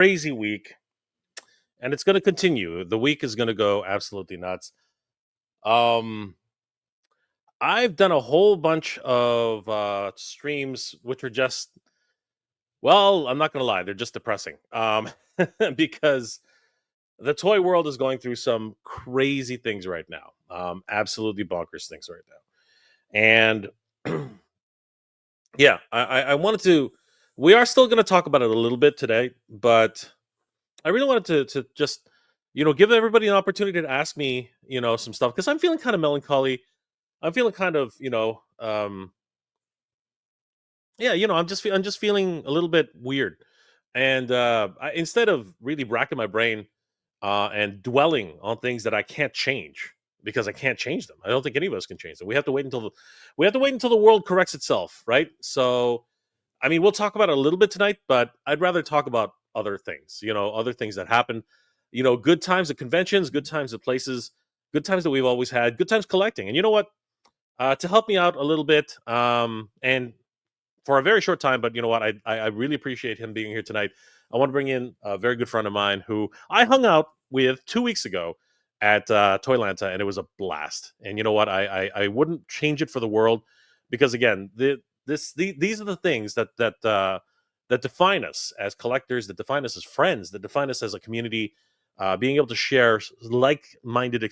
crazy week, and it's going to continue. The week is going to go absolutely nuts. Um, I've done a whole bunch of streams, which are just, well, I'm not going to lie, they're just depressing. Because the toy world is going through some crazy things right now. Absolutely bonkers things right now. And yeah, I wanted to. We are still going to talk about it a little bit today, but I really wanted to just give everybody an opportunity to ask me some stuff because I'm feeling kind of melancholy. I'm feeling kind of yeah, I'm just feeling a little bit weird, and instead of really racking my brain and dwelling on things that I can't change because I can't change them. I don't think any of us can change them. We have to wait until the world corrects itself, right? So I mean, we'll talk about it a little bit tonight, but I'd rather talk about other things, other things that happen, good times at conventions, good times at places, good times that we've always had, good times collecting. And you know what? To help me out a little bit, and for a very short time, but you know what? I really appreciate him being here tonight. I want to bring in a very good friend of mine who I hung out with 2 weeks ago at Toylanta, and it was a blast. And you know what? I wouldn't change it for the world because again, these are the things that define us as collectors, that define us as friends, that define us as a community. Being able to share like-minded,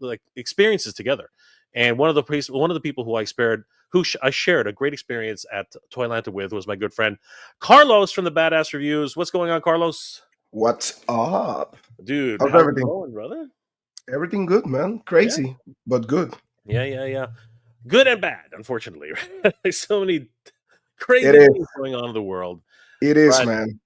like experiences together. And one of the people who I shared a great experience at Toylanta with was my good friend Carlos from the Badass Reviews. What's going on, Carlos? What's up? Dude, How's how's it everything? going, brother? Everything good, man. Yeah, Crazy, but good. yeah. Good and bad, unfortunately. There's so many It crazy is. things going on in the world, It is, but man.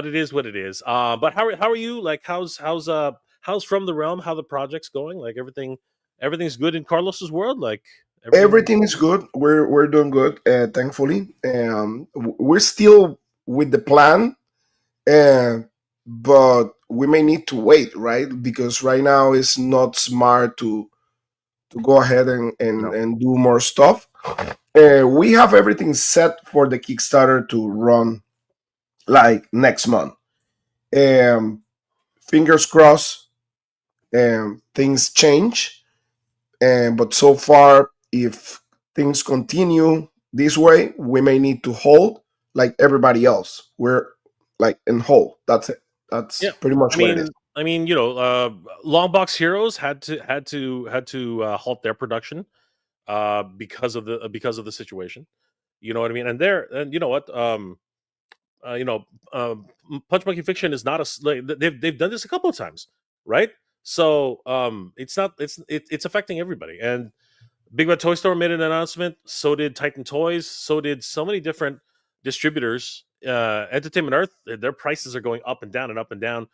it is what it is. But how are you? Like, how's from the realm? How the project's going? Like everything's good in Carlos's world. Like everything. Everything is good. We're doing good, thankfully. We're still with the plan, uh, but we may need to wait, right? Because right now it's not smart to go ahead No. and do more stuff. We have everything set for the Kickstarter to run like next month. Um, Fingers crossed. Things change. But so far, if things continue this way, we may need to hold like everybody else. We're like in hold. That's it. That's Yeah, pretty I much what it is. mean, Long Box Heroes had to halt their production because of the situation. You know what I mean? And you know what? You know, Punch Monkey Fiction is not they've done this a couple of times, right? So it's not it's affecting everybody. And Big Bad Toy Store made an announcement. So did Titan Toys. So did so many different distributors. Entertainment Earth, their prices are going up and down and up and down,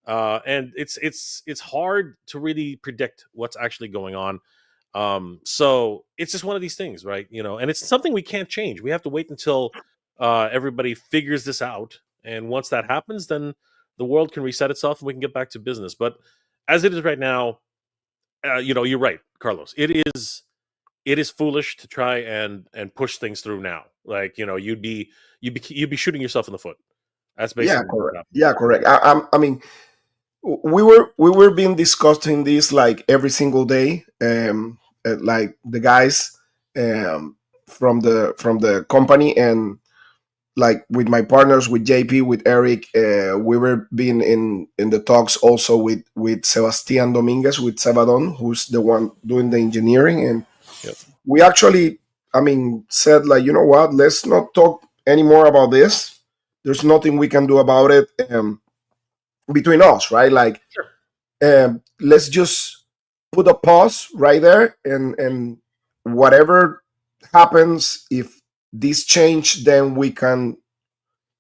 and it's hard to really predict what's actually going on. So it's just one of these things, right? And it's something we can't change. We have to wait until everybody figures this out, and once that happens, then the world can reset itself and we can get back to business. But as it is right now, you're right, Carlos. It is foolish to try and push things through now. Like you'd be shooting yourself in the foot. That's Yeah, basically what's correct. happening. Yeah, correct. I mean, we were being discussing this like every single day. Like the guys um, from the company, and like with my partners, with JP, with Eric, we were being in the talks also with Sebastian Dominguez, with Sebadon, who's the one doing the engineering. And Yep. we actually, I mean, said like, you know what, let's not talk anymore about this. There's nothing we can do about it, between us, right? Like, Sure. let's just put a pause right there, and whatever happens, if this change, then we can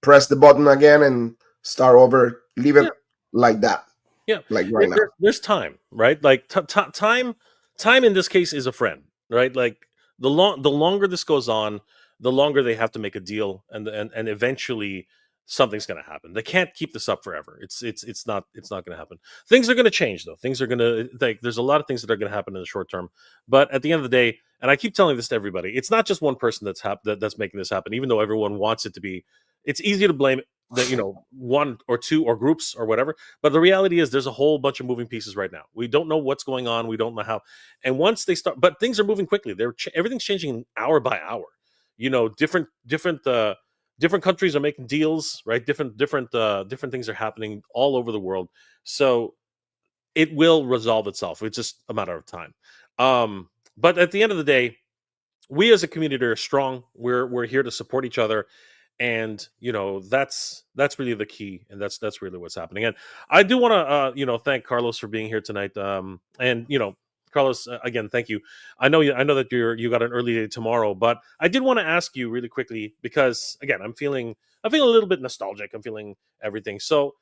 press the button again and start over. Leave it Yeah. like that, Yeah. like right now. There's time, right? Like time in this case is a friend, right? Like the longer this goes on, the longer they have to make a deal, and eventually something's going to happen. They can't keep this up forever. It's not going to happen. Things are going to change though. Things are going to like there's a lot of things that are going to happen in the short term, but at the end of the day, and I keep telling this to everybody, it's not just one person that's making this happen. Even though everyone wants it to be, it's easy to blame the one or two or groups or whatever. But the reality is there's a whole bunch of moving pieces right now. We don't know what's going on, we don't know how. And once they start, but things are moving quickly. Everything's changing hour by hour. Different countries are making deals, right? Different things are happening all over the world. So it will resolve itself. It's just a matter of time. But at the end of the day, we as a community are strong. We're here to support each other, and that's really the key, and that's really what's happening. And I do want to thank Carlos for being here tonight. And Carlos, again, thank you. I know that you got an early day tomorrow, but I did want to ask you really quickly because again, I'm feeling a little bit nostalgic. I'm feeling everything. So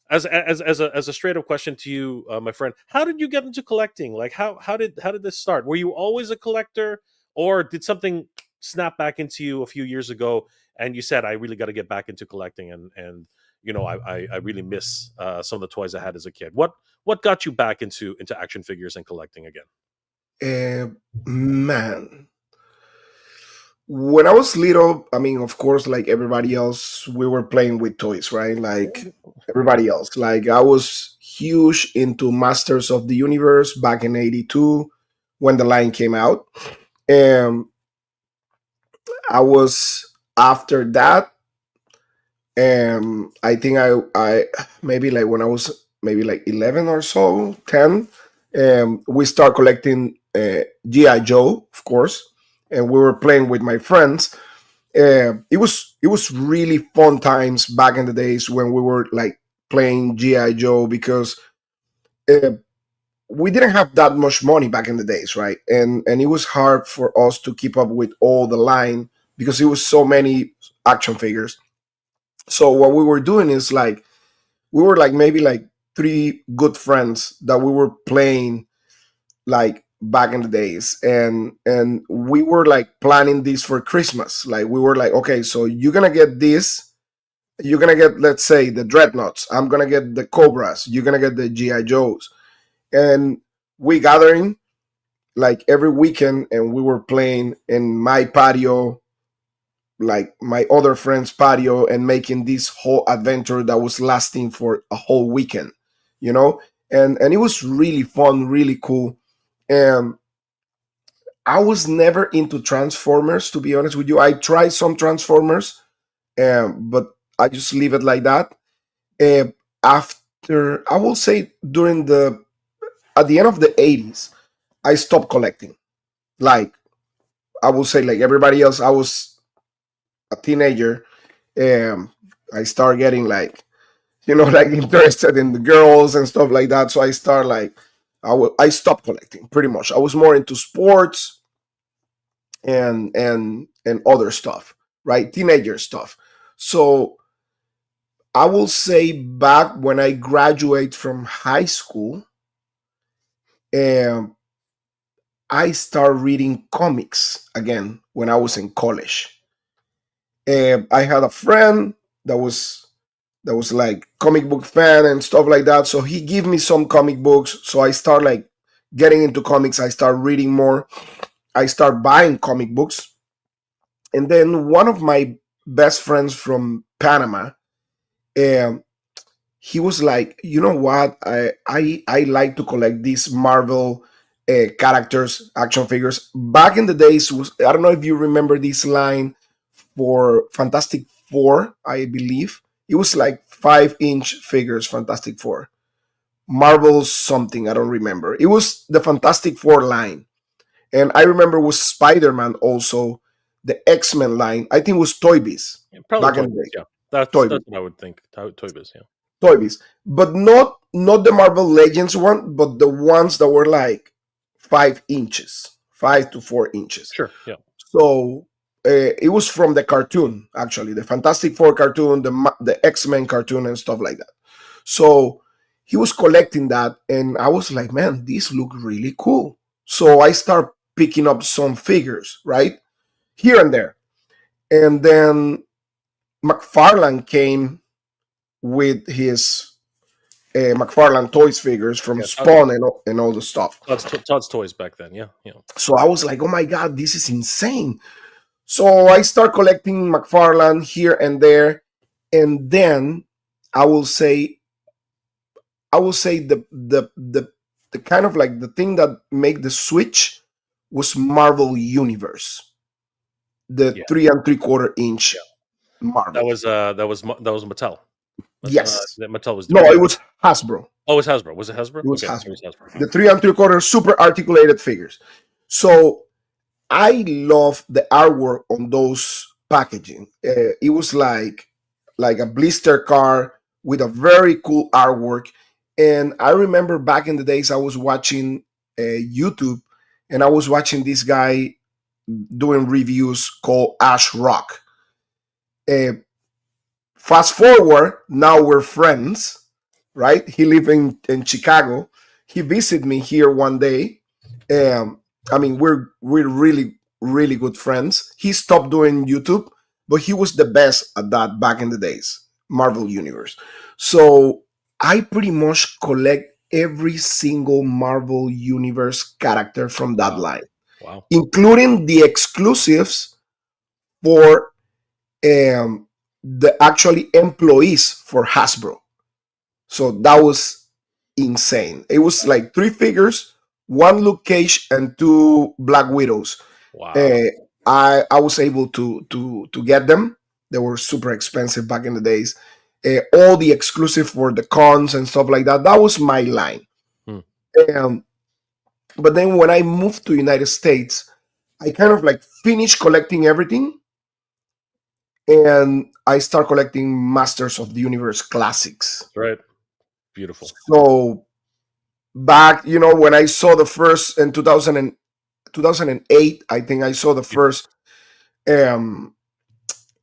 as a straight up question to you, my friend, how did you get into collecting? Like how did this start? Were you always a collector, or did something snap back into you a few years ago and you said, I really got to get back into collecting, and I really miss some of the toys I had as a kid? What got you back into action figures and collecting again? Uh, Man, when I was little, I mean, of course, like everybody else, we were playing with toys, right? Like everybody else. Like I was huge into Masters of the Universe back in '82 when the line came out. And I was after that. I think I maybe like when I was maybe like 11 or so, 10, we start collecting GI Joe, of course, and we were playing with my friends. It was really fun times back in the days when we were like playing GI Joe, because uh, we didn't have that much money back in the days, right? And it was hard for us to keep up with all the line because it was so many action figures. So what we were doing is like we were like maybe like three good friends that we were playing like back in the days, and we were like planning this for Christmas. Like we were like, okay, so you're gonna get this, you're gonna get, let's say, the dreadnoughts, I'm gonna get the cobras, you're gonna get the GI Joes. And we gathering like every weekend, and we were playing in my patio, like my other friend's patio, and making this whole adventure that was lasting for a whole weekend, you know. And it was really fun, really cool. And I was never into Transformers, to be honest with you. I tried some Transformers, but I just leave it like that. After, I will say, during the at the end of the '80s, I stopped collecting. Like I will say, like everybody else, I was a teenager. Um, I start getting like, like interested in the girls and stuff like that. So I start like I stopped collecting pretty much. I was more into sports and other stuff, right? Teenager stuff. So I will say back when I graduate from high school, um, I start reading comics again when I was in college. I had a friend that was like comic book fan and stuff like that. So he gave me some comic books. So I start like getting into comics. I start reading more. I start buying comic books. And then one of my best friends from Panama, um, he was like, you know what? I like to collect these Marvel characters, action figures. Back in the days, I don't know if you remember this line for Fantastic Four, I believe. It was like 5-inch figures, Fantastic Four. Marvel something, I don't remember. It was the Fantastic Four line. And I remember it was Spider Man also, the X-Men line. I think it was Toy Biz Yeah, probably back in Toy the Biz. day. Yeah, that's Toy that's Biz. what I would think. Toy Biz. Yeah, Toy Biz. But not the Marvel Legends one, but the ones that were like 5 inches, 5 to 4 inches. sure. Yeah, So it was from the cartoon, actually, the Fantastic Four cartoon, the X-Men cartoon, and stuff like that. So he was collecting that, and I was like, man, these look really cool. So I start picking up some figures, right, here and there, and then McFarlane came with his McFarlane Toys figures from yeah. Spawn and all the stuff. Todd's Toys back then. Yeah, yeah. So I was like, oh my god, this is insane. So I start collecting McFarlane here and there. And then I will say, the kind of like the thing that made the switch was Marvel Universe, the Yeah, 3 and 3/4 inch yeah. Marvel. That was Mattel. Yes. That Mattel was No, doing. Yeah. it was Hasbro. Oh, it was Hasbro. Was it Hasbro? It was Okay, it Hasbro. was Hasbro. The 3 and 3/4 super articulated figures. So I love the artwork on those packaging. It was like a blister card with a very cool artwork. And I remember back in the days I was watching YouTube, and I was watching this guy doing reviews called Ash Rock. Uh, Fast forward, now we're friends, right? He live in Chicago. He visited me here one day. I mean, we're really good friends. He stopped doing YouTube, but he was the best at that back in the days, Marvel Universe. So I pretty much collect every single Marvel Universe character from that Wow, line, wow, including the exclusives for the actually employees for Hasbro. So that was insane. It was like 3 figures, one Luke Cage and 2 Black Widows. wow. Uh, I was able to get them. They were super expensive back in the days. All the exclusive for the cons and stuff like that. That was my line. Hmm. Um, but then when I moved to United States, I kind of like finished collecting everything, and I start collecting Masters of the Universe classics. That's right. Beautiful. So back, when I saw the first in 2008, I think I saw the first um,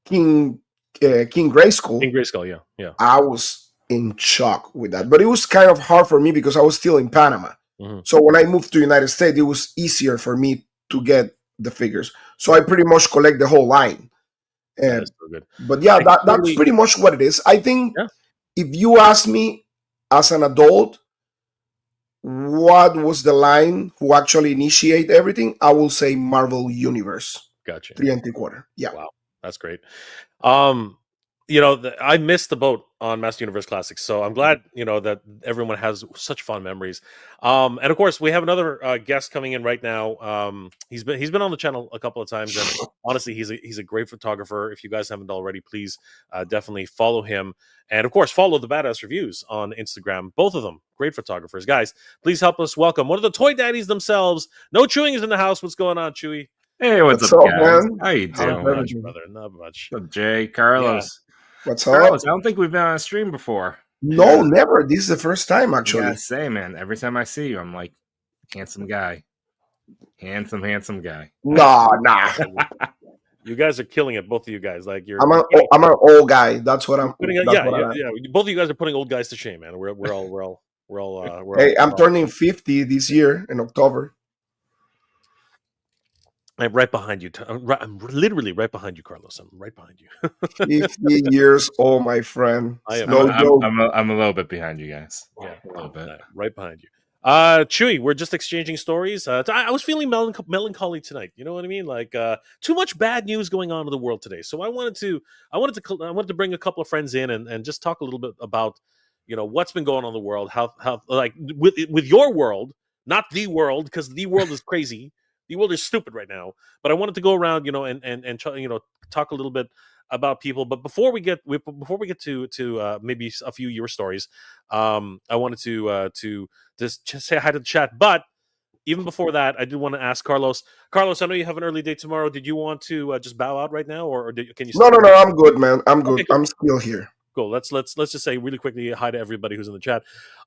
King King In Grayskull. Grayskull, yeah, yeah. I was in shock with that, but it was kind of hard for me because I was still in Panama. Hmm. So when I moved to United States, it was easier for me to get the figures. So I pretty much collect the whole line. That Uh, is so good. but yeah, I that's totally, pretty much what it is. I think yeah. if you ask me as an adult what was the line who actually initiate everything, I will say Marvel Universe Gotcha. 3 and 3/4. Yeah. Wow, that's great. Um, you know, I missed the boat on Master Universe Classics, so I'm glad that everyone has such fond memories. And of course, we have another guest coming in right now. He's been on the channel a couple of times, and honestly, he's a great photographer. If you guys haven't already, please definitely follow him, and of course, follow the Badass Reviews on Instagram. Both of them great photographers, guys. Please help us welcome one of the toy daddies themselves. No Chewing is in the house. What's going on, Chewy? Hey, what's What's up, up, guys? man? How you How's Not doing? much, everything? brother. Not much. What's up, Jay? Yeah. Carlos? What's Carlos, up? I don't think we've been on a stream before. No, never. This is the first time, I gotta actually. say, man, every time I see you, I'm like, handsome guy. Handsome guy. Nah, nah. You guys are killing it, both of you guys. Like I'm you're an I'm an old guy. That's what I'm. putting, That's yeah, what yeah, I am. yeah. Both of you guys are putting old guys to shame, man. We're all Hey, I'm turning 50 this year in October. I'm right behind you. I'm literally right behind you, Carlos. I'm right behind you. 50 years old, my friend. I It's am. no joke. I'm a little bit behind you guys. Yeah, A little bit. right behind you. Chewy, we're just exchanging stories. I was feeling melancholy tonight. You know what I mean? Like too much bad news going on in the world today. So I wanted to bring a couple of friends in and just talk a little bit about what's been going on in the world. How like with your world, not the world, because the world is crazy. The world is stupid right now. But I wanted to go around, and try, talk a little bit about people. But before we get to maybe a few of your stories, I wanted to just say hi to the chat. But even before that, I do want to ask Carlos. Carlos, I know you have an early day tomorrow. Did you want to just bow out right now, or can you No, stick no, around? no. I'm good, man. I'm Okay, good. cool. I'm still here. Cool. Let's just say really quickly hi to everybody who's in the chat.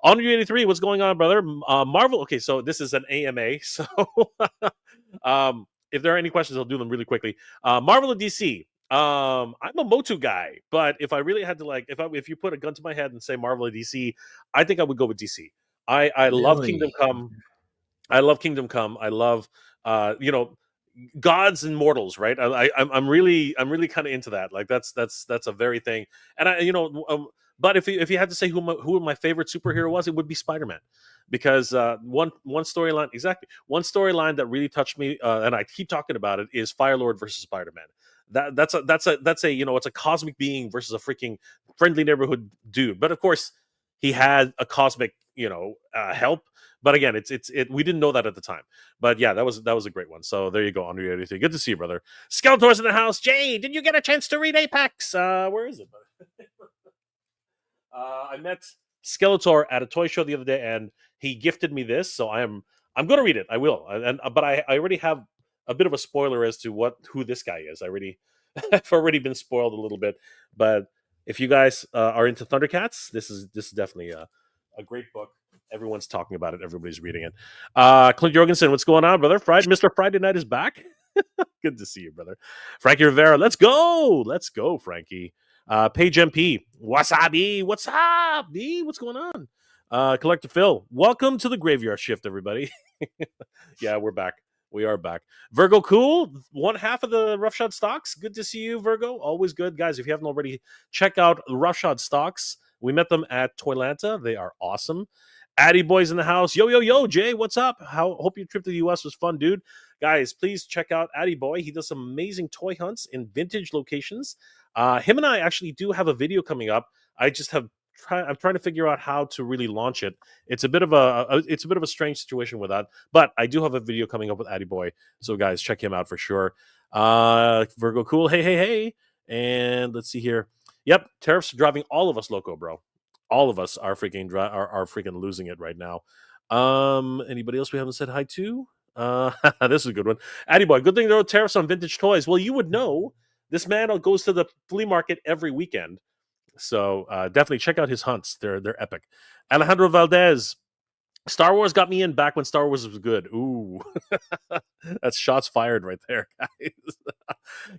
On83, what's going on, brother? Marvel. Okay, so this is an AMA. So, if there are any questions, I'll do them really quickly. Marvel and DC. I'm a Motu guy, but if I really had to if you put a gun to my head and say Marvel or DC, I think I would go with DC. I love Kingdom Really? Come. I love Kingdom Come. I love gods and mortals, right? I'm really kind of into that. Like that's a very thing. And but if you had to say who my favorite superhero was, it would be Spider-Man, because one storyline, exactly, one storyline that really touched me, and I keep talking about it, is Firelord versus Spider-Man. that's a it's a cosmic being versus a freaking friendly neighborhood dude. But of course, he had a cosmic help. But again, we didn't know that at the time. But yeah, that was a great one. So there you go, Andre 83. Good to see you, brother. Skeletor's in the house. Jay, did you get a chance to read Apex? Where is it? I met Skeletor at a toy show the other day, and he gifted me this. So I'm going to read it. I will. But I already have a bit of a spoiler as to who this guy is. I've already been spoiled a little bit. But if you guys are into Thundercats, this is definitely a great book. Everyone's talking about it. Everybody's reading it. Clint Jorgensen, what's going on, brother? Mr. Friday Night is back. Good to see you, brother. Frankie Rivera, let's go. Let's go, Frankie. Paige MP, wasabi, what's up, B? What's going on? Collector Phil, welcome to the graveyard shift, everybody. Yeah, we're back. We are back. Virgo Cool, one half of the Roughshod stocks. Good to see you, Virgo. Always good. Guys, if you haven't already, check out Roughshod stocks. We met them at Toylanta. They are awesome. Addy Boy's in the house. Yo, Jay, what's up? Hope your trip to the U.S. was fun, dude. Guys, please check out Addy Boy. He does some amazing toy hunts in vintage locations. Him and I actually do have a video coming up. I'm trying to figure out how to really launch it. It's a bit of a strange situation with that, but I do have a video coming up with Addy Boy. So guys, check him out for sure. Virgo Cool, hey, and let's see here. Yep, tariffs are driving all of us loco, bro. All of us are freaking are freaking losing it right now. Anybody else we haven't said hi to? This is a good one. Addy Boy, good thing there are tariffs on vintage toys. Well, you would know. This man goes to the flea market every weekend. So definitely check out his hunts. They're epic. Alejandro Valdez. Star Wars got me in back when Star Wars was good. Ooh. That's shots fired right there, guys.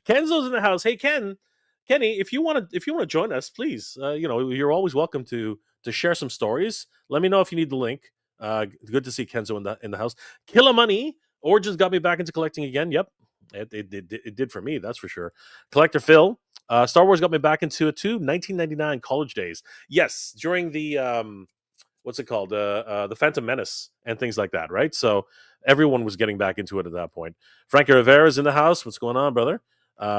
Kenzo's in the house. Hey, Kenny, if you want to join us, please. You're always welcome to share some stories. Let me know if you need the link. Good to see Kenzo in the house. Killa Money. Origins got me back into collecting again. Yep. It did for me, that's for sure. Collector Phil, Star Wars got me back into it too. 1999 college days. Yes, during the what's it called? The Phantom Menace and things like that, right? So everyone was getting back into it at that point. Frankie Rivera's in the house. What's going on, brother?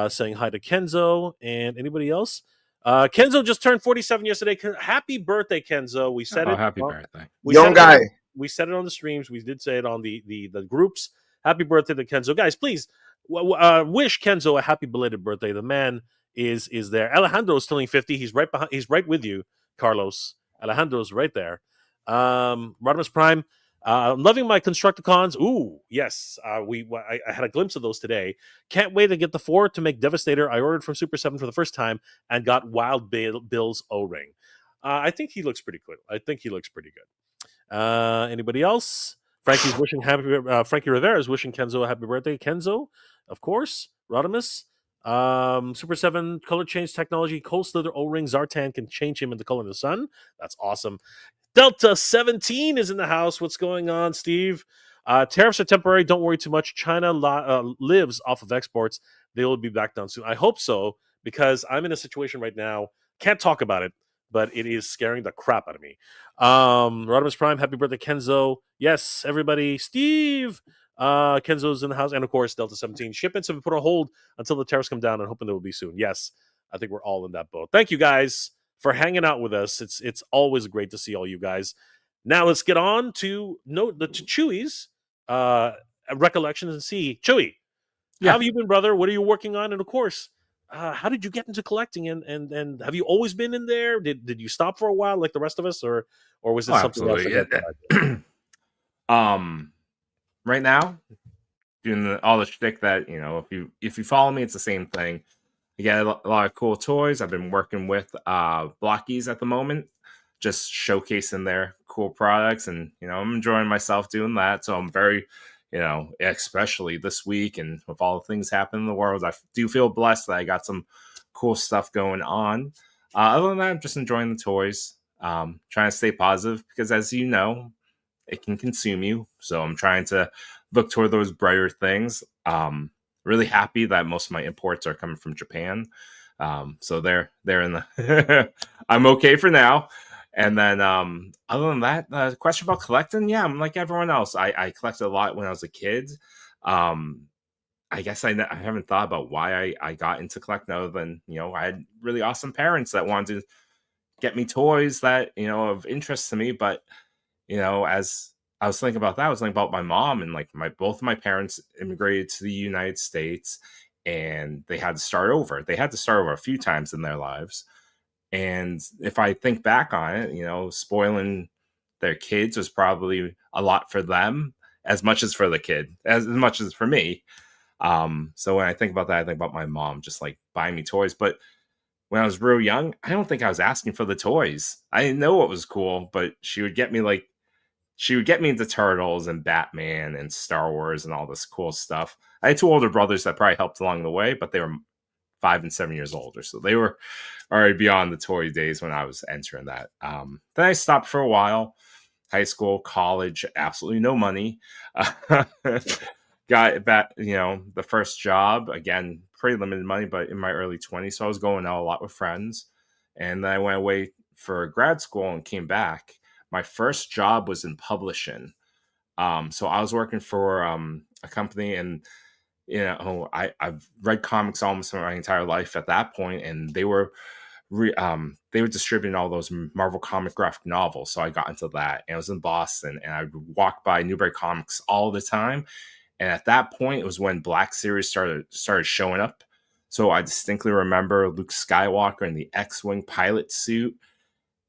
Saying hi to Kenzo and anybody else. Kenzo just turned 47 yesterday. Happy birthday, Kenzo. We said it. Happy birthday. Young guy. We said it on the streams. We did say it on the groups. Happy birthday to Kenzo. Guys, please wish Kenzo a happy belated birthday. The man is there. Alejandro's turning 50. He's right behind. He's right with you, Carlos. Alejandro's right there. Rodimus Prime. I'm loving my Constructicons. Ooh, yes. I had a glimpse of those today. Can't wait to get the 4 to make Devastator. I ordered from Super 7 for the first time and got Wild Bill's O-ring. I think he looks pretty cool. I think he looks pretty good. Anybody else? Frankie Rivera is wishing Kenzo a happy birthday. Kenzo, of course. Rodimus. Super 7 color change technology. Cold Slither O-ring. Zartan can change him into color in the sun. That's awesome. Delta 17 is in the house. What's going on, Steve? Tariffs are temporary. Don't worry too much. China lives off of exports. They will be back down soon. I hope so, because I'm in a situation right now. Can't talk about it, but it is scaring the crap out of me. Rodimus Prime, happy birthday, Kenzo. Yes, everybody. Steve. Kenzo's in the house. And, of course, Delta 17. Shipments have been put on hold until the tariffs come down, and hoping they will be soon. Yes, I think we're all in that boat. Thank you, guys, for hanging out with us. It's always great to see all you guys. Now let's get on to Chewy's recollections and see. Chewy, how have you been, brother? What are you working on? And of course, how did you get into collecting? And have you always been in there? Did you stop for a while like the rest of us, or was it something else? Right now, doing all the shtick that if you follow me, it's the same thing. You get a lot of cool toys. I've been working with Blockies at the moment, just showcasing their cool products, and I'm enjoying myself doing that. So I'm very, especially this week and with all the things happening in the world, I do feel blessed that I got some cool stuff going on. Other than that, I'm just enjoying the toys, trying to stay positive, because as you know, it can consume you. So I'm trying to look toward those brighter things. Really happy that most of my imports are coming from Japan. So they're in the I'm okay for now. And then other than that, the question about collecting, yeah, I'm like everyone else. I collected a lot when I was a kid. I I guess I haven't thought about why I got into collecting, other than, I had really awesome parents that wanted to get me toys that, of interest to me. But, as I was thinking about that, I was thinking about my mom, and like both of my parents immigrated to the United States, and they had to start over. They had to start over a few times in their lives. And if I think back on it, spoiling their kids was probably a lot for them, as much as for the kid, as much as for me. So when I think about that, I think about my mom just like buying me toys. But when I was real young, I don't think I was asking for the toys. I didn't know what was cool, but she would get me into Turtles and Batman and Star Wars and all this cool stuff. I had two older brothers that probably helped along the way, but they were 5 and 7 years older, so they were already beyond the toy days when I was entering that. Then I stopped for a while. High school, college, absolutely no money. Got back, the first job, again, pretty limited money, but in my early 20s. So I was going out a lot with friends. And then I went away for grad school and came back. My first job was in publishing. So I was working for a company, and I've read comics almost my entire life at that point, and they were distributing all those Marvel comic graphic novels. So I got into that, and I was in Boston, and I would walk by Newbury Comics all the time. And at that point, it was when Black Series started showing up. So I distinctly remember Luke Skywalker in the X-Wing pilot suit.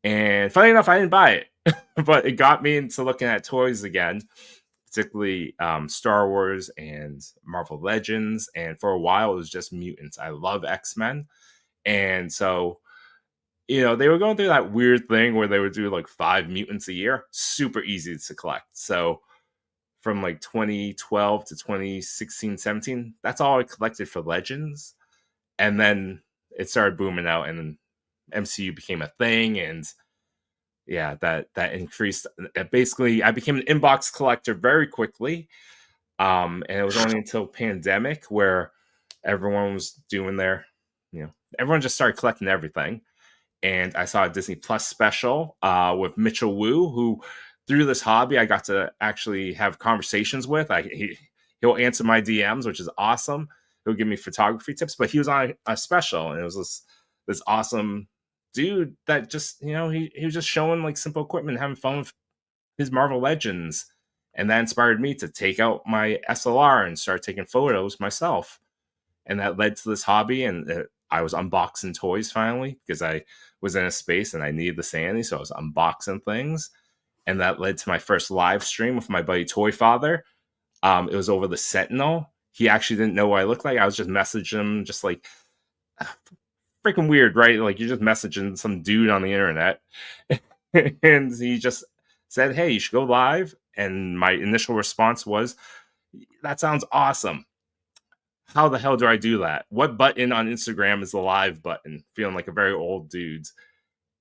And funny enough, I didn't buy it, but it got me into looking at toys again, particularly Star Wars and Marvel Legends. And for a while, it was just mutants. I love X-Men. And so, they were going through that weird thing where they would do like 5 mutants a year, super easy to collect. So from like 2012 to 2016, 17, that's all I collected for Legends. And then it started booming out, and MCU became a thing. And yeah, that increased. Basically, I became an inbox collector very quickly. And it was only until pandemic where everyone was doing everyone just started collecting everything. And I saw a Disney Plus special with Mitchell Wu, who through this hobby I got to actually have conversations with. He'll answer my DMs, which is awesome. He'll give me photography tips, but he was on a special, and it was this awesome dude that just he was just showing like simple equipment, having fun with his Marvel Legends, and that inspired me to take out my SLR and start taking photos myself, and that led to this hobby. And I was unboxing toys finally because I was in a space and I needed the sanity, so I was unboxing things, and that led to my first live stream with my buddy Toy Father. It was over the Sentinel. He actually didn't know what I looked like. I was just messaging him, just like freaking weird, right? Like you're just messaging some dude on the internet, and he just said, "Hey, you should go live." And my initial response was, "That sounds awesome. How the hell do I do that? What button on Instagram is the live button?" Feeling like a very old dude.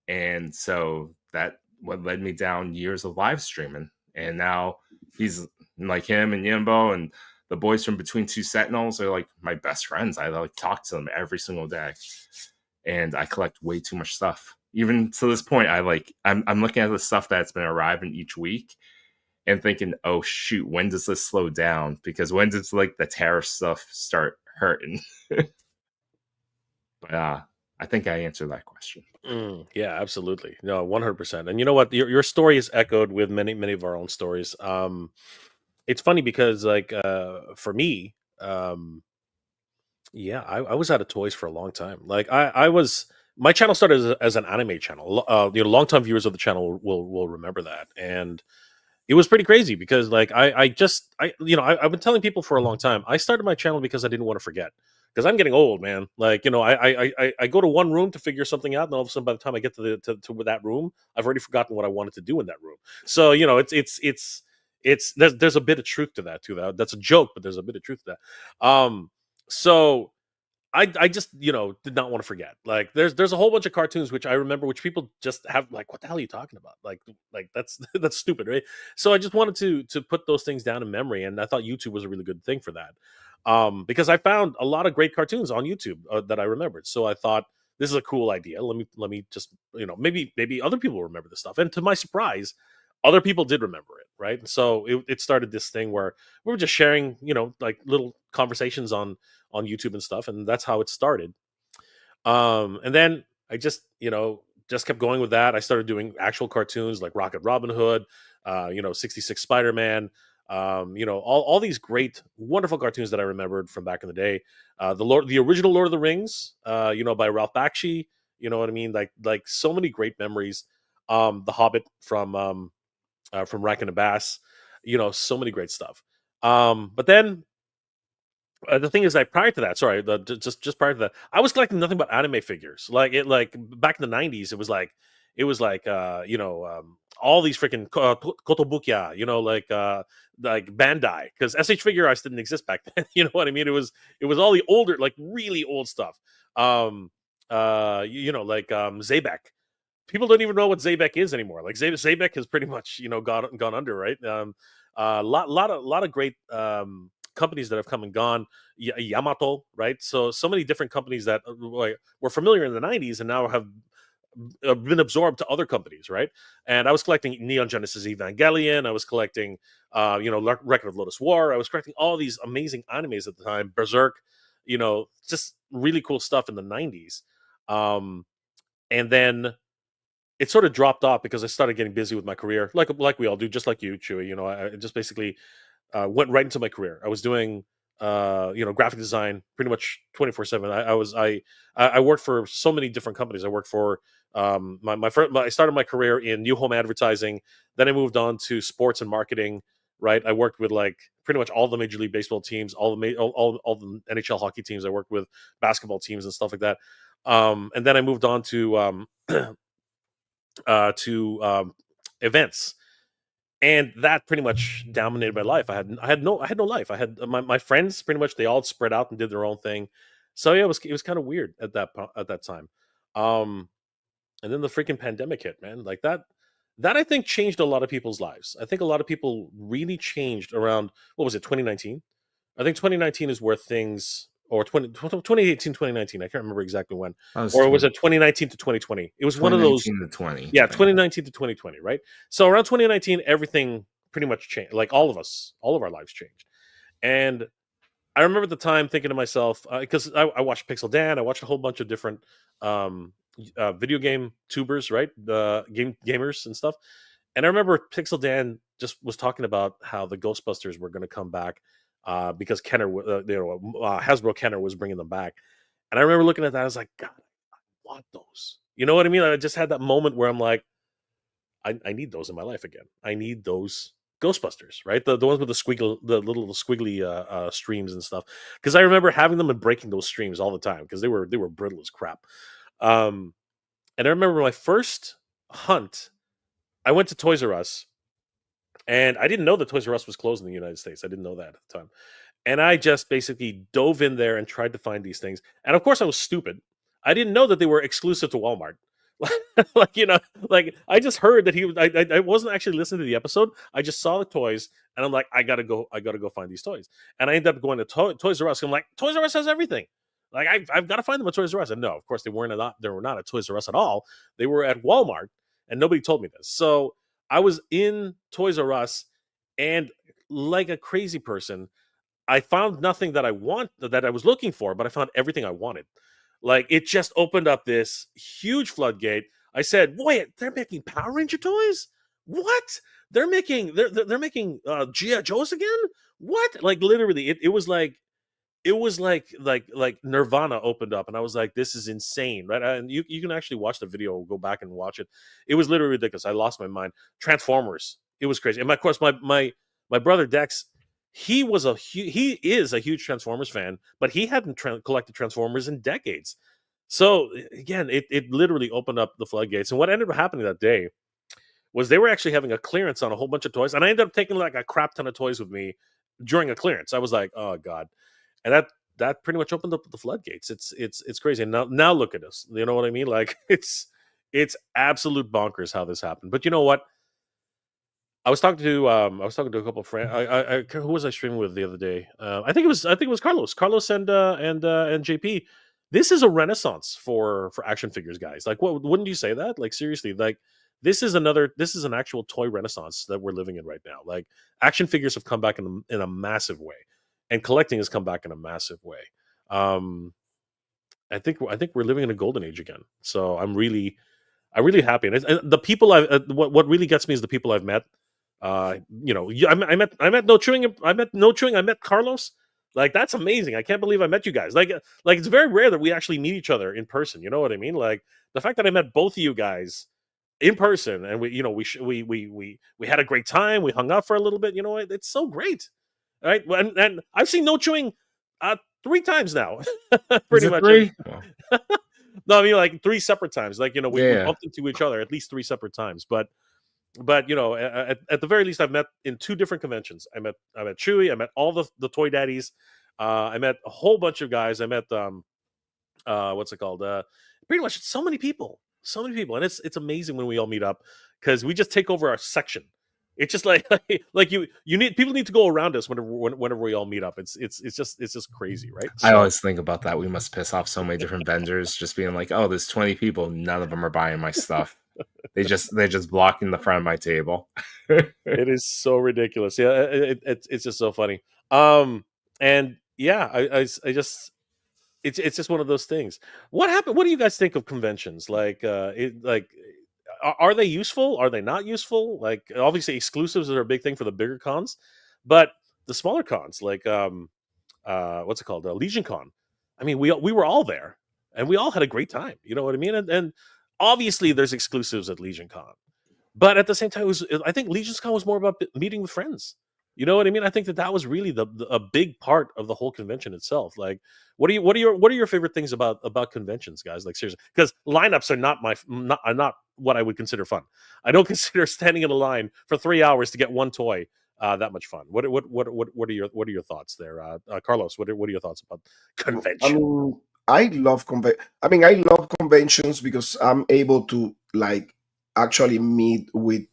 And so that what led me down years of live streaming. And now he's like him and Yimbo and the boys from Between Two Sentinels are like my best friends. I like talk to them every single day. And I collect way too much stuff. Even to this point, I'm looking at the stuff that's been arriving each week and thinking, oh shoot, when does this slow down? Because when does like the tariff stuff start hurting? But I think I answered that question. Yeah, absolutely. No, 100%. And you know what? Your story is echoed with many of our own stories. It's funny because like for me, yeah, I was out of toys for a long time. Like I was my channel started as an anime channel. Longtime viewers of the channel will remember that. And it was pretty crazy because like I've been telling people for a long time. I started my channel because I didn't want to forget. Because I'm getting old, man. Like I go to one room to figure something out, and all of a sudden, by the time I get to that room, I've already forgotten what I wanted to do in that room. So it's there's a bit of truth to that too. That's a joke, but there's a bit of truth to that. So I just did not want to forget. Like there's a whole bunch of cartoons which I remember, which people just have like, what the hell are you talking about? Like that's that's stupid, right? So I just wanted to put those things down in memory, and I thought YouTube was a really good thing for that. Because I found a lot of great cartoons on YouTube that I remembered. So I thought this is a cool idea. Let me just maybe other people remember this stuff. And to my surprise, other people did remember it, right? And so it started this thing where we were just sharing, like little conversations on YouTube and stuff, and that's how it started. And then I just kept going with that. I started doing actual cartoons like Rocket Robin Hood, 66 Spider-Man, all these great, wonderful cartoons that I remembered from back in the day. The original Lord of the Rings, by Ralph Bakshi. You know what I mean? Like so many great memories. The Hobbit from Rankin and Bass. So many great stuff. But then the thing is, like prior to that, sorry, just prior to that, I was collecting nothing but anime figures. Like back in the '90s, it was like all these freaking Kotobukiya, like Bandai, because SH Figure Arts didn't exist back then. You know what I mean? It was all the older, like really old stuff. Like Zabek. People don't even know what Zabek is anymore. Like Zabek has pretty much gone under, right? Lot of great companies that have come and gone. Yamato, right? So many different companies that were familiar in the '90s and now have been absorbed to other companies, right? And I was collecting Neon Genesis Evangelion. I was collecting, Record of Lotus War. I was collecting all these amazing animes at the time. Berserk, just really cool stuff in the '90s. And then it sort of dropped off because I started getting busy with my career, like we all do, just like you, Chewy. I just basically went right into my career. I was doing graphic design pretty much 24/7. I worked for so many different companies. I worked for I started my career in new home advertising. Then I moved on to sports and marketing. Right, I worked with like pretty much all the Major League Baseball teams, all the NHL hockey teams. I worked with basketball teams and stuff like that. And then I moved on to events, and that pretty much dominated my life. I had no life. I had my friends pretty much, they all spread out and did their own thing. So yeah, it was kind of weird at that time. Um, and then the freaking pandemic hit, man. Like that I think changed a lot of people's lives. I think a lot of people really changed around, what was it, 2019? I think 2019 is where things, or 2018, 2019. I can't remember exactly when. That was Or was it 2019 to 2020? It was one of those. 2019 to 20. Yeah, 2019 to 2020, right? So around 2019, everything pretty much changed. Like all of our lives changed. And I remember at the time thinking to myself, because I watched Pixel Dan, I watched a whole bunch of different video game tubers, right? The gamers and stuff. And I remember Pixel Dan just was talking about how the Ghostbusters were going to come back because Hasbro Kenner was bringing them back. And I remember looking at that, I was like, God, I want those. You know what I mean? I just had that moment where I'm like, I need those in my life again. I need those Ghostbusters, right? The ones with the little squiggly streams and stuff. Because I remember having them and breaking those streams all the time because they were brittle as crap. And I remember my first hunt. I went to Toys R Us, and I didn't know that Toys R Us was closed in the United States. I didn't know that at the time. And I just basically dove in there and tried to find these things. And of course, I was stupid. I didn't know that they were exclusive to Walmart. Like I just heard that he was. I wasn't actually listening to the episode. I just saw the toys, and I'm like, I gotta go find these toys. And I ended up going to Toys R Us. I'm like, Toys R Us has everything. Like I've got to find them at Toys R Us. And no, of course they were not at Toys R Us at all. They were at Walmart, and nobody told me this. So I was in Toys R Us, and like a crazy person, I found nothing that I was looking for, but I found everything I wanted. Like it just opened up this huge floodgate. I said, "Wait, they're making Power Ranger toys? What? They're making GI Joes again? What?" Like literally, it was like Nirvana opened up, and I was like, "This is insane!" Right? And you can actually watch the video, go back and watch it. It was literally ridiculous. I lost my mind. Transformers. It was crazy. And of course, my brother Dex, he is a huge Transformers fan, but he hadn't collected Transformers in decades. So again, it literally opened up the floodgates. And what ended up happening that day was they were actually having a clearance on a whole bunch of toys, and I ended up taking like a crap ton of toys with me during a clearance. I was like, oh god, and that pretty much opened up the floodgates. It's crazy. And now look at us. You know what I mean? Like it's absolute bonkers how this happened. But you know what? I was talking to a couple of friends. Who was I streaming with the other day? I think it was Carlos and JP. This is a renaissance for action figures, guys. Like, what wouldn't you say that? Like seriously, like this is an actual toy renaissance that we're living in right now. Like, action figures have come back in a massive way, and collecting has come back in a massive way. Um, I think we're living in a golden age again. So I'm really happy. And the people what really gets me is the people I've met. I met No Chewing. I met Carlos. Like, that's amazing. I can't believe I met you guys. Like it's very rare that we actually meet each other in person. You know what I mean? Like, the fact that I met both of you guys in person, and we had a great time. We hung out for a little bit. You know, it's so great, right? And I've seen No Chewing 3 times now, Is pretty it much. 3? Oh, No, I mean, like, 3 separate times. Like, we yeah. bumped into each other at least 3 separate times. But at the very least, I've met in 2 different conventions. I met Chewy. I met all the toy daddies. I met a whole bunch of guys. I met what's it called? Pretty much so many people, and it's amazing when we all meet up, because we just take over our section. It's just like like people need to go around us whenever we all meet up. It's just crazy, right? I So always think about that. We must piss off so many different vendors, just being like, "Oh, there's 20 people. None of them are buying my stuff. They're just blocking the front of my table." it is so ridiculous. Yeah, it's just so funny. And yeah, I just it's just one of those things. What happened? What do you guys think of conventions? Are they useful? Are they not useful? Like, obviously, exclusives are a big thing for the bigger cons, but the smaller cons, like what's it called, Legion Con. I mean, we were all there, and we all had a great time. You know what I mean? And obviously, there's exclusives at Legion Con, but at the same time, I think Legion's Con was more about meeting with friends. You know what I mean? I think that was really a big part of the whole convention itself. Like, what are your favorite things about conventions, guys? Like, seriously, because lineups are not what I would consider fun. I don't consider standing in a line for 3 hours to get one toy that much fun. What are your thoughts there, Carlos? What are your thoughts about I convention? mean, I love conventions because I'm able to, like, actually meet with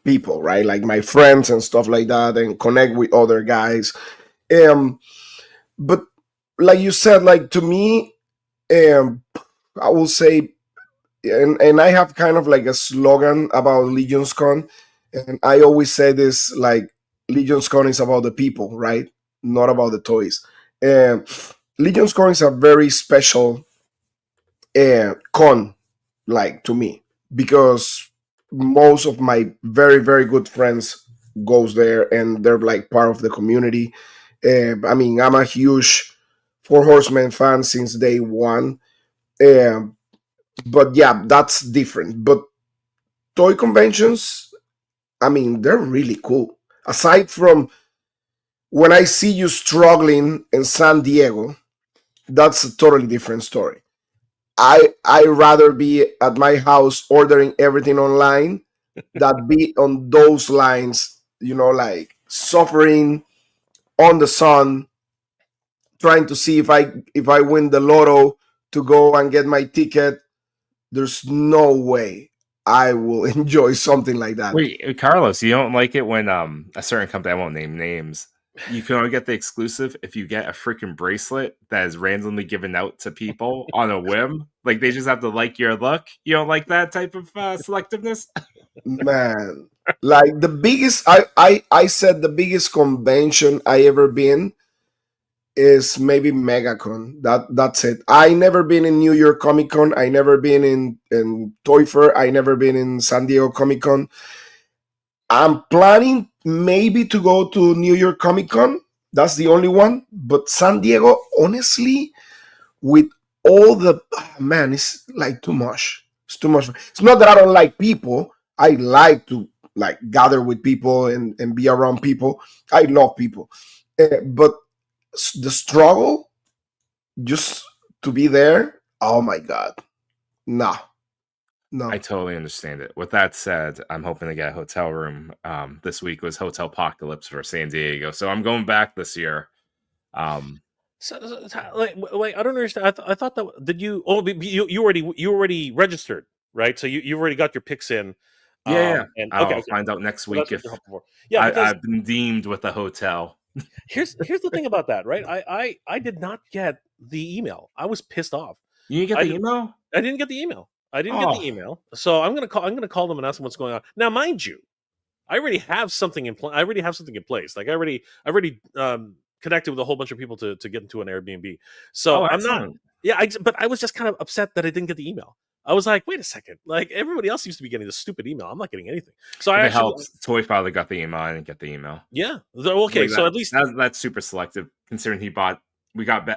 people, right? Like my friends and stuff like that, and connect with other guys. Um, but like you said, like, to me, I will say, and I have kind of like a slogan about Legion's Con, and I always say this, like, Legion's Con is about the people, right? Not about the toys. Um, Legion's Con is a very special con, like, to me, because most of my very very good friends goes there, and they're like part of the community. I mean, I'm a huge Four Horsemen fan since day one. Um, but yeah, that's different. But toy conventions, I mean, they're really cool. Aside from when I see you struggling in San Diego, that's a totally different story. I rather be at my house ordering everything online than be on those lines, like suffering on the sun, trying to see if I win the lotto to go and get my ticket. There's no way I will enjoy something like that. Wait, Carlos, you don't like it when a certain company, I won't name names, you can only get the exclusive if you get a freaking bracelet that is randomly given out to people on a whim. Like, they just have to like your look. You don't like that type of selectiveness? Man, like, the biggest I said the biggest convention I ever been is maybe MegaCon. That's it. I never been in New York Comic Con. I never been in Toy Fair. I never been in San Diego Comic Con. I'm planning maybe to go to New York Comic Con. That's the only one. But San Diego, honestly, with all the man, it's like too much. It's too much. It's not that I don't like people. I like to, like, gather with people and be around people. I love people. But the struggle just to be there, oh my god, no, I no. totally understand it. With that said, I'm hoping to get a hotel room. This week was Hotel Apocalypse for San Diego, so I'm going back this year. Um, Like, I don't understand. I thought that did you? Oh, you already registered, right? So you already got your picks in. yeah. And okay, I'll okay. find out next So that's week what if you're hoping for. Yeah, because I've been deemed with a hotel. here's the thing about that, right? I did not get the email. I was pissed off. You didn't get I the did, email? I didn't get the email. I didn't get the email, so I'm gonna call them and ask them what's going on. Now, mind you, I already have something in place. I already have something in place. Like I already connected with a whole bunch of people to get into an Airbnb. So Oh, I'm not. excellent. Yeah, but I was just kind of upset that I didn't get the email. I was like, wait a second. Like everybody else seems to be getting this stupid email. I'm not getting anything. So I If it actually, helps, Toy finally got the email. I didn't get the email. yeah. Okay, Like so at least that's super selective. Considering we got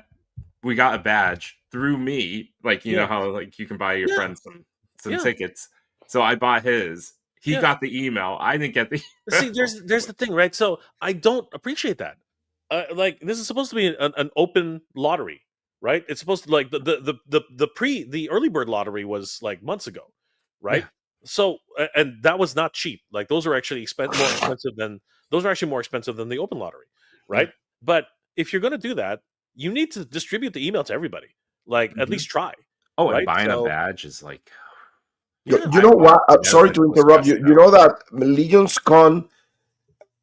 a badge through me. Like you know yeah, how like you can buy your yeah, friends some yeah, tickets. So I bought his. He yeah. got the email. I didn't get the. See, there's the thing, right? So I don't appreciate that. Like this is supposed to be an open lottery, right? It's supposed to like the early bird lottery was like months ago, right? Yeah. So and that was not cheap. Like those are actually more expensive than those are actually more expensive than the open lottery, right? Yeah. But if you're going to do that, you need to distribute the email to everybody. Like at Mhm. least try, Oh, and right? buying a So badge is like. yeah, You know what? Sorry That's to so interrupt you. stressing You out. know that Legion's Con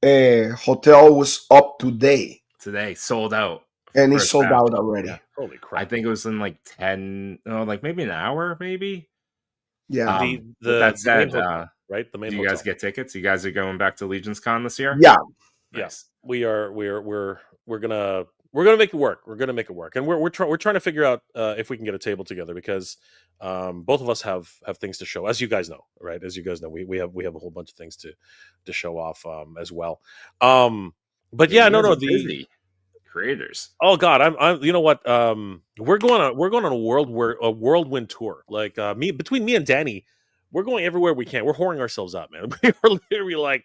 hotel was up today Today sold out and it's first sold batch. out already. Yeah. holy I crap. think it was in like 10, no, like maybe an hour, maybe. Yeah. With that The main said, hotel, right? The main do you guys hotel. get tickets? You guys are going back to Legion's Con this year? Yeah. Yeah, Nice. we are. We're gonna make it work. We're gonna make it work, and we're trying to figure out if we can get a table together because both of us have things to show, as you guys know, right? As you guys know, we have a whole bunch of things to show off as well. But Yeah, yeah, you no, guys no, are busy creators. oh god, I'm you know what? We're going on a whirlwind tour. Like between me and Danny, we're going everywhere we can. We're whoring ourselves out, man. We're literally like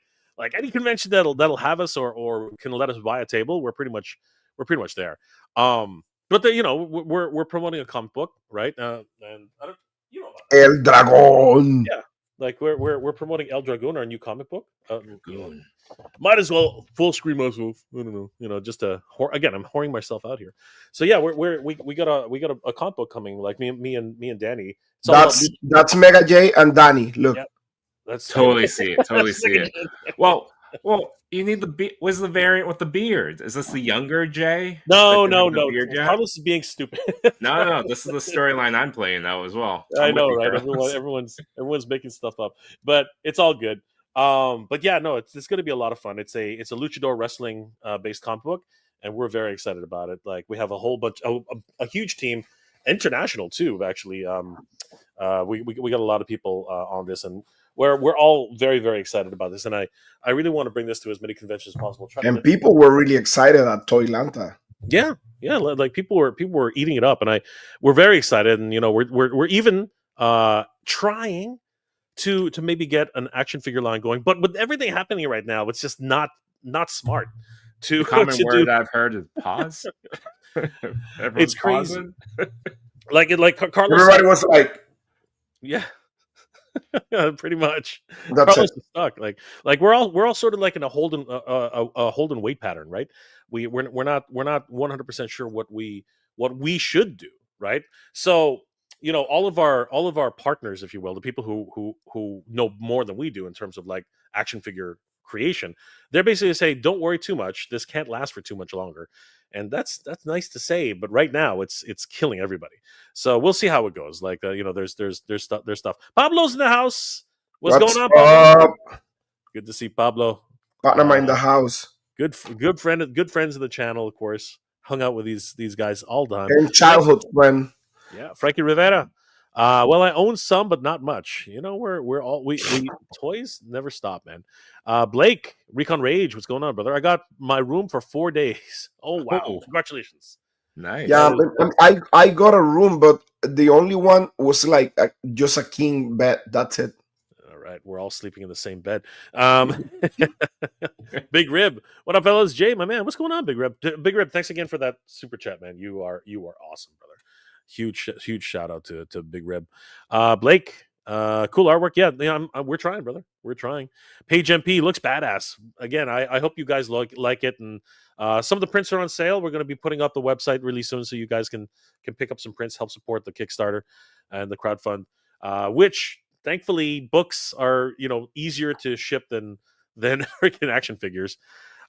any convention that'll have us or can let us buy a table. We're pretty much there. But you know we're promoting a comic book, right? And I don't you know about that. El Dragon. Yeah, like we're promoting El Dragoon, our new comic book. You know, Dragoon. might as well full screen myself. I don't know, just again, I'm whoring myself out here. So yeah, we got a comic book coming. Like me and Danny. It's all about That's MegaJay and Danny. Look. yeah. That's Totally see it. Totally That's see it. Well, you need what's the variant with the beard? Is this the younger Jay? That no, didn't no, have the no. beard yet? Carlos is being stupid. No. This is the storyline I'm playing now as well. I I'm with know, you, right? Carlos. Everyone's making stuff up, but it's all good. But yeah, no, it's going to be a lot of fun. It's a luchador wrestling based comic book, and we're very excited about it. Like we have a whole bunch, a huge team, international too. Actually, we got a lot of people on this, and we're all very very excited about this. And I really want to bring this to as many conventions as possible. Try to And people were really excited at Toylanta. yeah, like people were eating it up, and we're very excited, and we're even trying to maybe get an action figure line going, but with everything happening right now, it's just not smart to The common to do. word I've heard is pause. Everyone's It's crazy. pausing. Like Carlos Everybody said, was like, yeah. Yeah, pretty much. that's Carlos it. is stuck. Like we're all sort of like in a Holden wait pattern, right? We're not 100% sure what we should do, right? So all of our partners, if you will, the people who know more than we do in terms of like action figure creation, they're basically saying, don't worry too much. This can't last for too much longer, and that's nice to say. But right now, it's killing everybody. So we'll see how it goes. Like there's stuff. Pablo's in the house. What's What's going on, Pablo? up? Good to see Pablo. Partner in the house. Good friends of the channel, of course. Hung out with these guys all the time. And childhood friend. Yeah, Frankie Rivera. Well, I own some, but not much. We're all we toys never stop, man. Blake, Recon Rage, what's going on, brother? I got my room for 4 days. Oh wow, Oh. congratulations. Nice. Yeah, I got a room, but the only one was like just a king bed. That's it. All right, we're all sleeping in the same bed. Big Rib, what up, fellas? Jay, my man, what's going on, Big Rib? Big Rib, thanks again for that super chat, man. You are awesome, brother. Huge shout out to Big Rib. Blake, cool artwork. Yeah, we're trying, brother. We're trying. Page MP looks badass. Again, I hope you guys like it. And some of the prints are on sale. We're going to be putting up the website really soon, so you guys can pick up some prints, help support the Kickstarter and the crowdfund. Which thankfully books are easier to ship than freaking action figures.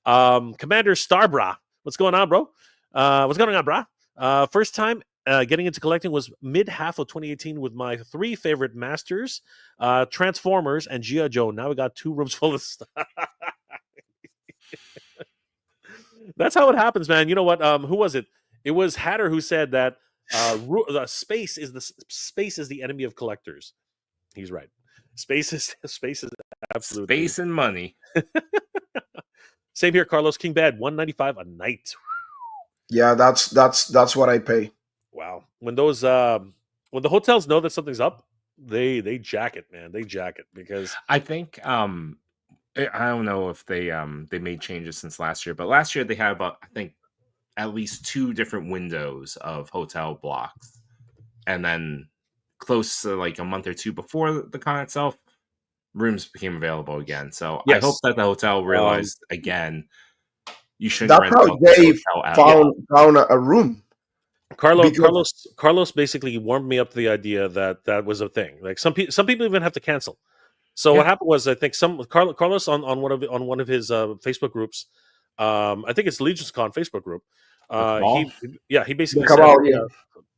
Commander Starbra, what's going on, bro? What's going on, brah? First time getting into collecting was mid half of 2018 with my 3 favorite masters, Transformers and G.I. Joe. Now we got 2 rooms full of stuff. That's how it happens, man. You know what? Who was it? It was Hatter who said that space is the enemy of collectors. He's right. Space is absolutely. Space and money. Same here, Carlos. King Bad, $195 a night. Yeah, that's what I pay. Wow. When those when the hotels know that something's up, they jack it, man. They jack it because I think I don't know if they made changes since last year, but last year they had about, I think, at least 2 different windows of hotel blocks, and then close to like a month or 2 before the con itself, rooms became available again. So I hope yes. that the hotel realized again you shouldn't That's rent how out this Dave hotel out. found a room. Carlos basically warmed me up to the idea that was a thing. Like some people even have to cancel. So what happened was, I think Carlos on one of his Facebook groups, I think it's Legion's Con Facebook group. He basically said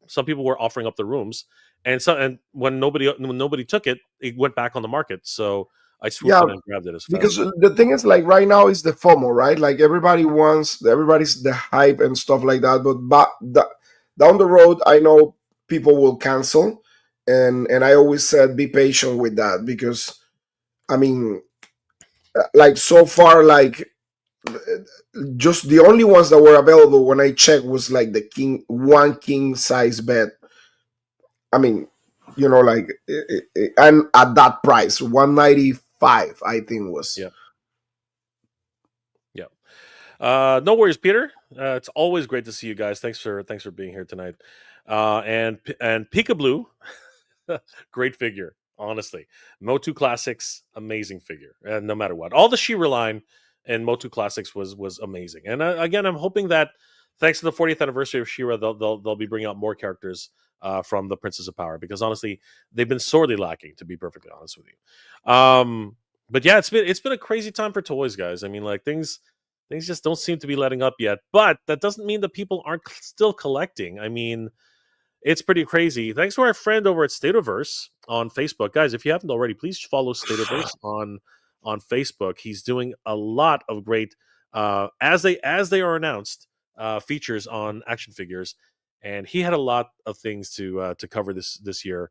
some people were offering up the rooms, and when nobody took it, it went back on the market. So I swooped in and grabbed it as fast. Because the thing is, like, right now is the FOMO, right? Like everybody's the hype and stuff like that. But down the road, I know people will cancel, and I always said be patient with that, because I mean, like, so far, like, just the only ones that were available when I checked was like the king size bed. I mean, like, and at that price, 195, I think was. Yeah. No worries, Peter. It's always great to see you guys. Thanks for being here tonight. And Peekaboo, great figure. Honestly, Motu Classics, amazing figure. And no matter what, all the She-Ra line and Motu Classics was amazing. And again, I'm hoping that thanks to the 40th anniversary of She-Ra, they'll be bringing out more characters from the Princess of Power, because honestly, they've been sorely lacking, to be perfectly honest with you. But yeah, it's been a crazy time for toys, guys. I mean, like, things just don't seem to be letting up yet. But that doesn't mean that people aren't still collecting. I mean, it's pretty crazy. Thanks to our friend over at Statoverse on Facebook. Guys, if you haven't already, please follow Statoverse on Facebook. He's doing a lot of great, as they are announced, features on action figures. And he had a lot of things to cover this year.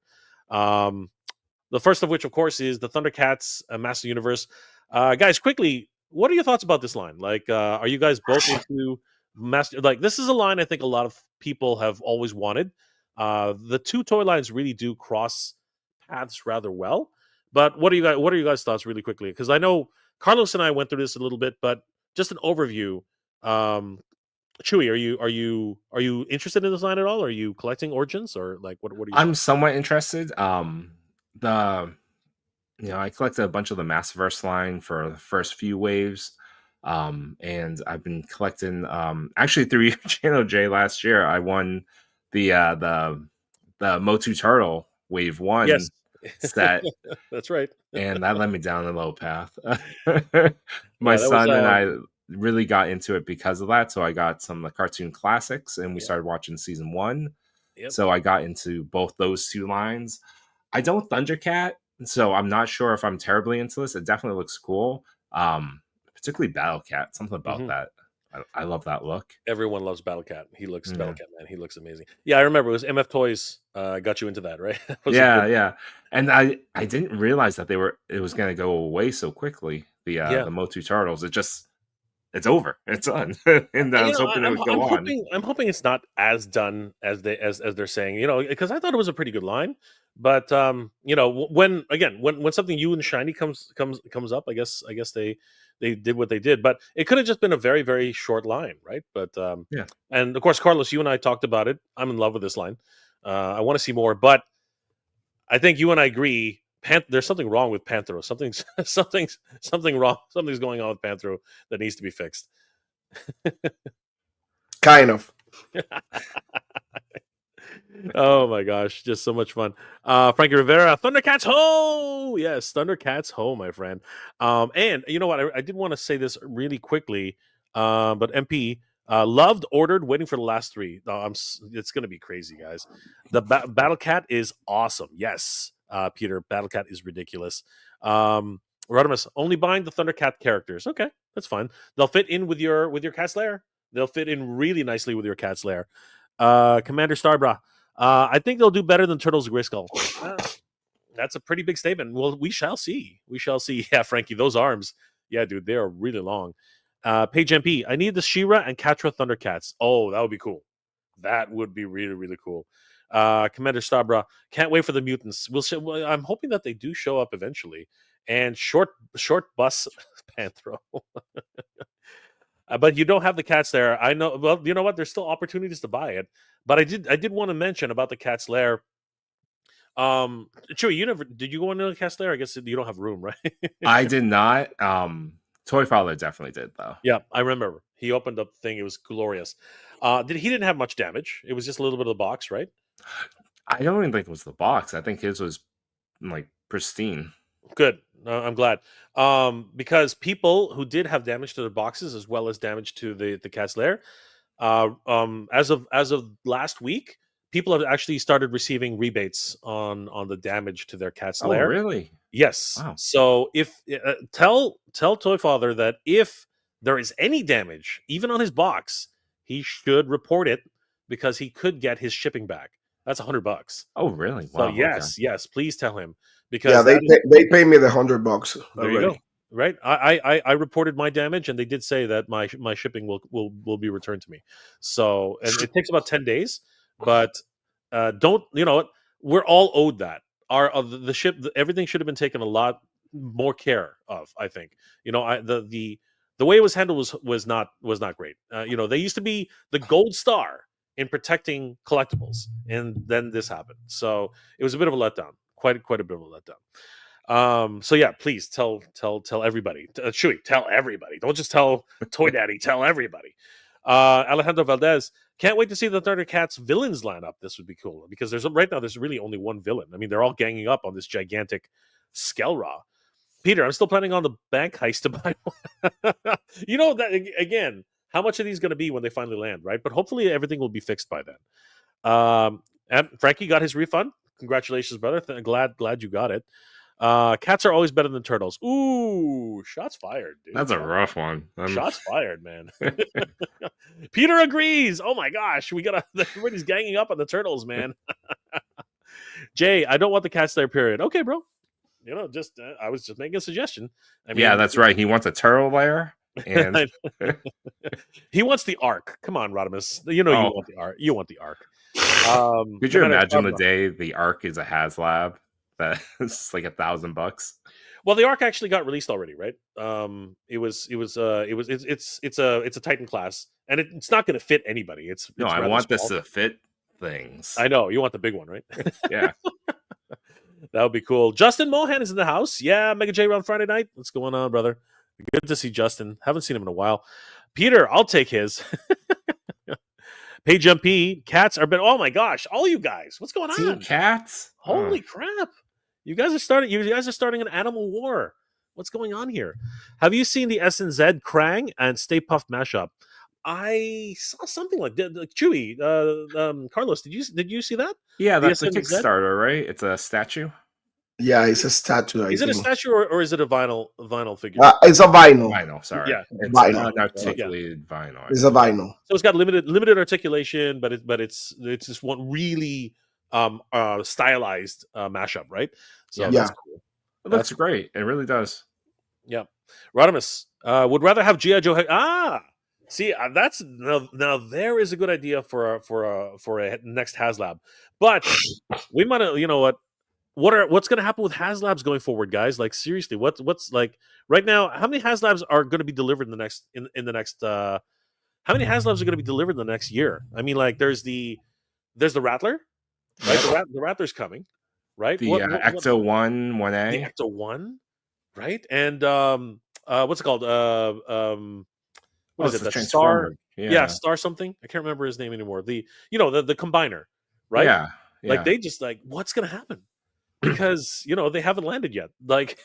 The first of which, of course, is the Thundercats Master Universe. Guys, quickly, what are your thoughts about this line? Like, are you guys both into Master? Like, this is a line I think a lot of people have always wanted. The 2 toy lines really do cross paths rather well. But what are you guys' thoughts, really quickly? Because I know Carlos and I went through this a little bit, but just an overview. Chewy, are you interested in this line at all? Are you collecting Origins, or like what are you? I'm somewhat interested. I collected a bunch of the Massiverse line for the first few waves. And I've been collecting actually through Channel J last year. I won the Motu Turtle Wave 1 set. That's right. And that led me down a low path. My son and I really got into it because of that. So I got some of the cartoon classics, and we started watching season 1. So I got into both those 2 lines. I don't Thundercat, so I'm not sure if I'm terribly into this. It definitely looks cool. Particularly Battlecat, something about that. I love that look. Everyone loves Battlecat. Battlecat, man. He looks amazing. Yeah, I remember it was MF Toys got you into that, right? Yeah. And I didn't realize that it was going to go away so quickly. The Motu Turtles. It's over. It's done. And I was hoping it would go on. I'm hoping it's not as done as they're saying. Because I thought it was a pretty good line. But when something new and shiny comes up, I guess they did what they did. But it could have just been a very, very short line, right? But and of course, Carlos, you and I talked about it. I'm in love with this line. I want to see more, but I think you and I agree. There's something wrong with Panthro. Something wrong. Something's going on with Panthro that needs to be fixed. Kind of. Oh my gosh, just so much fun. Frankie Rivera, Thundercats ho! Yes, Thundercats ho, my friend. And you know what? I did want to say this really quickly, but MP, Loved, ordered, waiting for the last 3. No, it's going to be crazy, guys. The Battle Cat is awesome. Yes, Peter, Battle Cat is ridiculous. Rodimus, only buying the Thundercat characters. Okay, that's fine. They'll fit in with your Cat's Lair. They'll fit in really nicely with your Cat's Lair. Commander Starbra, I think they'll do better than Turtles Griskull. That's a pretty big statement. Well, we shall see. We shall see. Yeah, Frankie, those arms. Yeah, dude, they are really long. Page MP, I need the She-Ra and Catra Thundercats. Oh, that would be cool. That would be really, really cool. Commander Stabra, can't wait for the mutants. I'm hoping that they do show up eventually. And short bus Panthro. But you don't have the cats there. I know. Well, you know what? There's still opportunities to buy it. But I did want to mention about the Cat's Lair. Chewy, did you go into the Cat's Lair? I guess you don't have room, right? I did not. Toy Father definitely did, though. Yeah, I remember. He opened up the thing. It was glorious. He didn't have much damage. It was just a little bit of the box, right? I don't even think it was the box. I think his was like pristine. Good. I'm glad. Because people who did have damage to their boxes as well as damage to the Cat's Lair, as of last week, people have actually started receiving rebates on the damage to their Cat's Lair. Oh, really? Yes. Wow. So if tell Toy Father that if there is any damage, even on his box, he should report it because he could get his shipping back. That's $100. Oh, really? So Wow. yes, please tell him because they pay me the $100. There you go. Right. I reported my damage and they did say that my shipping will be returned to me. So and it takes about 10 days, but don't we're all owed that. The ship, everything should have been taken a lot more care of. I think the way it was handled was not great. They used to be the gold star in protecting collectibles, and then this happened. So it was a bit of a letdown. Quite a bit of a letdown. So yeah, please tell everybody. Chewy, tell everybody. Don't just tell Toy Daddy. Tell everybody. Alejandro Valdez, can't wait to see the Thundercats villains line up. This would be cool because right now there's really only one villain. I mean, they're all ganging up on this gigantic Skelra. Peter, I'm still planning on the bank heist to buy one. That again, how much are these going to be when they finally land, right? But hopefully everything will be fixed by then. And Frankie got his refund. Congratulations, brother. Glad you got it. Cats are always better than turtles. Ooh, shots fired, dude. That's a rough one. Shots fired, man. Peter agrees. Oh my gosh, everybody's ganging up on the turtles, man. Jay, I don't want the Cat's Lair period. Okay, bro. I was just making a suggestion. I mean, yeah, that's right. He wants a turtle lair, and he wants the arc. Come on, Rodimus. You want the arc. You want the arc. Could you imagine the day the arc is a HasLab? That's like $1,000. Well, the arc actually got released already, right? It's a Titan class, and it's not going to fit anybody. I want this to fit things. I know you want the big one, right? Yeah, that would be cool. Justin Mohan is in the house. Yeah, MegaJay on Friday night. What's going on, brother? Good to see Justin. Haven't seen him in a while. Peter, I'll take his. Page MP, cats are oh my gosh, all you guys, what's going on? Team cats? Holy crap. You guys are starting an animal war. What's going on here? Have you seen the SNZ Krang and Stay Puft mashup? I saw something like that. Chewy, Carlos, did you see that? Yeah, that's a Kickstarter, right? It's a statue. Yeah, it's a statue. Is it a statue or is it a vinyl figure? It's a vinyl. Vinyl, sorry. Yeah, it's vinyl. Articulated vinyl. It's a vinyl. So it's got limited articulation, but it's just one really stylized mashup, right? So yeah, that's cool. It looks great. It really does. Yeah, Rodimus would rather have G.I. Joe. See, that's now there is a good idea for a next HasLab, but we might you know what. What's going to happen with HasLabs going forward, guys? Like seriously, what's like right now? How many HasLabs are going to be delivered in the next how many HasLabs are going to be delivered in the next year? I mean, like there's the Rattler, right? The Rattler's coming, right? The Ecto 1A. The Ecto 1, right? And what's it called? What is it? The Star? Yeah, Star something. I can't remember his name anymore. The combiner, right? Yeah. Like they just what's going to happen? Because they haven't landed yet. Like,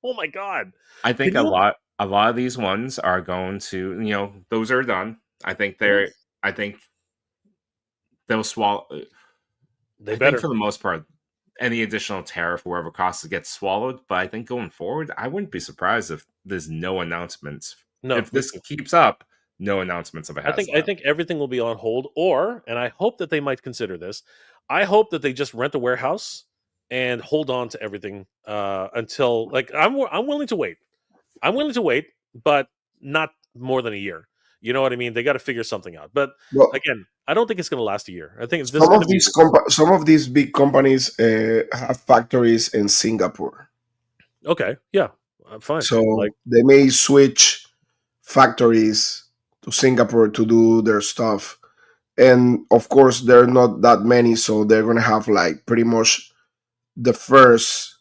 oh my god! I think a lot of these ones are going to those are done. I think they're. I think they'll swallow. They I think better. for the most part, any additional tariff or whatever costs gets swallowed. But I think going forward, I wouldn't be surprised if there's no announcements. No, If me this too. keeps up, no announcements of a I HasLab. think everything will be on hold, or, and I hope that they might consider this. I hope that they just rent a warehouse and hold on to everything until, like, I'm willing to wait. I'm willing to wait, but not more than a year. You know what I mean? They got to figure something out. But Well, again, I don't think it's going to last a year. I think this is going to be some of these big companies have factories in Singapore, okay. Yeah, fine. Like, so they may switch factories to Singapore to do their stuff. And of course, there are not that many, so they're gonna have like pretty much the first,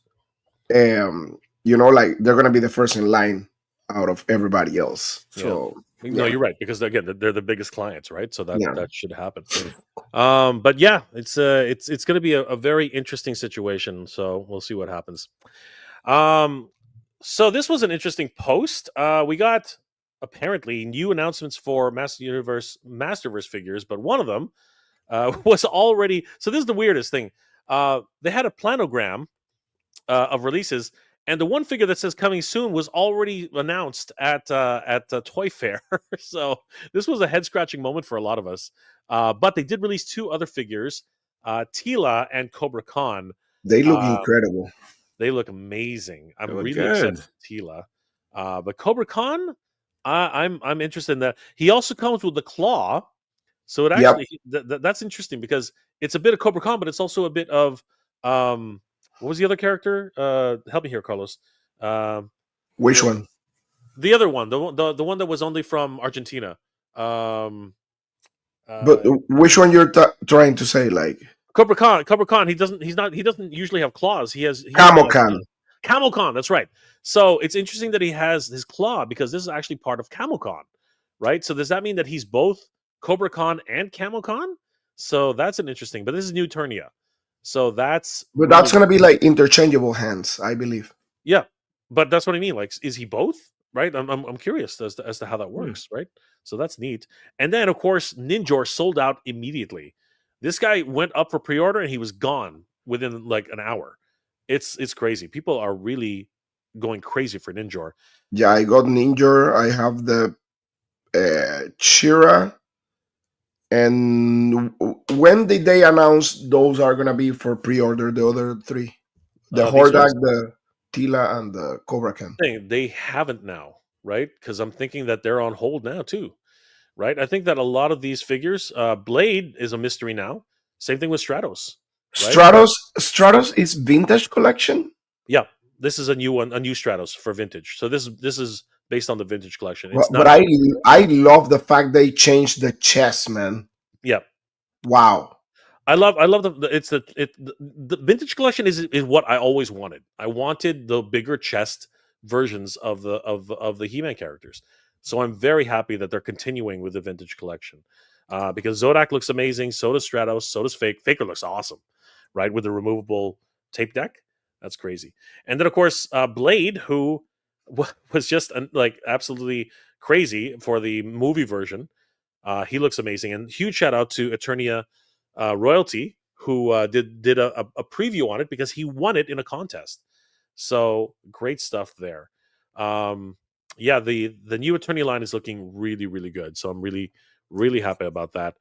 like they're gonna be the first in line out of everybody else. yeah. So No, yeah, you're right, because again, they're the biggest clients, right? So that yeah. that should happen. But yeah, it's going to be a very interesting situation. So we'll see what happens. Um, so this was an interesting post. We got apparently new announcements for Masterverse figures, but one of them was already. So this is the weirdest thing. They had a planogram of releases, and the one figure that says coming soon was already announced at Toy Fair. So this was a head scratching moment for a lot of us. But they did release two other figures, Tila and Cobra Khan. They look Uh, incredible. they look amazing. They I'm look really excited good. for Tila. But Cobra Khan, I'm interested in that. He also comes with the claw, so it Yep. actually that's interesting because it's a bit of Cobra Khan, but it's also a bit of what was the other character? Help me here, Carlos. Um, Which the one? the other one, the one that was only from Argentina. Um, But uh, which one you're trying to say? Like Cobra Khan. Cobra Khan. He doesn't usually have claws. He has Camel the Can. Camel Khan. That's right. So it's interesting that he has his claw because this is actually part of Camel Khan, right? So does that mean that he's both Cobra Khan and Camel Khan? So that's an interesting. But this is New Turnia, so that's But really that's gonna be like interchangeable hands, I believe. yeah. But that's what I mean. Like, is he both? Right? I'm curious as to how that Hmm. works. Right? So that's neat. And then of course Ninjor sold out immediately. This guy went up for pre-order and he was gone within like an hour. It's crazy. People are really going crazy for Ninjor. Yeah, I got Ninja. I have the Chira. And when did they announce those are gonna be for pre-order? The other three, the These ones, Hordak, the Tila, and the Cobra Can. they haven't now, right? Because I'm thinking that they're on hold now too, right? I think that a lot of these figures, Blade is a mystery now. Same thing with Stratos, right? Stratos is vintage collection. Yeah, this is a new one, a new Stratos for vintage. So this is based on the vintage collection. It's But not. I love the fact they changed the chest, man. Yeah, Wow. I love it's the vintage collection is what I always wanted. I wanted the bigger chest versions of the He-Man characters. So I'm very happy that they're continuing with the vintage collection. Because Zodak looks amazing, so does Stratos, so does Faker looks awesome, right? With the removable tape deck. That's crazy. And then of course Blade, who was just like absolutely crazy for the movie version. He looks amazing, and huge shout out to Eternia Royalty, who did a preview on it because he won it in a contest. So great stuff there. Yeah, the new Eternia line is looking really really good. So I'm really happy about that.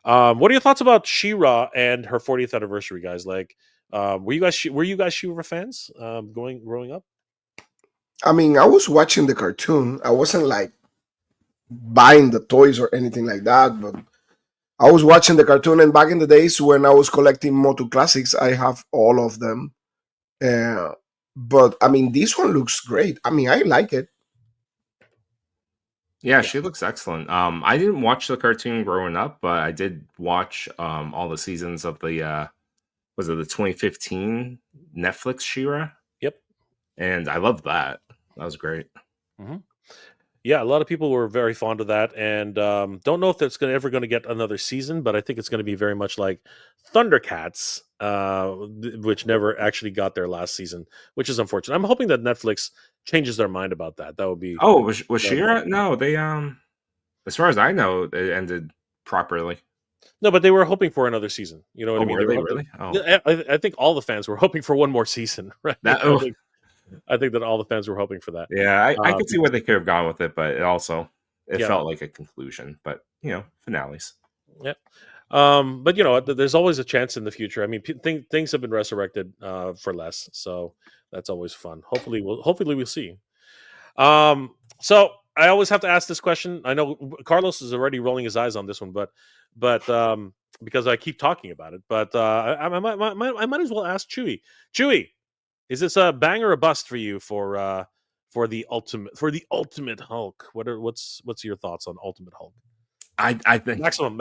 What are your thoughts about She-Ra and her 40th anniversary, guys? Like, were you guys She-Ra fans growing up? I mean, I was watching the cartoon. I wasn't like buying the toys or anything like that, but I was watching the cartoon. And back in the days when I was collecting Motu Classics, I have all of them. Uh, but I mean, this one looks great. I mean, I like it. Yeah, Yeah. she looks excellent. I didn't watch the cartoon growing up, but I did watch all the seasons of the was it the 2015 Netflix She-Ra? Yep. And I loved that. That was great. Mm-hmm. Yeah, a lot of people were very fond of that, and don't know if it's ever going to get another season, but I think it's going to be very much like Thundercats, which never actually got their last season, which is unfortunate. I'm hoping that Netflix changes their mind about that. That would be Oh, was that would be She-Ra? fun. No, they As far as I know, it ended properly. No, but they were hoping for another season. You know what Oh, I mean? were They were they hoping. really? Oh, Yeah, I think all the fans were hoping for one more season, right? that. Oh, I think that all the fans were hoping for that. yeah. I could see Because where they could have gone with it, but it yeah, felt like a conclusion. But finales. yeah. But there's always a chance in the future. I mean, things have been resurrected for less, so that's always fun. Hopefully we'll see. So I always have to ask this question. I know Carlos is already rolling his eyes on this one, but because I keep talking about it, but I might as well ask Chewy. Chewy, is this a bang or a bust for you for the ultimate Hulk? What's your thoughts on Ultimate Hulk? I think Maximum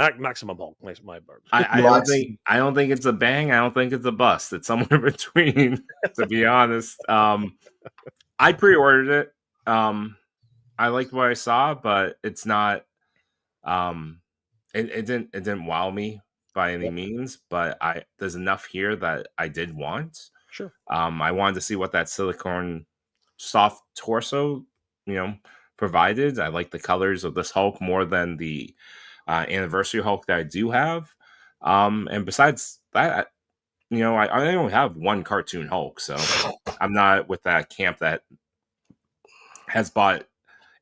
Hulk. My I don't think it's a bang. I don't think it's a bust. It's somewhere between. To be honest, I pre-ordered it. I liked what I saw, but it's not. It didn't wow me by any Yep. means. But there's enough here that I did want. Sure. I wanted to see what that silicone soft torso, provided. I like the colors of this Hulk more than the anniversary Hulk that I do have. And besides that, I only have one cartoon Hulk, so I'm not with that camp that has bought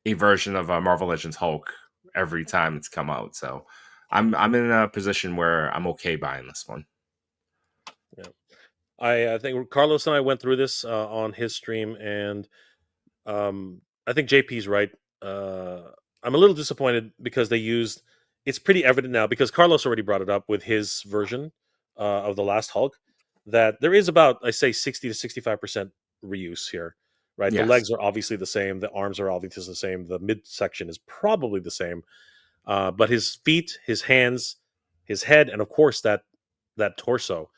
a version of Marvel Legends Hulk every time it's come out. So I'm in a position where I'm okay buying this one. Yeah. I think Carlos and I went through this on his stream, and I think JP's right. I'm a little disappointed because they used. It's pretty evident now because Carlos already brought it up with his version of the last Hulk that there is about, I say, 60 to 65% reuse here. Right, the Yes. legs are obviously the same, the arms are obviously the same, the midsection is probably the same, but his feet, his hands, his head, and of course that torso.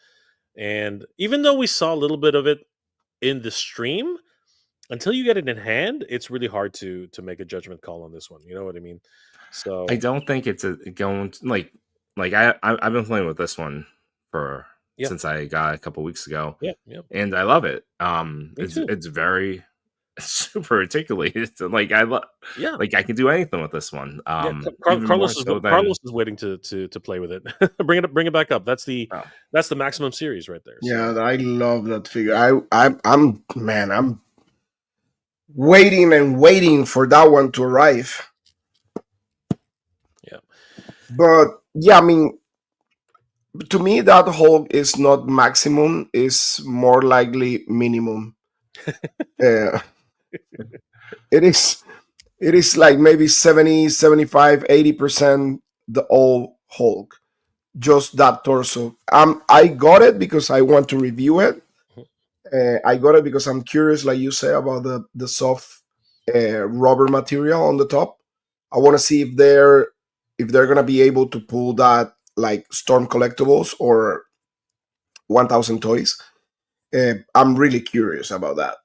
And even though we saw a little bit of it in the stream, until you get it in hand, it's really hard to make a judgment call on this one. You know what I mean? I So don't think it's going like I've been playing with this one for yeah, since I got it a couple weeks ago, yeah, and I love it. me too. It's very super articulated. Like I love, Yeah, like I can do anything with this one. yeah. Even more so than Carlos is waiting to play with it. Bring it back up. That's the maximum series right there. So Yeah, I love that figure. I'm waiting and waiting for that one to arrive. yeah, But yeah, I mean, to me, that Hulk is not maximum; is more likely minimum. Uh, it is. It is like maybe 70, 75, 80% the old Hulk. Just that torso. I got it because I want to review it. I got it because I'm curious, like you say, about the soft rubber material on the top. I want to see if they're gonna be able to pull that like Storm Collectibles or 1,000 Toys. I'm really curious about that.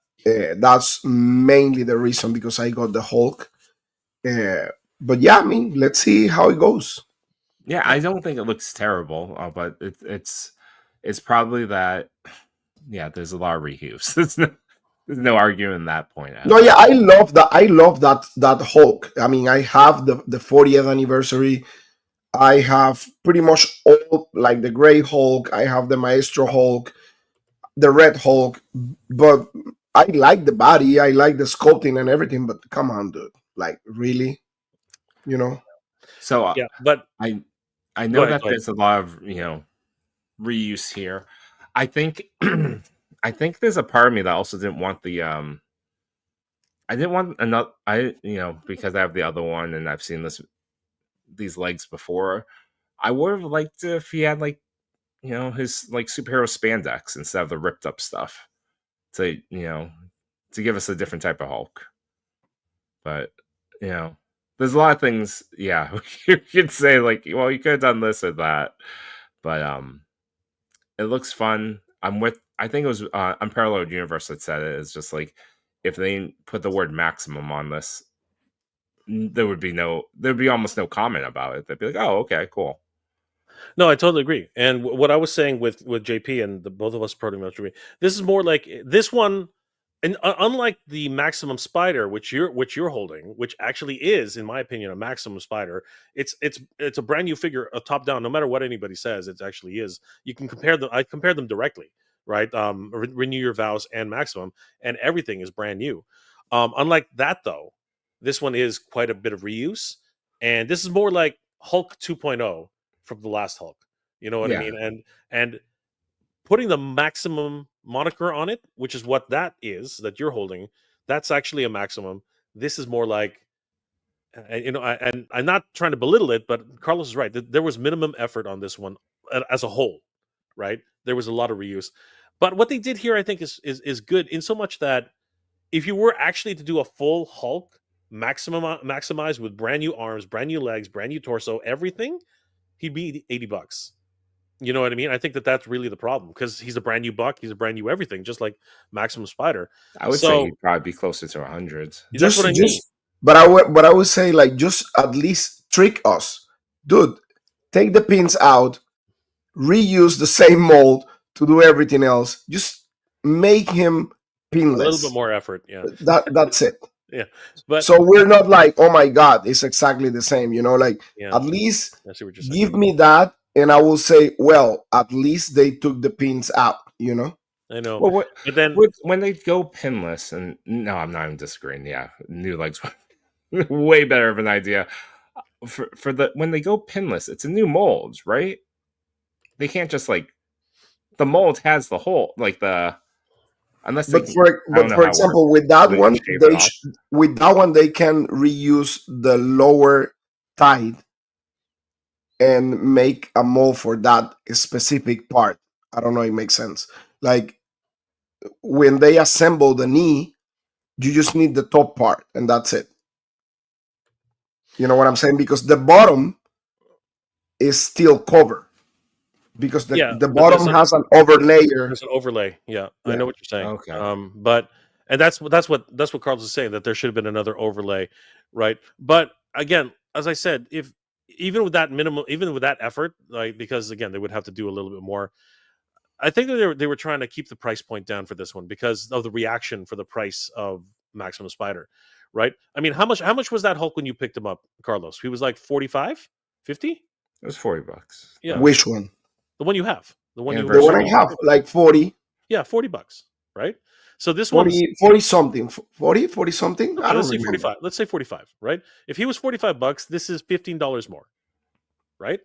That's mainly the reason because I got the Hulk. But yeah, I mean, let's see how it goes. yeah. I don't think it looks terrible, but it's probably that. Yeah, there's a lot of reuse. There's no arguing that point at No, yeah, all. I love that. I love that Hulk. I mean, I have the 40th anniversary. I have pretty much all like the Gray Hulk. I have the Maestro Hulk, the Red Hulk. But I like the body. I like the sculpting and everything. But come on, dude. Like, really? You know? So yeah. But I I go know ahead, that go ahead. there's a lot of reuse here. I think I think there's a part of me that also didn't want the I didn't want another because I have the other one and I've seen these legs before. I would have liked if he had like his like superhero spandex instead of the ripped up stuff to to give us a different type of Hulk. But there's a lot of things. Yeah, you could say like, well, you could have done this or that, but it looks fun. I think it was Unparalleled Universe that said it. It's just like if they didn't put the word maximum on this, there'd be almost no comment about it. They'd be like, oh, okay, cool. No, I totally agree. And what I was saying with JP and both of us pretty much agree. This is more like this one And unlike the Maximum Spider, which you're holding, which actually is, in my opinion, a Maximum Spider, it's a brand new figure, a top down. No matter what anybody says, it actually is. You can compare them. I compared them directly, right? Renew Your Vows and Maximum, and everything is brand new. Unlike that, though, this one is quite a bit of reuse, and this is more like Hulk 2.0 from the last Hulk. You know what I Yeah, mean? And putting the Maximum moniker on it, which is what that is that you're holding, that's actually a Maximum. This is more like, and I'm not trying to belittle it, but Carlos is right. There was minimum effort on this one as a whole, right? There was a lot of reuse, but what they did here, I think, is good in so much that if you were actually to do a full Hulk maximized with brand new arms, brand new legs, brand new torso, everything, he'd be $80. You know what I mean? I think that's really the problem because he's a brand new buck, he's a brand new everything, just like Maximum Spider. I would say So he'd probably be closer to 100. that's what I mean. But I would say like just at least trick us, dude. Take the pins out, reuse the same mold to do everything else. Just make him A little bit pinless. more effort, yeah, That's it. yeah. But So we're not like, oh my god, it's exactly the same. Like yeah, at least I see what you're saying. give me that, and I will say, well, at least they took the pins out. I know, Well, but then when they go pinless, and no, I'm not even disagreeing. Yeah, new legs, way better of an idea. For the when they go pinless, it's a new mold, right? They can't just like the mold has the hole, like the unless they. I don't know For how it works. example, with that They one, shave it off. they can reuse the lower tide and make a mold for that specific part. I don't know, it makes sense. Like when they assemble the knee, you just need the top part and that's it. You know what I'm saying? Because the bottom is still covered. Because yeah, the but bottom has an overlayer. there's an overlay. Yeah, I Yeah. know what you're saying. Okay. But and that's what Carlos is saying, that there should have been another overlay, right? But again, as I said, if even with that minimum, even with that effort, like because again they would have to do a little bit more. I think that they were trying to keep the price point down for this one because of the reaction for the price of Maximum Spider, right? I mean, how much was that Hulk when you picked him up, Carlos? He was like 45, 50? It was $40. Yeah, Which one? the one you have, the one The Anniversary one I you have, like 40, yeah, $40, right? So this one's 40, 40 something. 40 something? I okay. don't Let's say remember. 45. Let's say 45, right? If he was $45, this is $15 more, right?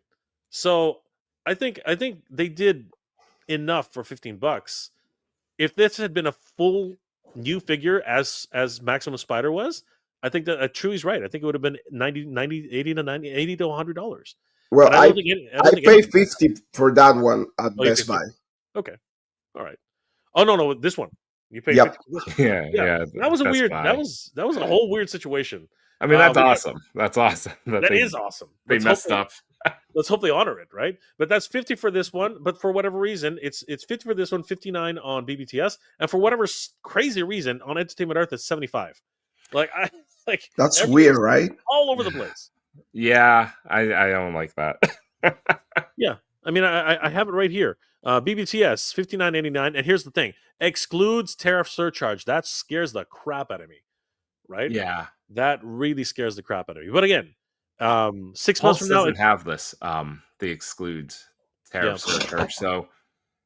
So I think they did enough for $15. If this had been a full new figure as Maximum Spider was, I think that Chewy's right. I think it would have been 80 to 90, 80 to $100. Well, But I don't think I I don't think paid anything. 50 for that one at Oh, you paid Best Buy. 50. Okay, all right. Oh no, this one you paid Yep. 50 for this one. Yeah, Yeah, yeah. that was a Best weird. That Buy. was a whole weird situation. I mean, that's But awesome. That's awesome. that is awesome. They messed up. Let's hope they honor it, right? But that's 50 for this one. But for whatever reason, it's 50 for this one, 59 on BBTS, and for whatever crazy reason on Entertainment Earth, it's 75. Like I like That's everything's weird, right? all over the place. Yeah, I don't like that. Yeah, I mean, I have it right here. BBTS 59.89, and here's the thing: excludes tariff surcharge. That scares the crap out of me, right? Yeah, That really scares the crap out of me. But again, 6 months Pulse from now, doesn't have this. They exclude tariff surcharge. So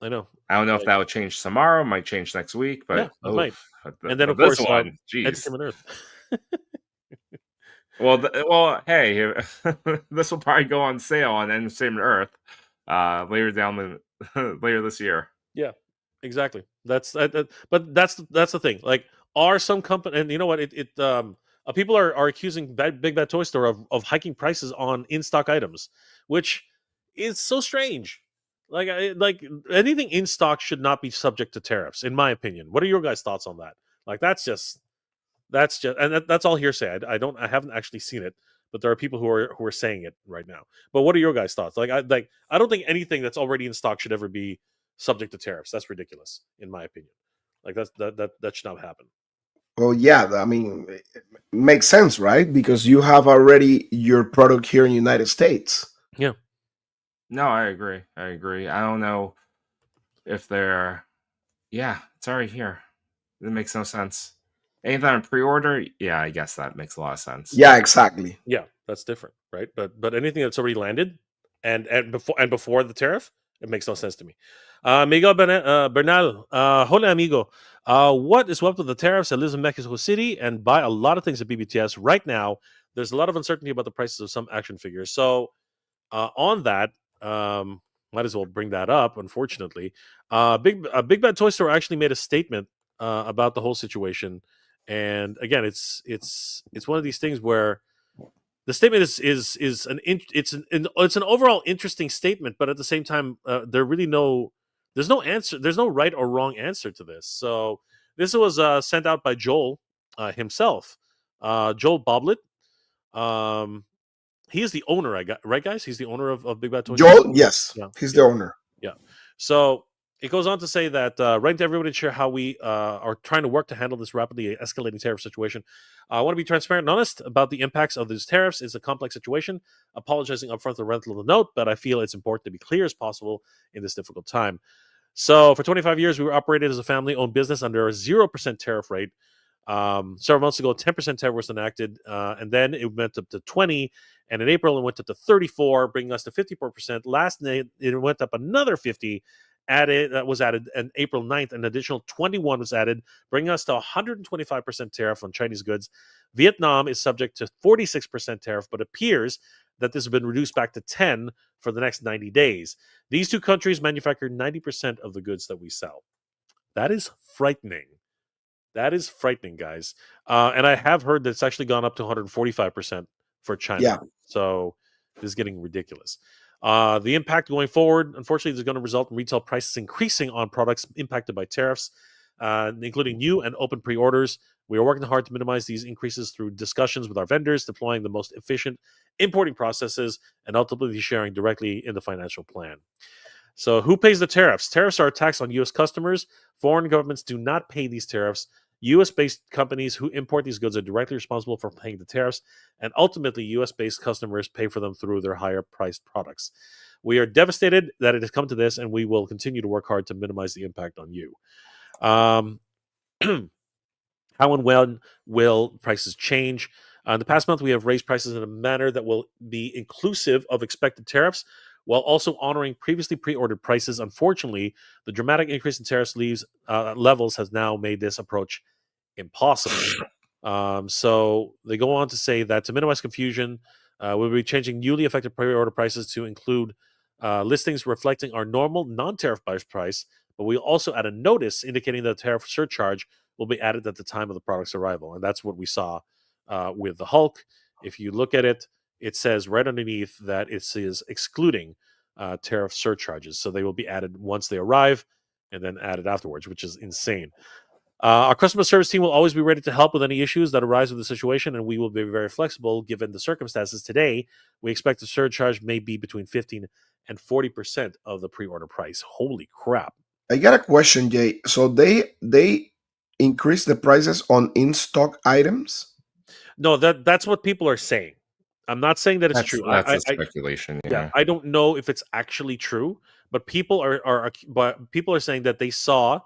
I know. I don't know if Like, that would change tomorrow. Might change next week. yeah, But it might. but And then of this course, one, geez. Entertainment Earth. Well, hey, this will probably go on sale on Entertainment Earth later this year. Yeah, exactly. But that's the thing. Like, are some company, and you know what? People are accusing Big Bad Toy Store of hiking prices on in stock items, which is so strange. Like anything in stock should not be subject to tariffs, in my opinion. What are your guys' thoughts on that? Like, that's just, and that's all hearsay. I haven't actually seen it, but there are people who are saying it right now. But what are your guys' thoughts? I don't think anything that's already in stock should ever be subject to tariffs. That's ridiculous, in my opinion. Like that should not happen. Well, yeah, I mean, it makes sense, right? Because you have already your product here in the United States. Yeah. No, I agree. I don't know if they're. Yeah, it's already here. It makes no sense. Anything on pre-order, yeah, I guess that makes a lot of sense. Yeah, exactly. Yeah, that's different, right? But anything that's already landed and before the tariff, it makes no sense to me. Miguel Bernal, hola amigo. What is up with the tariffs? I live in Mexico City and buy a lot of things at BBTS right now. There's a lot of uncertainty about the prices of some action figures. So on that, might as well bring that up. Unfortunately, Big Bad Toy Store actually made a statement about the whole situation, and again, it's one of these things where the statement is it's an overall interesting statement, but at the same time, there's no answer. There's no right or wrong answer to this. So this was sent out by Joel himself, Joel Boblet. Um, he is the owner, I got right, guys. He's the owner of Big Bad Toy Store. Joel, yes, Yeah, he's yeah, the owner. yeah. So it goes on to say that right to everybody to share how we are trying to work to handle this rapidly escalating tariff situation. I want to be transparent and honest about the impacts of these tariffs. It's a complex situation. Apologizing upfront the rental of the note, but I feel it's important to be clear as possible in this difficult time. So for 25 years, we were operated as a family-owned business under a 0% tariff rate. Several months ago, 10% tariff was enacted, and then it went up to 20, and in April it went up to 34, bringing us to 54%. Last night it went up another 50. Was added on April 9th. An additional 21 was added, bringing us to 125% tariff on Chinese goods. Vietnam is subject to 46% tariff, but appears that this has been reduced back to 10 for the next 90 days. These two countries manufacture 90% of the goods that we sell. That is frightening. That is frightening, guys. And I have heard that it's actually gone up to 145% for China. Yeah. So this is getting ridiculous. The impact going forward, unfortunately, is going to result in retail prices increasing on products impacted by tariffs, including new and open pre-orders. We are working hard to minimize these increases through discussions with our vendors, deploying the most efficient importing processes, and ultimately sharing directly in the financial plan. So, who pays the tariffs? Tariffs are a tax on U.S. customers. Foreign governments do not pay these tariffs. U.S. based companies who import these goods are directly responsible for paying the tariffs, and ultimately, U.S. based customers pay for them through their higher priced products. We are devastated that it has come to this, and we will continue to work hard to minimize the impact on you. Um, how and when will prices change? In the past month, we have raised prices in a manner that will be inclusive of expected tariffs while also honoring previously pre-ordered prices. Unfortunately, the dramatic increase in levels has now made this approach impossible. So they go on to say that to minimize confusion, we'll be changing newly affected pre-order prices to include listings reflecting our normal non-tariff price, but we'll also add a notice indicating that the tariff surcharge will be added at the time of the product's arrival. And that's what we saw with the Hulk. If you look at it, it says right underneath that it is excluding tariff surcharges. So they will be added once they arrive and then added afterwards, which is insane. Our customer service team will always be ready to help with any issues that arise with the situation, and we will be very flexible given the circumstances. Today, we expect the surcharge may be between 15 and 40% of the pre-order price. Holy crap. I got a question, Jay. So they increase the prices on in-stock items? No, that's what people are saying. I'm not saying that it's true. That's a speculation. Yeah, Yeah. I don't know if it's actually true, but people are saying that they saw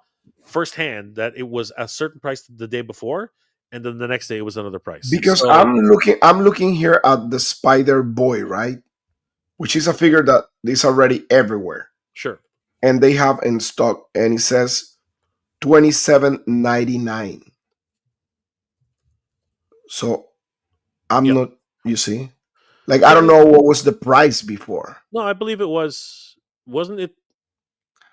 firsthand that it was a certain price the day before, and then the next day it was another price. Because So I'm looking here at the Spider Boy, right? Which is a figure that is already everywhere. sure. And they have in stock and it says $27.99. So I'm Yeah. not, you see? Like I Yeah. don't know what was the price before. No, I believe it wasn't it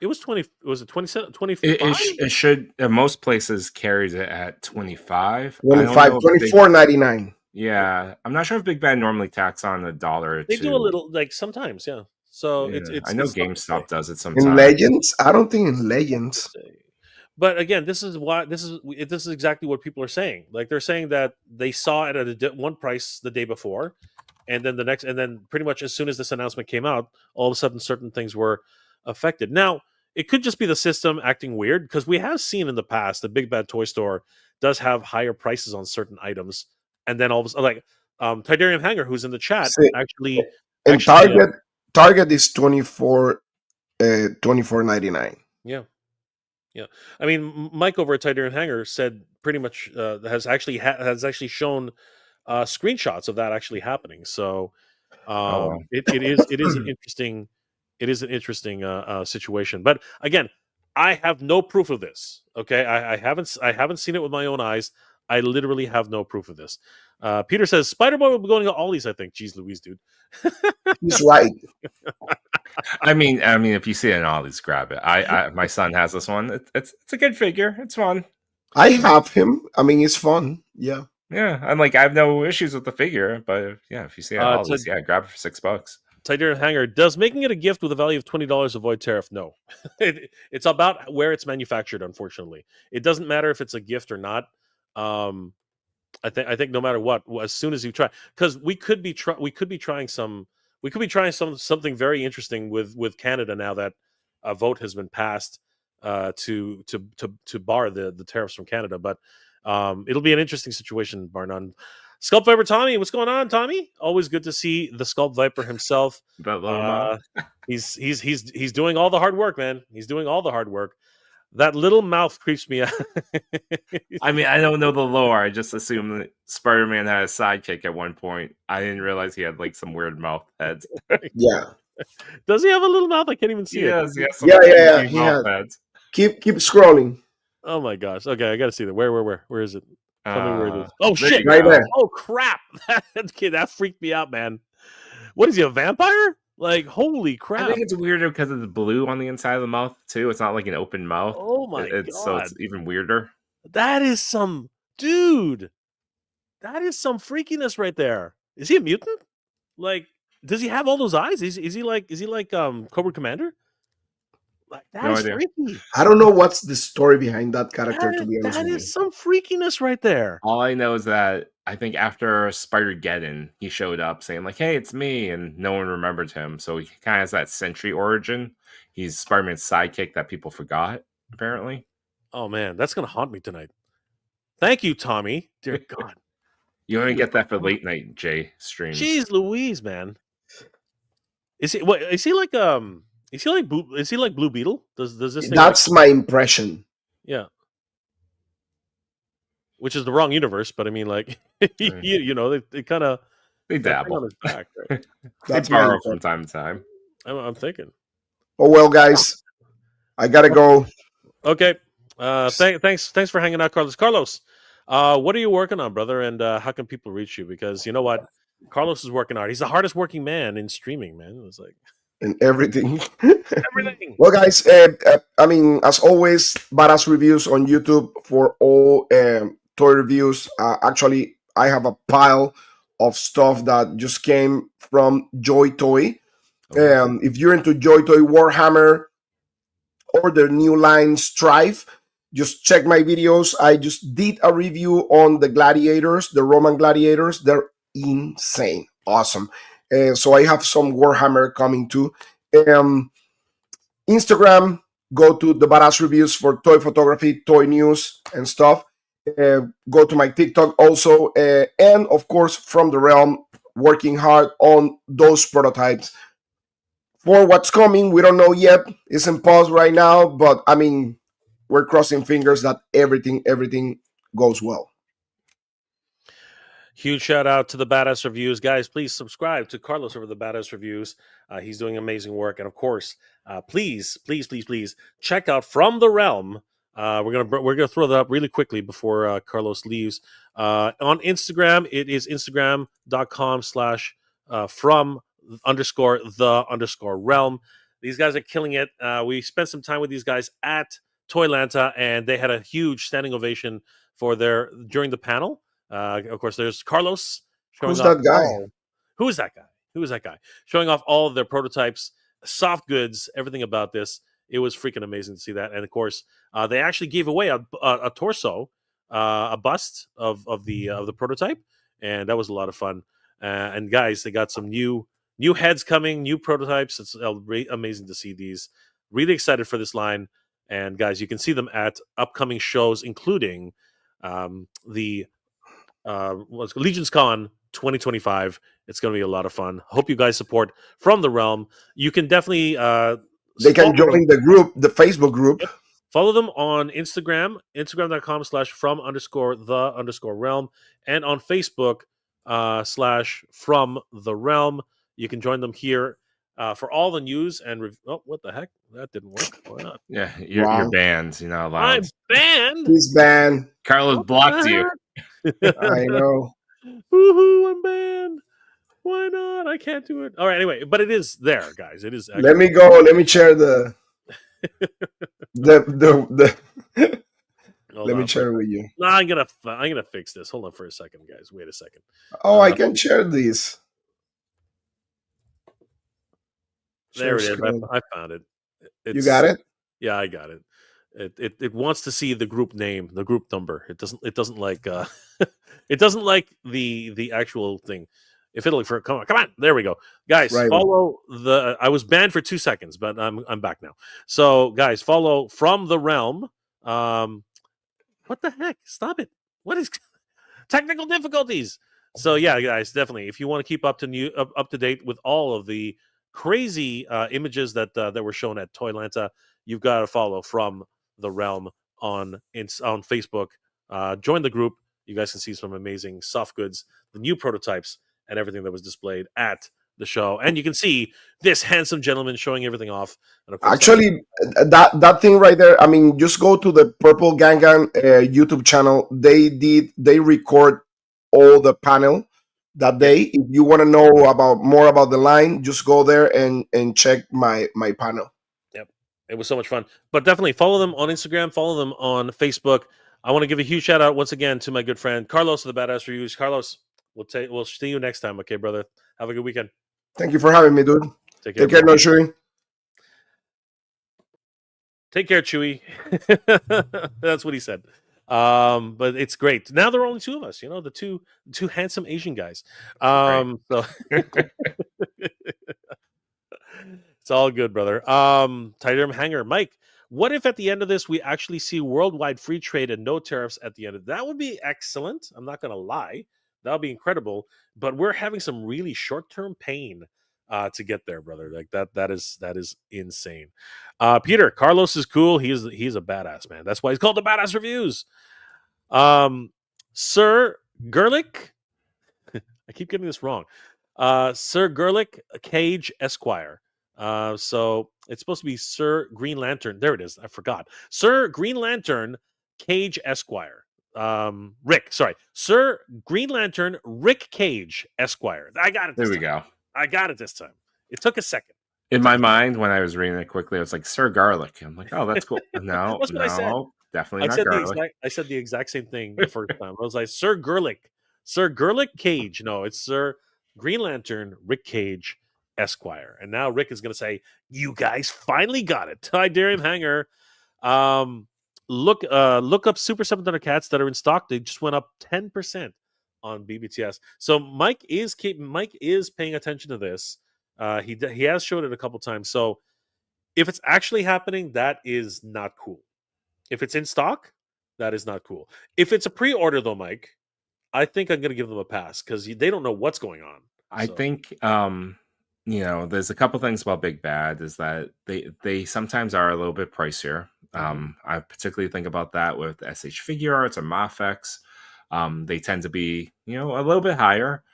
it was 20 was it 27 25? It should most places carries it at 25. I don't 25, know if Big 24.99. Yeah, I'm not sure if Big Bad normally tax on a dollar or They do a two. little like sometimes, yeah. So Yeah, I know it's tough to say. GameStop does it In sometimes. Legends? I don't think in Legends. But again, this is exactly what people are saying. Like they're saying that they saw it at one price the day before, and then pretty much as soon as this announcement came out, all of a sudden certain things were affected. Now it could just be the system acting weird because we have seen in the past the Big Bad Toy Store does have higher prices on certain items, and then all of a sudden, like Tidarium Hanger, who's in the chat, See, actually, and Target is 24.99. yeah. Yeah, I mean, Mike over at Tiger and Hanger said pretty much has actually shown screenshots of that actually happening. So Oh well. it is an interesting situation. But again, I have no proof of this. Okay, I haven't seen it with my own eyes. I literally have no proof of this. Peter says Spider Boy will be going to Ollie's. I think. Jeez, Louise, dude. He's right. I mean, if you see it in Ollie's, grab it. My son has this one. It's a good figure. It's fun. I have him. I mean, it's fun. Yeah. Yeah, I'm like, I have no issues with the figure, but yeah, if you see it at Ollie's, yeah, grab it for $6. Tiger and Hanger, does making it a gift with a value of $20 avoid tariff? No. It's about where it's manufactured, unfortunately. It doesn't matter if it's a gift or not. I think no matter what, as soon as you try, because we could be trying something very interesting with Canada now that a vote has been passed to bar the tariffs from Canada. But it'll be an interesting situation, bar none. Sculpt Viper Tommy, what's going on, Tommy? Always good to see the Sculpt Viper himself. That little mouth. He's doing all the hard work, man. He's doing all the hard work. That little mouth creeps me out. I mean, I don't know the lore. I just assumed that Spider-Man had a sidekick at one point. I didn't realize he had like some weird mouth heads. Yeah. Does he have a little mouth? I can't even see it. Yes, Yeah. He He mouth has. heads. Keep scrolling. Oh my gosh. Okay, I gotta see that. Where is it? Tell me where it is. Oh there shit! you Right go. there. Oh crap! That freaked me out, man. What is he, a vampire? Like, holy I crap! think it's weirder because of the blue on the inside of the mouth too. It's not like an open mouth. Oh my So god! it's even weirder. That is some dude. That is some freakiness right there. Is he a mutant? Like, does he have all those eyes? Is he like Cobra Commander? Like, that No is idea. freaky. I don't know what's the story behind that character, to be honest That with you. is some freakiness right there. All I know is that I think after Spider-Geddon, he showed up saying like, "Hey, it's me," and no one remembered him. So he kind of has that Sentry origin. He's Spider-Man's sidekick that people forgot, apparently. Oh man, that's gonna haunt me tonight. Thank you, Tommy. Dear God. You only get that for late night Jay streams. Jeez Louise, man. Is he what is he like Blue Beetle? Does this thing That's my impression. yeah. Which is the wrong universe, but I mean like you know, they kinda They dabble. on his back, right? They That's my borrow impression. from time to time. I'm thinking. Oh well, guys, I gotta go. Okay. Thanks for hanging out, Carlos. Carlos, what are you working on, brother? And how can people reach you? Because you know what? Carlos is working hard. He's the hardest working man in streaming, man. It's like And everything. everything. Well, guys, I mean, as always, badass reviews on YouTube for all toy reviews. Actually, I have a pile of stuff that just came from Joy Toy. If you're into Joy Toy Warhammer or their new line Strife, just check my videos. I just did a review on the gladiators, the Roman gladiators. They're insane, awesome. So I have some Warhammer coming too. Instagram, go to the badass reviews for toy photography, toy news, and stuff. Go to my TikTok also, and of course, From the Realm, working hard on those prototypes. For what's coming, we don't know yet. It's in pause right now, but I mean, we're crossing fingers that everything goes well. Huge shout out to the Badass Reviews. Guys, please subscribe to Carlos over the Badass Reviews. He's doing amazing work. And of course, please check out From the Realm. We're gonna throw that up really quickly before Carlos leaves. On Instagram, it is instagram.com/from_the_realm. These guys are killing it. We spent some time with these guys at Toylanta, and they had a huge standing ovation for during the panel. Of course, there's Carlos. Who's that guy? Who is that guy? Showing off all of their prototypes, soft goods, everything about this. It was freaking amazing to see that. And of course, they actually gave away a torso, a bust of the prototype, and that was a lot of fun. And guys, they got some new heads coming, new prototypes. It's amazing to see these. Really excited for this line. And guys, you can see them at upcoming shows, including the Legion's Con 2025. It's going to be a lot of fun. Hope you guys support From the Realm. You can definitely they can join the group, the Facebook group. Yep. Follow them on Instagram, instagram.com/from_the_realm, and on Facebook /from the realm. You can join them here for all the news and oh, what the heck? That didn't work. Why not? Yeah, you're Wrong. banned. You're not allowed. I'm banned. He's banned. Carlos What blocked you. the I heck? know. Woohoo! I'm banned. Why not? I can't do it. All right. Anyway, but it is there, guys. It is. Actually Let me go. Let me share the Hold let me on for a share with second. you. No, I'm gonna fix this. Hold on for a second, guys. Wait a second. Oh, I can share this. There Share it is. screen. I found it. You got it? Yeah, I got it. It wants to see the group name, the group number. It doesn't like it doesn't like the actual thing. If it'll for come on, there we go, guys. Right. Follow the. I was banned for 2 seconds, but I'm back now. So, guys, follow From the Realm. What the heck? Stop it! What is technical difficulties? So yeah, guys, definitely. If you want to keep up to date with all of the crazy images that were shown at Toylanta, you've got to follow From the Realm on Facebook. Join the group. You guys can see some amazing soft goods, the new prototypes, and everything that was displayed at the show. And you can see this handsome gentleman showing everything off. And of course, Actually, that thing right there. I mean, just go to the Purple Gangan YouTube channel. They record all the panel that day. If you want to know more about the line, just go there and check my panel. Yep, it was so much fun. But definitely follow them on Instagram. Follow them on Facebook. I want to give a huge shout out once again to my good friend Carlos of the Badass Reviews. Carlos, we'll see you next time, okay, brother? Have a good weekend. Thank you for having me, dude. Take care, no Chewy. Take care, Chewy. That's what he said. But it's great. Now there are only two of us, the two handsome Asian guys. So it's all good, brother. Titanium Hanger, Mike. What if at the end of this we actually see worldwide free trade and no tariffs at the end of that? Would be excellent. I'm not gonna lie. That would be incredible. But we're having some really short-term pain to get there, brother. Like that is insane. Peter, Carlos is cool. He's a badass, man. That's why he's called the Badass Reviews. Sir Gerlich, I keep getting this wrong. Sir Gerlich Cage Esquire. So it's supposed to be Sir Green Lantern. There it is. I forgot. Sir Green Lantern Cage Esquire. Rick, sorry. Sir Green Lantern Rick Cage Esquire. I got it. There we go. I got it this time. It took a second. In my mind, when I was reading it quickly, I was like, Sir Garlic. I'm like, oh, that's cool. No, That's what I said. Definitely not garlic. I said the exact same thing the first time. I was like, Sir Gerlich Cage. No, it's Sir Green Lantern Rick Cage Esquire. And now Rick is going to say, you guys finally got it. Tydarium Hanger. Look up Super 700 cats that are in stock. They just went up 10% on BBTS. So Mike is paying attention to this. He has showed it a couple times. So if it's actually happening, that is not cool. If it's in stock, that is not cool. If it's a pre-order though, Mike, I think I'm going to give them a pass because they don't know what's going on. I think there's a couple things about Big Bad is that they sometimes are a little bit pricier. I particularly think about that with SH Figure Arts or Mafex. They tend to be, a little bit higher.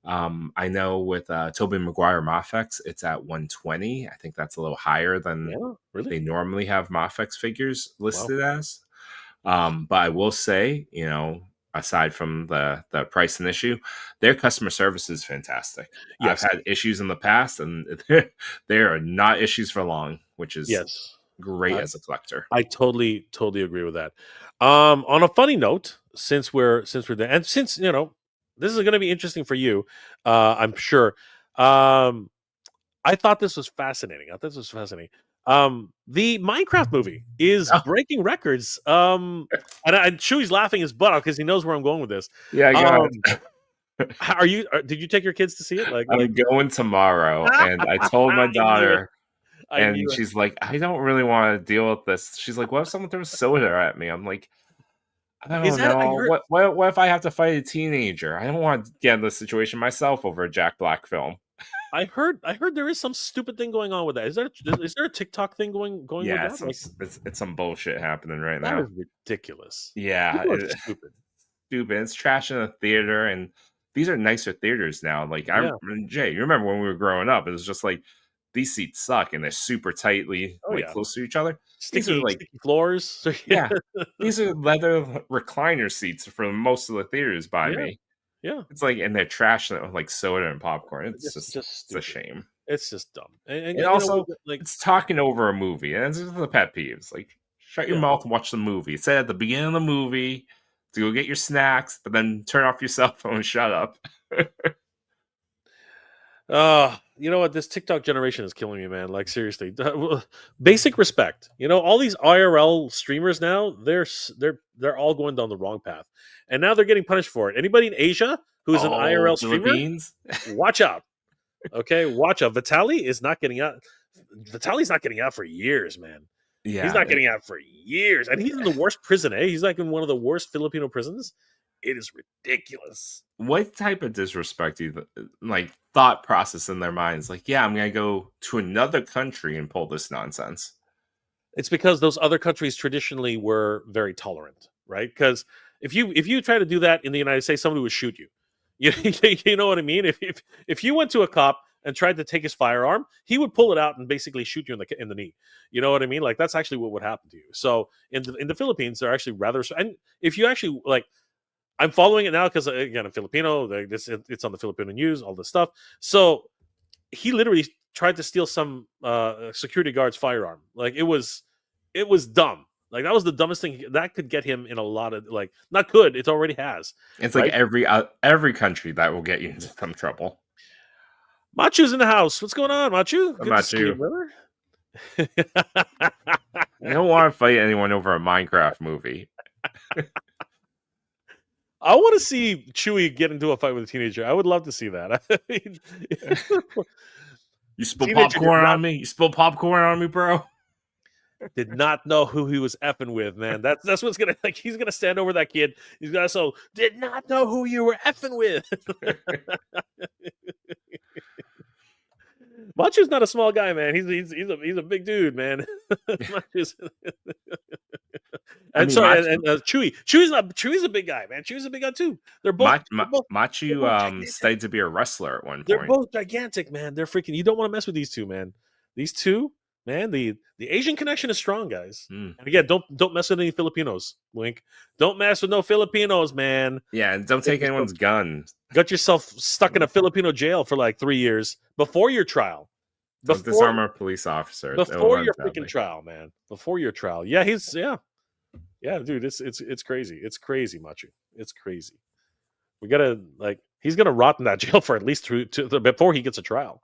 I know with Tobey Maguire Mafex, it's at 120. I think that's a little higher than they normally have Mafex figures listed as. But I will say, aside from the pricing issue, their customer service is fantastic. Yes. I've had issues in the past, and they are not issues for long, which is great as a collector. I totally agree with that. On a funny note, since we're there, and since this is going to be interesting for you, I'm sure. I thought this was fascinating. The Minecraft movie is breaking records. And Chewy's laughing his butt off because he knows where I'm going with this. Yeah, I got it. Did you take your kids to see it? I'm going tomorrow, and I told my daughter, and she's like, I don't really want to deal with this. She's like, what if someone throws soda at me? I'm like, I don't know. What if I have to fight a teenager? I don't want to get in this situation myself over a Jack Black film. I heard there is some stupid thing going on with that. Is there a TikTok thing going with Yeah, that? Like it's some bullshit happening right that now. is ridiculous. Yeah, People are stupid. stupid. It's trash in the theater, and these are nicer theaters now. Like Yeah. Jay, you remember when we were growing up? It was just like these seats suck, and they're super tightly Oh like yeah. close to each other. These are Sticky like floors. yeah, these are leather recliner seats for most of the theaters by Yeah. me. Yeah. It's like and they're trash like soda and popcorn. Just It's a stupid. shame. It's just dumb. And And you know also, like it's talking over a movie, and it's just the pet peeves. Like, shut your yeah. mouth and watch the movie. It said at the beginning of the movie to go get your snacks, but then turn off your cell phone and shut up. You know what? This TikTok generation is killing me, man. Like seriously, basic respect. You know, all these IRL streamers now, they're all going down the wrong path, and now they're getting punished for it. Anybody in Asia who's an Oh, IRL streamer, Philippines? watch out. Okay, watch out. Vitali is not getting out. Vitali's not getting out for years, man. He's Yeah. not getting out for years, and he's in the worst prison. He's like in one of the worst Filipino prisons. It is ridiculous. What type of disrespect do you like thought process in their minds? Like, yeah, I'm gonna go to another country and pull this nonsense. It's because those other countries traditionally were very tolerant, right? Because if you try to do that in the United States, somebody would shoot you. You know what I mean? If you went to a cop and tried to take his firearm, he would pull it out and basically shoot you in the knee. You know what I mean? Like that's actually what would happen to you. So in the Philippines, they're actually rather. And if you actually like, I'm following it now because again, I'm Filipino. It's on the Filipino news, all this stuff. So he literally tried to steal some security guard's firearm. Like it was dumb. Like that was the dumbest thing that could get him in a lot of like not could. It already has. It's like Right? every country that will get you into some trouble. Machu's in the house. What's going on, Machu? How Good to about see you, you? brother. You don't want to fight anyone over a Minecraft movie. I want to see Chewie get into a fight with a teenager. I would love to see that. I mean, You spill teenager popcorn on me? You spill popcorn on me, bro? did not know who he was effing with, man. That's what's gonna like. He's gonna stand over that kid. He's gonna did not know who you were effing with. Machu's not a small guy, man. He's a big dude, man. Machu's, I and mean, sorry, and Chewie's a big guy, man. Chewie's a big guy too. They're both Machu gigantic. studied to be a wrestler at one They're point. both gigantic, man. They're freaking. You don't want to mess with these two, man. These two, man. The Asian connection is strong, guys. Hmm. And again, don't mess with any Filipinos. Wink. Don't mess with no Filipinos, man. Yeah, and don't take anyone's gun. Got yourself stuck in a Filipino jail for like 3 years before your trial. Don't disarm a police officer. Before your freaking trial, man. Before your trial. Yeah, yeah, dude. It's crazy. It's crazy, Machu. It's crazy. We gotta he's gonna rot in that jail for at least before he gets a trial.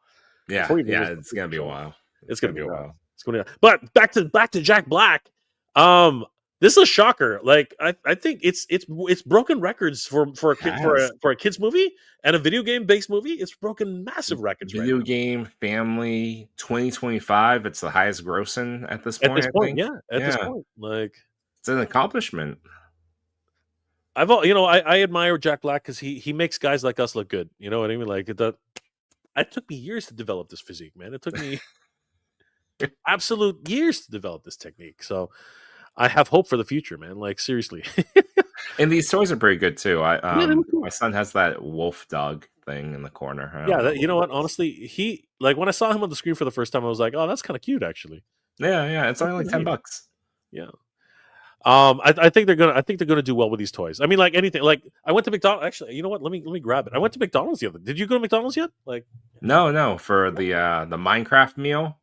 Yeah, it's gonna be a while. It's gonna be a while. It's gonna be. But back to Jack Black. This is a shocker. Like I think it's broken records for a kids movie and a video game based movie. It's broken massive records. Video game family 2025. It's the highest grossing at this point. At this point, like it's an accomplishment. I admire Jack Black because he makes guys like us look good. You know what I mean? Like it took me years to develop this physique, man. It took me absolute years to develop this technique. So I have hope for the future, man. Like seriously. And these toys are pretty good too. My son has that wolf dog thing in the corner. You know what? Honestly, he when I saw him on the screen for the first time, I was like, "Oh, that's kind of cute, actually." Yeah. It's only like $10. Yeah. I think they're gonna do well with these toys. I mean, like anything. Like I went to McDonald's. Actually, you know what? Let me grab it. I went to McDonald's the other. Did you go to McDonald's yet? Like no, for the Minecraft meal.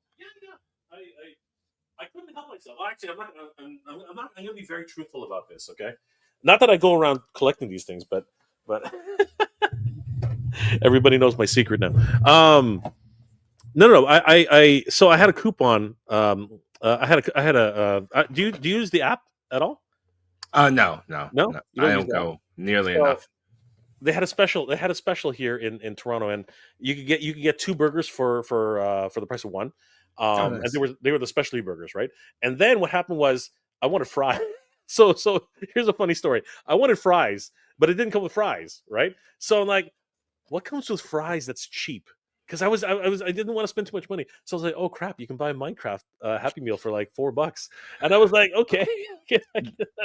I couldn't help myself. Actually, I'm not. I'm gonna be very truthful about this. Okay, not that I go around collecting these things, but everybody knows my secret now. No. So I had a coupon. I had a. Do you use the app at all? No. I don't go nearly enough. They had a special. They had a special here in Toronto, and you could get 2 burgers for the price of 1. Nice. And they were the specialty burgers, right? And then what happened was I wanted fries. So here's a funny story. I wanted fries, but it didn't come with fries, right? So I'm like, what comes with fries that's cheap? because I didn't want to spend too much money, so I was like, oh crap, you can buy a Minecraft Happy Meal for like $4, and I was like, okay,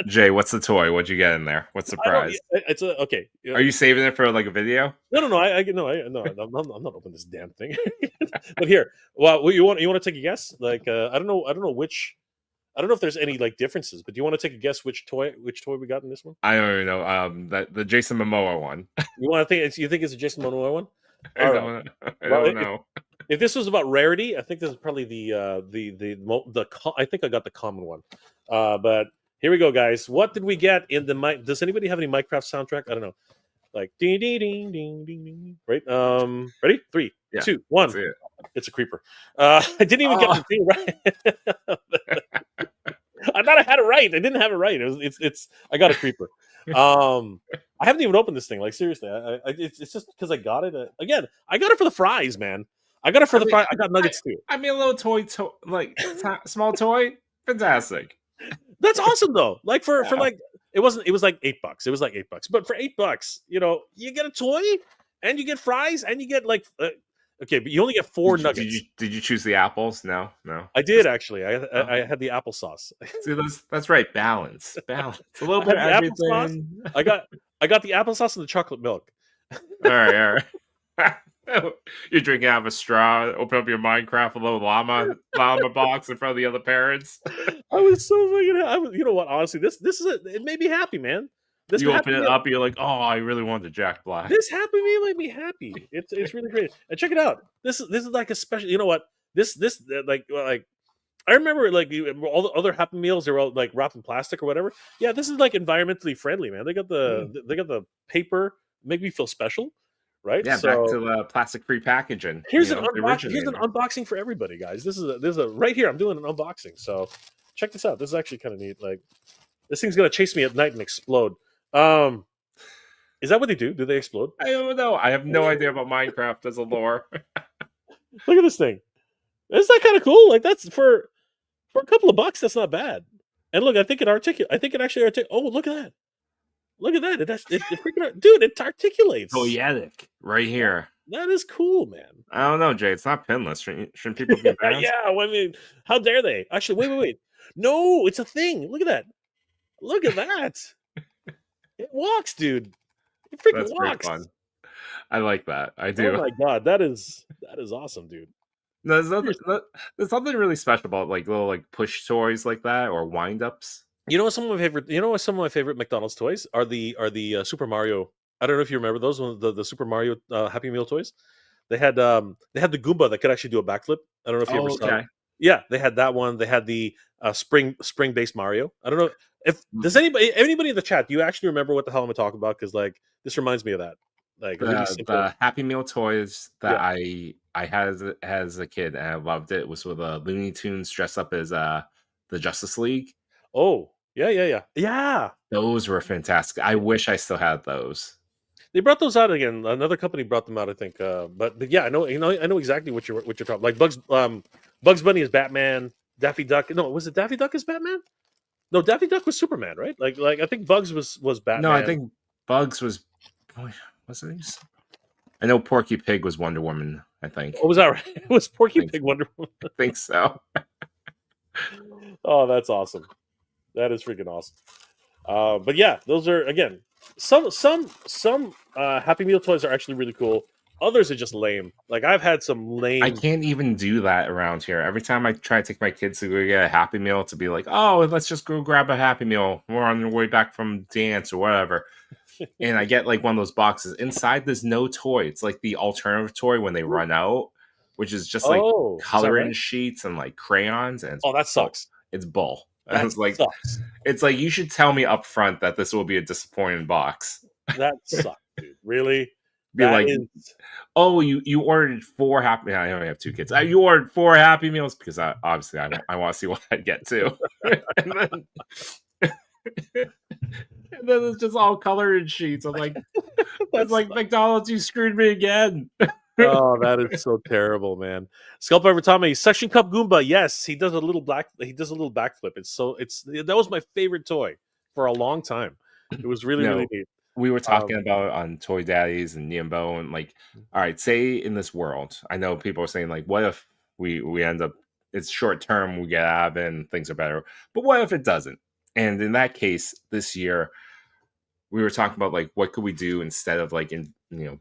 Jay, what's the toy? What'd you get in there? What's the I don't. prize? It's a okay. Are you saving it for like a video? No. No. I'm not opening this damn thing. But here, well, you want to take a guess? Like, I don't know. I don't know which. I don't know if there's any like differences, but do you want to take a guess which toy we got in this one? I don't even know. That the Jason Momoa one. You want to think? You think it's a Jason Momoa one? I All right. don't, I Well, don't know. if this was about rarity, I think this is probably I think I got the common one. But here we go, guys. What did we get in the mic? Does anybody have any Minecraft soundtrack? I don't know. Like ding ding ding ding ding ding. Right. Ready? 3, Yeah, 2, 1. That's it. It's a creeper. I didn't even get the thing right. I thought I had it right. I didn't have it right. It's. I got a creeper. I haven't even opened this thing. Like seriously, it's just because I got it. Again, I got it for the fries, man. I got it for the fries. I got nuggets too. I mean, a little toy, like small toy, fantastic. That's awesome though. Like for like it was like $8. It was like $8. But for $8, you get a toy and you get fries and you get like okay, but you only get 4 nuggets. Did you choose the apples? No. I did actually. I had the applesauce. See, that's right. Balance. A little bit of everything. I got the applesauce and the chocolate milk. All right. You're drinking out of a straw. Open up your Minecraft, a little llama box in front of the other parents. I was so fucking. You know what? Honestly, this is it. Made me happy, man. You open it up, you're like, oh, I really want the Jack Black. This Happy Meal made me happy. It's really great. And check it out. This is like a special. You know what? This like I remember like all the other Happy Meals, they were all like wrapped in plastic or whatever. Yeah, this is like environmentally friendly, man. They got the paper, make me feel special, right? Yeah, so, back to the plastic-free packaging. Here's an unboxing for everybody, guys. This is a right here. I'm doing an unboxing, so check this out. This is actually kind of neat. Like this thing's gonna chase me at night and explode. Is that what they do? Do they explode? I don't know. I have no idea about Minecraft as a lore. Look at this thing. Isn't that kind of cool? Like that's for a couple of bucks. That's not bad. And look, I think it actually articulates. Oh, look at that! Look at that! It freaking dude, it articulates. Toyetic, right here. That is cool, man. I don't know, Jay. It's not pinless. Shouldn't people be banned? Yeah, well, I mean, how dare they? Actually, wait. No, it's a thing. Look at that. Look at that. It walks, dude. It freaking That's walks. pretty fun. I like that. I do. Oh my god, that is awesome, dude. No, there's nothing really special about like little like push toys like that or wind ups. You know what some of my favorite McDonald's toys are the Super Mario. I don't know if you remember those ones, the Super Mario Happy Meal toys. They had the Goomba that could actually do a backflip. I don't know if you ever saw it. Yeah, they had that one. They had the spring based Mario. I don't know if does anybody in the chat. Do you actually remember what the hell I'm talking about? Because like this reminds me of that. Like the Happy Meal toys that I had as a kid and I loved it was with Looney Tunes dressed up as the Justice League. Oh yeah. Those were fantastic. I wish I still had those. They brought those out again. Another company brought them out, I think. But yeah, I know exactly what you're talking. Like Bugs Bunny is Batman. Daffy Duck. No, was it Daffy Duck as Batman? No, Daffy Duck was Superman, right? Like I think Bugs was Batman. No, I think Bugs was. Was it? I know Porky Pig was Wonder Woman. I think. Oh, was that right? It was Porky Pig Wonder Woman. I think so. Oh, that's awesome. That is freaking awesome. But yeah, those are again some Happy Meal toys are actually really cool. Others are just lame. Like I've had some lame. I can't even do that around here. Every time I try to take my kids to go get a Happy Meal, to be like, oh, let's just go grab a Happy Meal. We're on the way back from dance or whatever. And I get like one of those boxes. Inside, there's no toy. It's like the alternative toy when they run out, which is just like coloring sheets and like crayons. And that sucks. It's bull. It's like sucks. It's like you should tell me up front that this will be a disappointing box. That sucks, dude. Really? Be that like, oh, you ordered 4 Happy. I only have 2 kids. You ordered 4 Happy Meals because I want to see what I get too. and then it's just all colored sheets. I'm like, that's like McDonald's. You screwed me again. Oh, that is so terrible, man. Sculpt over Tommy, Suction Cup Goomba. Yes, he does a little backflip. That was my favorite toy for a long time. It was really neat. we were Um, talking about on Toy Daddies and Niambo, and like, all right, say in this world, I know people are saying like, what if we end up it's short term, we get out of it and things are better, but what if it doesn't? And in that case, this year we were talking about like what could we do instead of like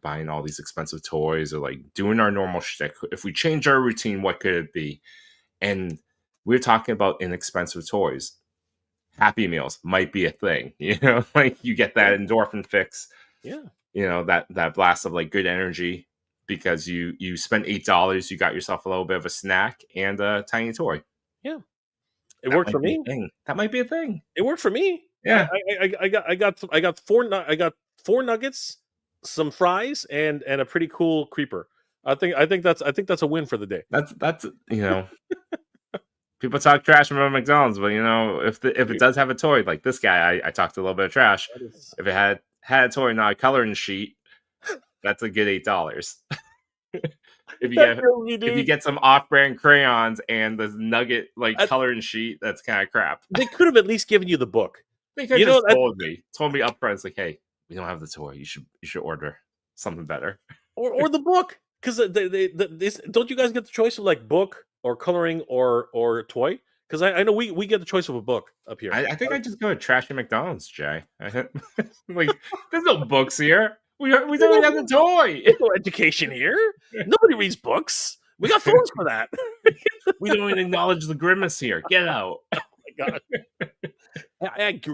buying all these expensive toys or like doing our normal shtick. If we change our routine, what could it be? And we were talking about inexpensive toys. Happy Meals might be a thing, like you get yeah, that endorphin fix, yeah, that blast of like good energy because you spent $8, you got yourself a little bit of a snack and a tiny toy. yeah. It That worked for might be me. a thing. That might be a thing. It worked for me. Yeah, I got four nuggets, some fries, and a pretty cool creeper. I think that's a win for the day. that's people talk trash about McDonald's, but if it does have a toy, like this guy, I talked a little bit of trash. That is, If it had a toy, not a coloring sheet, that's a good $8. if you that get killed me, if you dude. get some off-brand crayons and the nugget like I- coloring sheet, that's kind of crap. they could have at least given you the book. They could You have know, just told me upfront. It's like, hey, we don't have the toy. You should order something better. or the book, because don't you guys get the choice of like book or coloring or toy? Because I know we get the choice of a book up here. I think I just go to trashy McDonald's, Jay. Like, there's no books here. We don't have the toy. There's no education here. Nobody reads books. We got phones for that. We don't even acknowledge the grimace here. Get out. My God.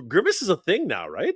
Grimace is a thing now, right?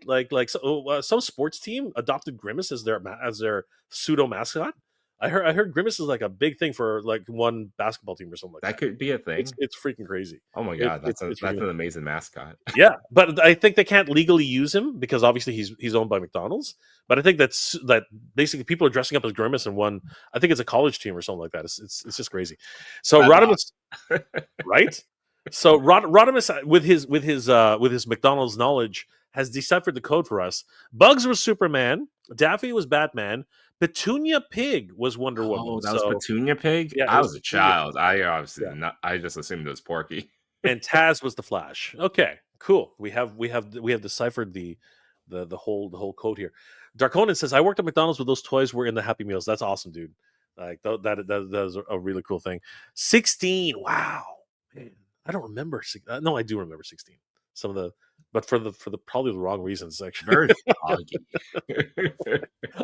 Some sports team adopted Grimace as their pseudo mascot. I heard Grimace is like a big thing for like one basketball team or something like That that. could be a thing. It's freaking crazy. Oh my god, It's that's freaking, an amazing mascot. yeah, but I think they can't legally use him because obviously he's owned by McDonald's. But I think that basically people are dressing up as Grimace in one. I think it's a college team or something like that. It's just crazy. So That's Rodimus, right? So Rodimus with his McDonald's knowledge has deciphered the code for us. Bugs was Superman. Daffy was Batman. Petunia Pig was Wonder Woman. Oh, that was So Petunia Pig? yeah, it I was was a Petunia Pig. child. I obviously Yeah, not. I just assumed it was Porky. and Taz was the Flash. Okay, cool. We have deciphered the whole code here. Darkonin says, "I worked at McDonald's with those toys were in the Happy Meals. That's awesome, dude. Like that is a really cool thing. 16. Wow, man, I don't remember. No, I do remember 16. Some of the, but for the probably the wrong reasons. Actually, Very foggy.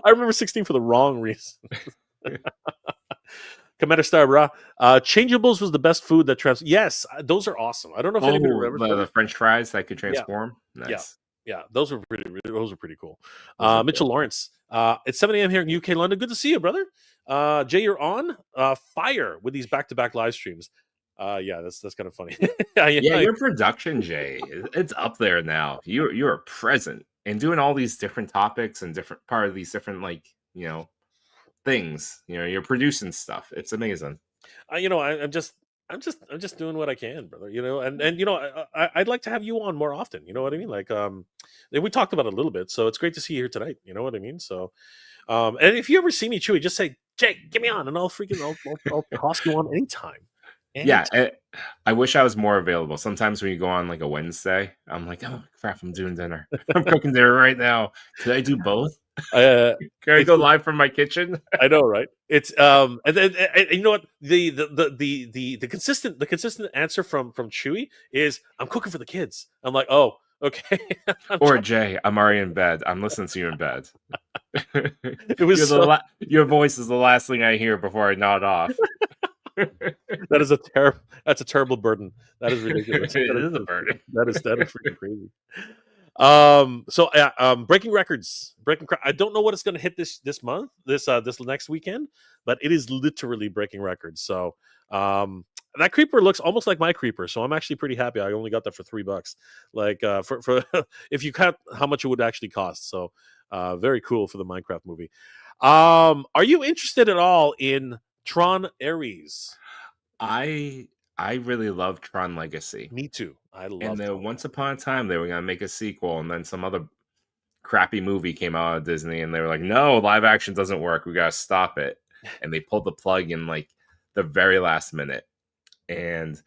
I remember 16 for the wrong reason. Commander Star, brah. Changeables was the best food that trans. Yes, those are awesome. I don't know if anybody Oh, remembers the those. French fries that could Yeah, transform. yeah, Nice. yeah. Those are pretty cool. Those are Mitchell good. Lawrence. It's 7 a.m. here in UK, London. Good to see you, brother. Jay, you're on fire with these back-to-back live streams. Yeah, that's kind of funny. Yeah, your production, Jay, it's up there now. You're present and doing all these different topics and different part of these different things. You're producing stuff. It's amazing. I'm just doing what I can, brother. And I'd like to have you on more often. You know what I mean? Like, and we talked about it a little bit, so it's great to see you here tonight. You know what I mean? So, and if you ever see me, Chewy, just say, Jay, get me on, and I'll toss you on anytime. Yeah, I wish I was more available. Sometimes when you go on like a Wednesday, I'm like, oh crap, I'm doing dinner. I'm cooking dinner right now. Could I do both? Uh, Can I go live from my kitchen? I know, right? It's and then and you know what the consistent answer from Chewy is I'm cooking for the kids. I'm like, oh, okay. Or Jay, I'm already in bed. I'm listening to you in bed. It was Your voice is the last thing I hear before I nod off. that's a terrible burden. That is ridiculous. It is a burden. That is freaking crazy. Breaking records. I don't know what it's going to hit this month, this next weekend, but it is literally breaking records. So that creeper looks almost like my creeper, so I'm actually pretty happy. I only got that for $3. Like for if you count how much it would actually cost. So very cool for the Minecraft movie. Are you interested at all in Tron Ares? I really love Tron Legacy. Me too. I love. And then Tron. once upon a time they were gonna make a sequel, and then some other crappy movie came out of Disney, and they were like, "No, live action doesn't work. We gotta stop it." And they pulled the plug in like the very last minute. And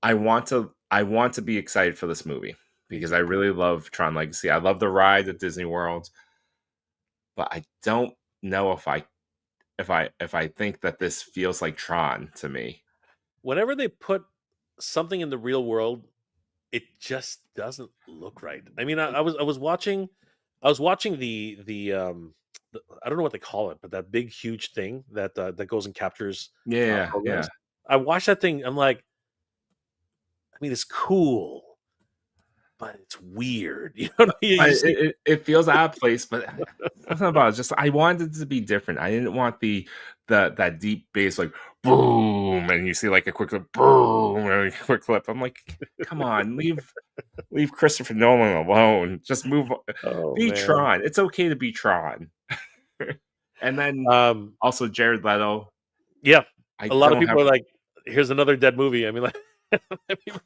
I want to be excited for this movie Me because too. I really love Tron Legacy. I love the ride at Disney World, but I don't know if I think that this feels like Tron to me. Whenever they put something in the real world, it just doesn't look right. I mean, I was watching I don't know what they call it, but that big huge thing that goes and captures Yeah, programs. yeah. I watched that thing. I'm like, I mean, it's cool, but it's weird. You know what I mean? But You it, see, it, it feels out of place. But something about it, just I wanted it to be different. I didn't want the that deep bass like boom, and you see like a quick clip, boom, and a quick clip. I'm like, come on, leave Christopher Nolan alone. Just move. oh Be man. Tron. It's okay to be Tron. And then Um, also Jared Leto. yeah, I a lot of don't people have. are like, "Here's another dead movie." I mean, like, people-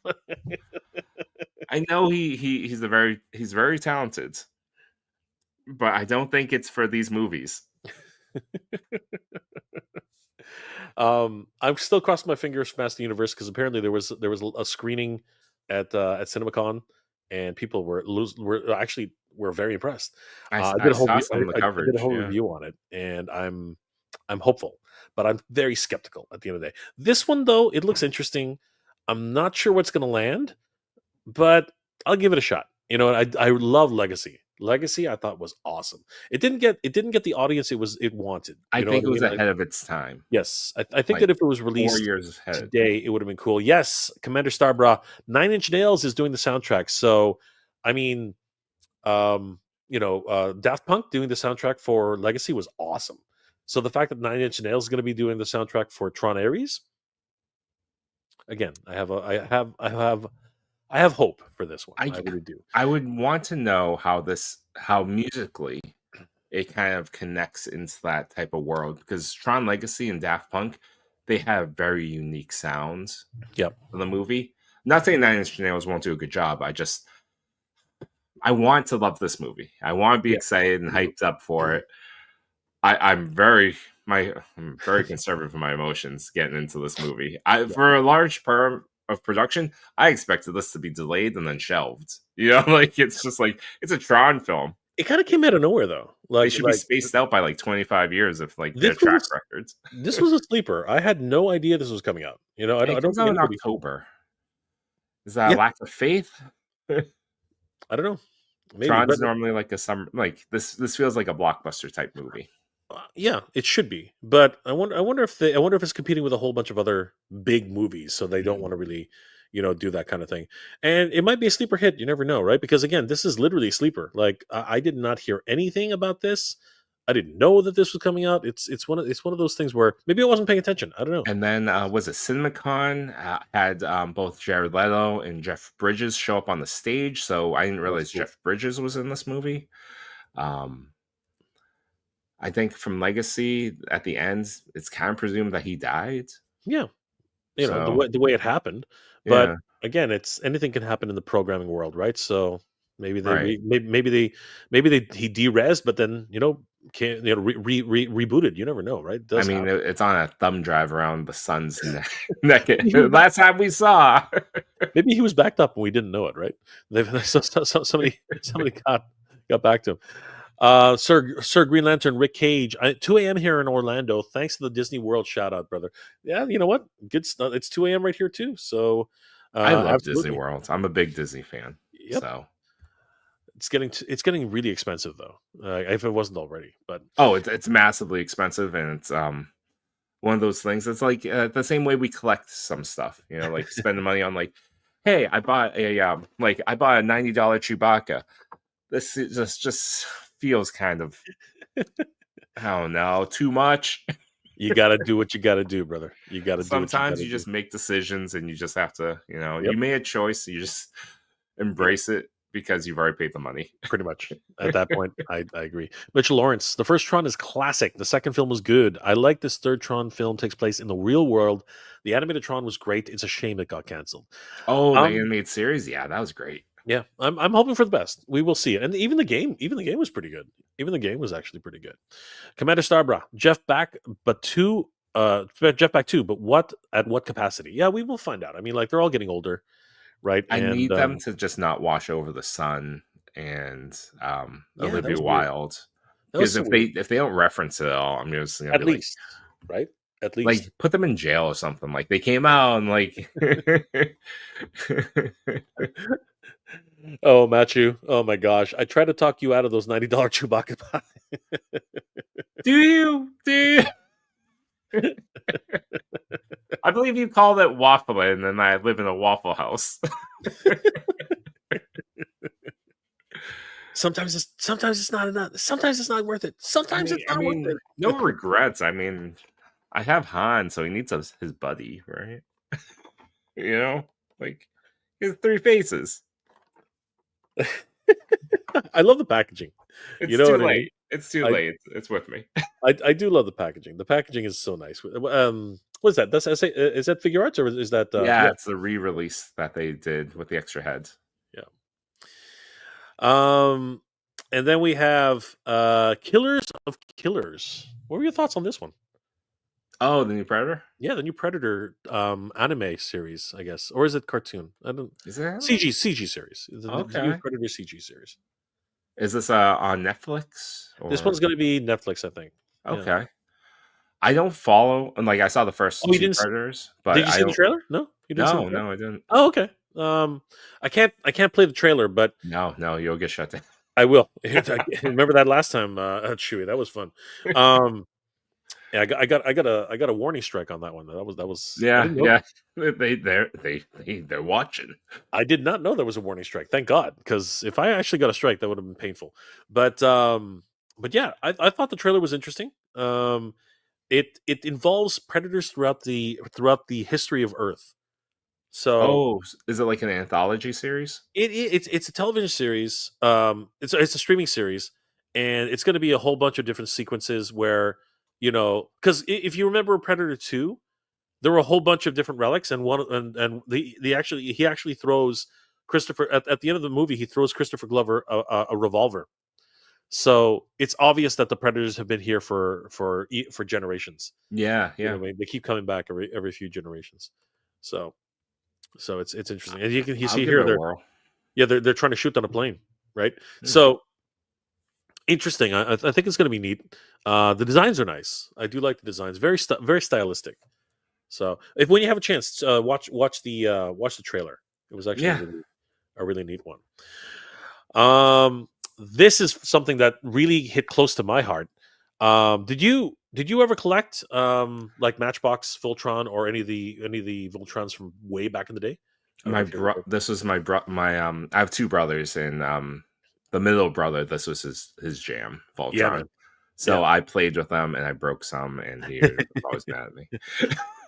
I know he's very talented, but I don't think it's for these movies. I'm still crossing my fingers for Master Universe because apparently there was a screening at CinemaCon, and people were actually were very impressed. I I did a whole saw some of the I did a coverage. whole Yeah. review on it, and I'm hopeful, but I'm very skeptical at the end of the day. This one though, it looks interesting. I'm not sure what's going to land, but I'll give it a shot. You know, I love Legacy. Legacy, I thought was awesome. It didn't get the audience it wanted. I You know what think I it was mean? ahead of its time, Yes, I think like that if it was 4 released years ahead. today, it would have been cool. Yes, Commander Starbra, Nine Inch Nails is doing the soundtrack. So, I mean, Daft Punk doing the soundtrack for Legacy was awesome. So the fact that Nine Inch Nails is going to be doing the soundtrack for Tron Ares, again, I have hope for this one. I I really do. I would want to know how musically it kind of connects into that type of world, because Tron Legacy and Daft Punk, they have very unique sounds Yep. for the movie. Not saying Nine Inch Nails won't do a good job. I want to love this movie. I want to be Yeah. excited and Me too. hyped up for it. I'm very conservative in my emotions getting into this movie. Yeah. For a large part of production, I expected this to be delayed and then shelved. You know, like it's just like it's a Tron film. It kind of came out of nowhere though. They Like should be like spaced out by like 25 years of like their this was track a, records. this was a sleeper. I had no idea this was coming out. You know, I It don't comes think out in anybody. October. Is that a Yeah, lack of faith? I don't know. Maybe, but Tron's normally like a summer, like this feels like a blockbuster type movie. yeah, it should be. But I wonder if it's competing with a whole bunch of other big movies, so they don't want to really, do that kind of thing. And it might be a sleeper hit. You never know, right? Because again, this is literally a sleeper. Like I did not hear anything about this. I didn't know that this was coming out. It's one of those things where maybe I wasn't paying attention. I don't know. And then was it CinemaCon had both Jared Leto and Jeff Bridges show up on the stage, so I didn't That was realize cool. Jeff Bridges was in this movie. I think from Legacy at the end, it's kind of presumed that he died. Yeah, the So way it happened. But yeah, again, it's anything can happen in the programming world, right? So right. maybe he derez, but then can rebooted. You never know, right? It I does mean, happen. it's on a thumb drive around the sun's neck. Maybe he was back, Last time we saw. maybe he was backed up and we didn't know it, right? Somebody got back to him. Sir Green Lantern, Rick Cage, 2 a.m. here in Orlando. Thanks to the Disney World shout out, brother. Yeah, you know what? Good stuff. It's 2 a.m. right here too. So, I love Disney absolutely. World. I'm a big Disney fan. Yep. So, It's getting really expensive though. If it wasn't already, but oh, it's massively expensive, and it's one of those things. It's like the same way we collect some stuff. You know, like spending money on like, hey, I bought a $90 Chewbacca. This just feels kind of, I don't know, too much. you got to do what you got to do, brother. You got to do what you got Sometimes to you do. just make decisions and you just have to, Yep. you made a choice. You just embrace it because you've already paid the money. Pretty much at that point, I agree. Mitchell Lawrence, the first Tron is classic. The second film was good. I like this third Tron film takes place in the real world. The animated Tron was great. It's a shame it got canceled. Oh, the Um, animated series. Yeah, that was great. yeah, I'm hoping for the best. We will see it. And even the game was pretty good. Even the game was actually pretty good. Commander Starbra, Jeff back, but Jeff back too, but what capacity? Yeah, we will find out. I mean, like they're all getting older, right? I And need them to just not wash over the sun, and yeah, that Olivia was weird. Wilde. That was Because so weird. if they don't reference it at all, I'm just gonna At be like, least, right? At least. put them in jail or something. Like they came out and like, Oh, Matthew. Oh my gosh. I tried to talk you out of those $90 Chewbacca pie. do you? Do you? I believe you called it waffling, and I live in a Waffle House. Sometimes it's not enough. Sometimes it's not worth it. Sometimes it's I not worth mean, it. no regrets. I mean, I have Han, so he needs his buddy, right? You know, like he has 3 faces. I love the packaging. You It's know too what I mean? late. It's too I late. It's with me. I do love the packaging. The packaging is so nice. What is that? That's is that figure arts or is that Yeah, yeah, it's the re-release that they did with the extra heads. yeah. Um and then we have Killers of Killers. What were your thoughts on this one? Oh, the new Predator? Yeah, the new Predator anime series, I guess. Or is it cartoon? I don't Is it? CG series. The new Okay. Predator CG series. Is this on Netflix This one's or going to be Netflix, I think. Yeah. okay? I don't follow, and like I saw the Oh, first you two didn't Predators, but did you I see the don't. trailer? No? You didn't see the No, trailer? no, I didn't. Oh, okay. I can't play the trailer, but No, no, you'll get shut down. I will. Remember that last time at Chewy? That was fun. Um, yeah, I got a warning strike on that one. That was I Yeah, didn't know. yeah. They're watching. I did not know there was a warning strike. Thank God, because if I actually got a strike, that would have been painful. But yeah, I thought the trailer was interesting. It involves predators throughout the history of Earth. So Oh, is it like an anthology series? it's a television series. It's a streaming series, and it's going to be a whole bunch of different sequences where because if you remember Predator 2, there were a whole bunch of different relics, and one and he actually throws Christopher at the end of the movie. He throws Christopher Glover a revolver. So it's obvious that the predators have been here for generations. Yeah, You know, yeah. what I mean, they keep coming back every few generations. So it's interesting, and you I'll see give here it a whirl. they're trying to shoot on a plane, right? Hmm. So interesting. I think it's going to be neat. The designs are nice. I do like the designs. Very stylistic. So if when you have a chance, watch the trailer. It was actually Yeah, a really neat one. This is something that really hit close to my heart. Did you ever collect like Matchbox Voltron or any of the Voltrons from way back in the day? I don't know if you ever. this was my I have two brothers, and the middle brother, this was his jam, Yeah, Voltron. man. Yeah. So I played with them, and I broke some, and he was always mad at me.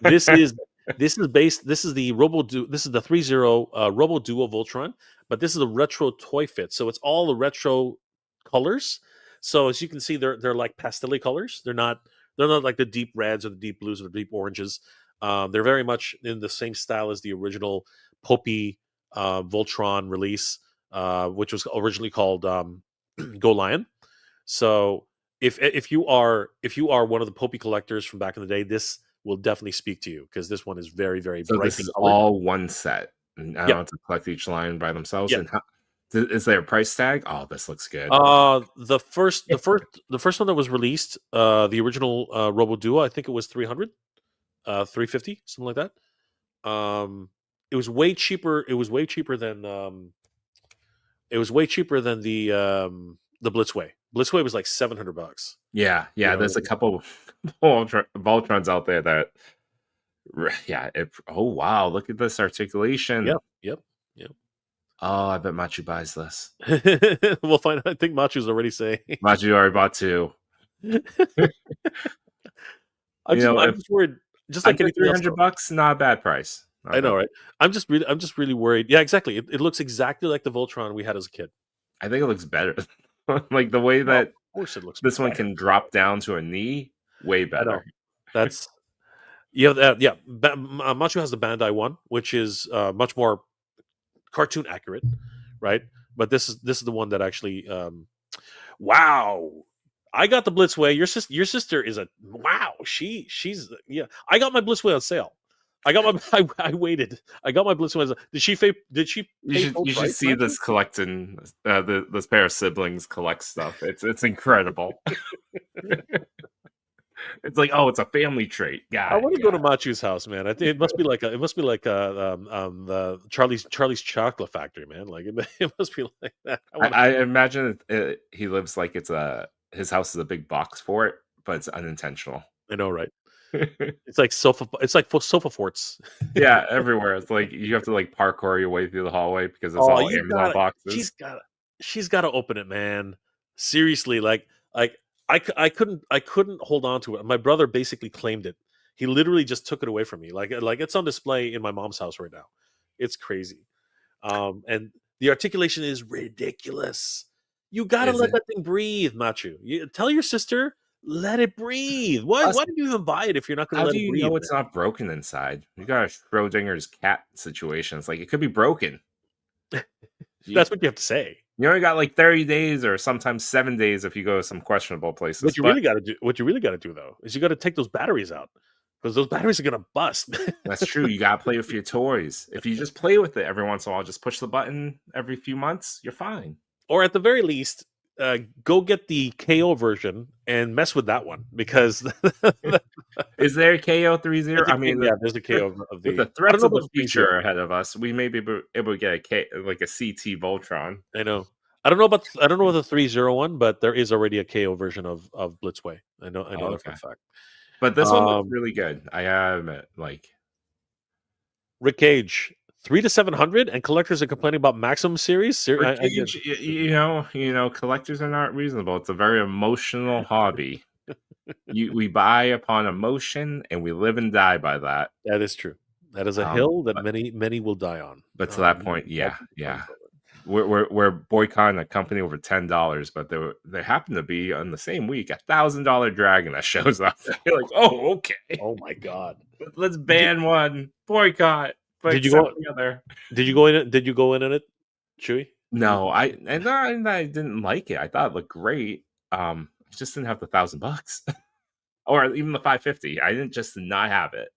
This is this is the this is the 3.0 Robo Duo Voltron, but this is a retro toy fit. So it's all the retro colors. So as you can see, they're like pastel colors. They're not like the deep reds or the deep blues or the deep oranges. They're very much in the same style as the original Popey Voltron release, which was originally called Go Lion. So if you are one of the Popey collectors from back in the day, this will definitely speak to you because this one is very, very So this brightly is colored. all one set, and I don't Yep, have to collect each line by themselves. yep. And is there a price tag? Oh, this looks good. The first one that was released, the original Robo Duo, I think it was 300, 350, something like that. It was way cheaper. It was way cheaper than the Blitzway. Blitzway was like $700. Yeah, You yeah. know what I There's a mean? couple Voltrons out there that, yeah. Oh wow, look at this articulation. Yep, yep, yep. Oh, I bet Machu buys this. We'll find. I think Machu's already saying. Machu already bought two. I'm You just know, I'm if just worried. Just I like get anything else, though. $300, not a bad price. Not a I know, bad. right? I'm just really worried. Yeah, exactly. It looks exactly like the Voltron we had as a kid. I think it looks better. Like the way Well, of that course it looks this one better. can drop down to a knee, way I know. better. That's yeah. Machu has the Bandai one, which is much more cartoon accurate, right? But this is the one that actually. Wow. I got the Blitzway. Your sister is a wow. She's yeah. I got my Blitzway on sale. I got my. I waited. I got my Blitzway. Did she pay? Did she pay full You should price? see this collecting this pair of siblings collect stuff. It's incredible. It's like, oh, it's a family trait. I Got want to it. go to Machu's house, man. I think it must be like the Charlie's Chocolate Factory, man. Like it must be like that. I imagine he lives like his house is a big box for it, but it's unintentional. I know, right? It's like sofa. It's like sofa forts. Yeah, everywhere. It's like you have to like parkour your way through the hallway because it's Oh, all you Amazon got. boxes. She's got to open it, man. Seriously, like I couldn't hold on to it. My brother basically claimed it. He literally just took it away from me. Like it's on display in my mom's house right now. It's crazy. And the articulation is ridiculous. You got to Is let it? that thing breathe, Machu. You tell your sister, let it breathe. Why? Plus, Why did you even buy it if you're not going to how let do it you breathe, know man? it's not broken inside? You got a Schrodinger's cat situation. It's like it could be broken. That's what you have to say. You only got like 30 days or sometimes 7 days if you go to some questionable places. What you really got to do, though, is you got to take those batteries out because those batteries are gonna bust. That's true. You gotta play with your toys. If you just play with it every once in a while, just push the button every few months, you're fine. Or at the very least, go get the KO version and mess with that one because Is there a KO 30? I mean, there's a KO of with the. the I don't threats know of about the the 30. future ahead of us, we may be able to get like a CT Voltron. I know. I don't know about the 301, but there is already a KO version of Blitzway. I know Oh, that for okay. a fact. But this one looks really good. I admit, like Rick Cage, 3 to 700, and collectors are complaining about Maximum series. you know, collectors are not reasonable. It's a very emotional hobby. We buy upon emotion, and we live and die by that. That is true. That is a hill that But, many will die on. but to that point, yeah. We're boycotting a company over $10, but they happen to be on the same week $1,000 dragon that shows up. You're like, oh, okay. Oh my god! Let's ban one, boycott, but Did you accept go? the other. Did you go in? Did you go in on it, Chewy? No, I didn't like it. I thought it looked great. I just didn't have the $1,000, or even the 550. I didn't just not have it.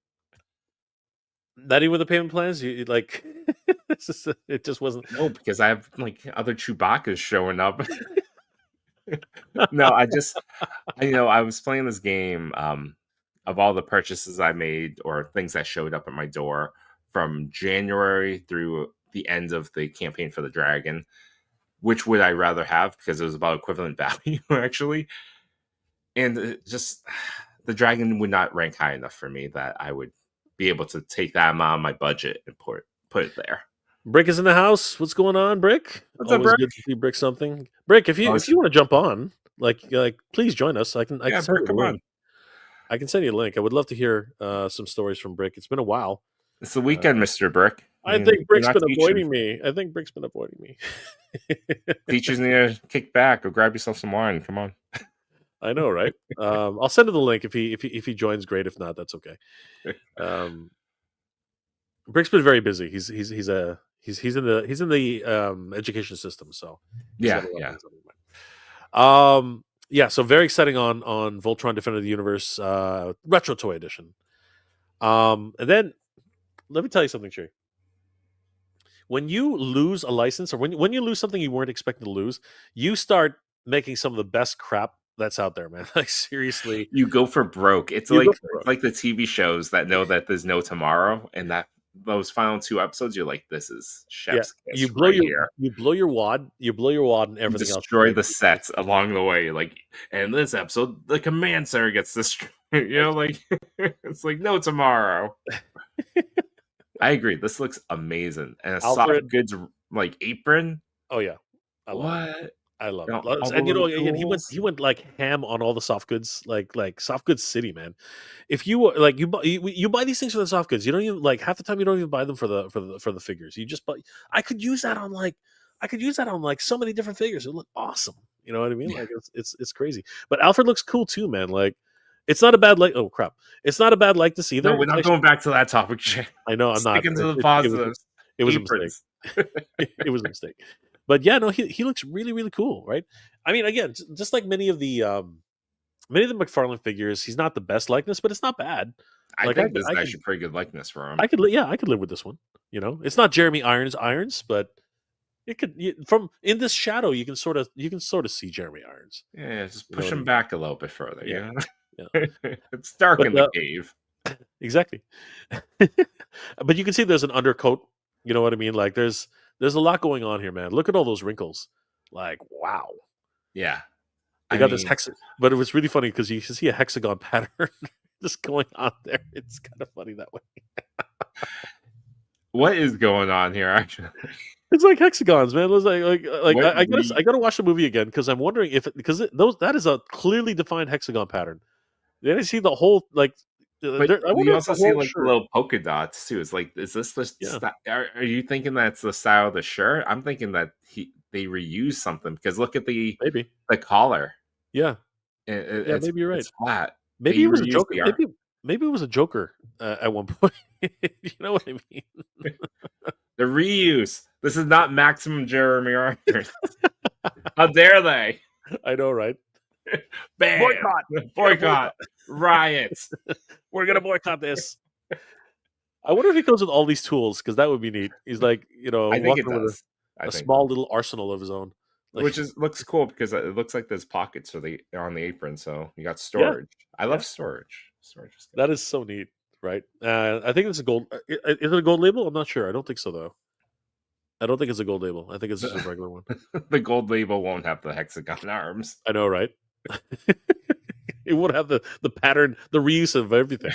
Not even with the payment plans. You like it just wasn't. No, because I have like other Chewbacca's showing up. No, I was playing this game of all the purchases I made or things that showed up at my door from January through the end of the campaign for the dragon. Which would I rather have? Because it was about equivalent value, actually. And just the dragon would not rank high enough for me that I would be able to take that amount of my budget and put it there. Brick is in the house. What's going on, Brick? What's up, Always Brick? good to see Brick something. Brick, if you want to jump on, like please join us. I can send you a link. I can send you a link. I would love to hear some stories from Brick. It's been a while. It's the weekend, Mr. Brick. I think Brick's been avoiding me. Teachers need to kick back. Go grab yourself some wine. Come on. I know, right? I'll send him the link if he joins. Great. If not, that's okay. Brick's been very busy. He's in the education system. So yeah. So very exciting on Voltron Defender of the Universe Retro Toy Edition. And then let me tell you something, Sherry. When you lose a license, or when you lose something you weren't expecting to lose, you start making some of the best crap that's out there, man. Like seriously, you go for broke. It's like the TV shows that know that there's no tomorrow, and that those final 2 episodes, you're like, this is chef's kiss. You blow your wad, and everything destroy else. Destroy the sets along the way. Like, and this episode, the command center gets destroyed. You know, like it's like no tomorrow. I agree. This looks amazing, and a soft goods like apron. Oh yeah, I love it. And he went like ham on all the soft goods, like soft goods city, man. If you like you buy these things for the soft goods, you don't even like half the time you don't even buy them for the figures. You just buy. I could use that on so many different figures. It would look awesome. You know what I mean? Yeah. Like it's crazy. But Alfred looks cool too, man. Like it's not a bad like. Oh crap! It's not a bad likeness either. No, we're not going back to that topic, Jay. I know I'm not. Sticking to the positives. It was a mistake. It was a mistake. But yeah, no, he looks really, really cool, right? I mean, again, just like many of the many of the McFarlane figures, he's not the best likeness, but it's not bad. I Like think this is actually pretty good likeness for him. I could, yeah, I could live with this one. You know, it's not Jeremy Irons, but it could from in this shadow you can sort of see Jeremy Irons. Yeah, just You know push what I him mean? back a little bit further. Yeah, Yeah, yeah. it's dark But in the cave. exactly. But you can see there's an undercoat. You know what I mean? Like there's a lot going on here, man. Look at all those wrinkles. Like wow, Yeah, they I got this mean, hex. But it was really funny because you can see a hexagon pattern just going on there. It's kind of funny that way. what is going on here? Actually, It's like hexagons, man. It was like what I gotta watch the movie again because I'm wondering if those that is a clearly defined hexagon pattern. Then I see the whole like. But I we wonder if also the see whole like the shirt. little polka dots too. It's like, is this the Yeah, are you thinking that's the style of the shirt? I'm thinking that they reused something because look at the maybe. collar. Yeah, yeah. It's Maybe you're right. flat. Maybe They it was a reused Joker. the art. Maybe it was a Joker at one point. You know what I mean? The reuse. This is not maximum Jeremy Irons. How dare they? I know, right? Ban, Boycott! boycott, riots. We're gonna boycott this. I wonder if he comes with all these tools because that would be neat. He's like, I think it walking with does. I a think, small little arsenal of his own. Like, which is looks cool because it looks like there's pockets for the on the apron, so you got yeah, storage. I yeah, love storage. Storage is that is so neat, right? I think it's a gold. Is it a gold label? I'm not sure. I don't think so though. I don't think it's a gold label. I think it's just a good. regular one. The gold label won't have the hexagon arms. I know, right? It would have the pattern, the reuse of everything.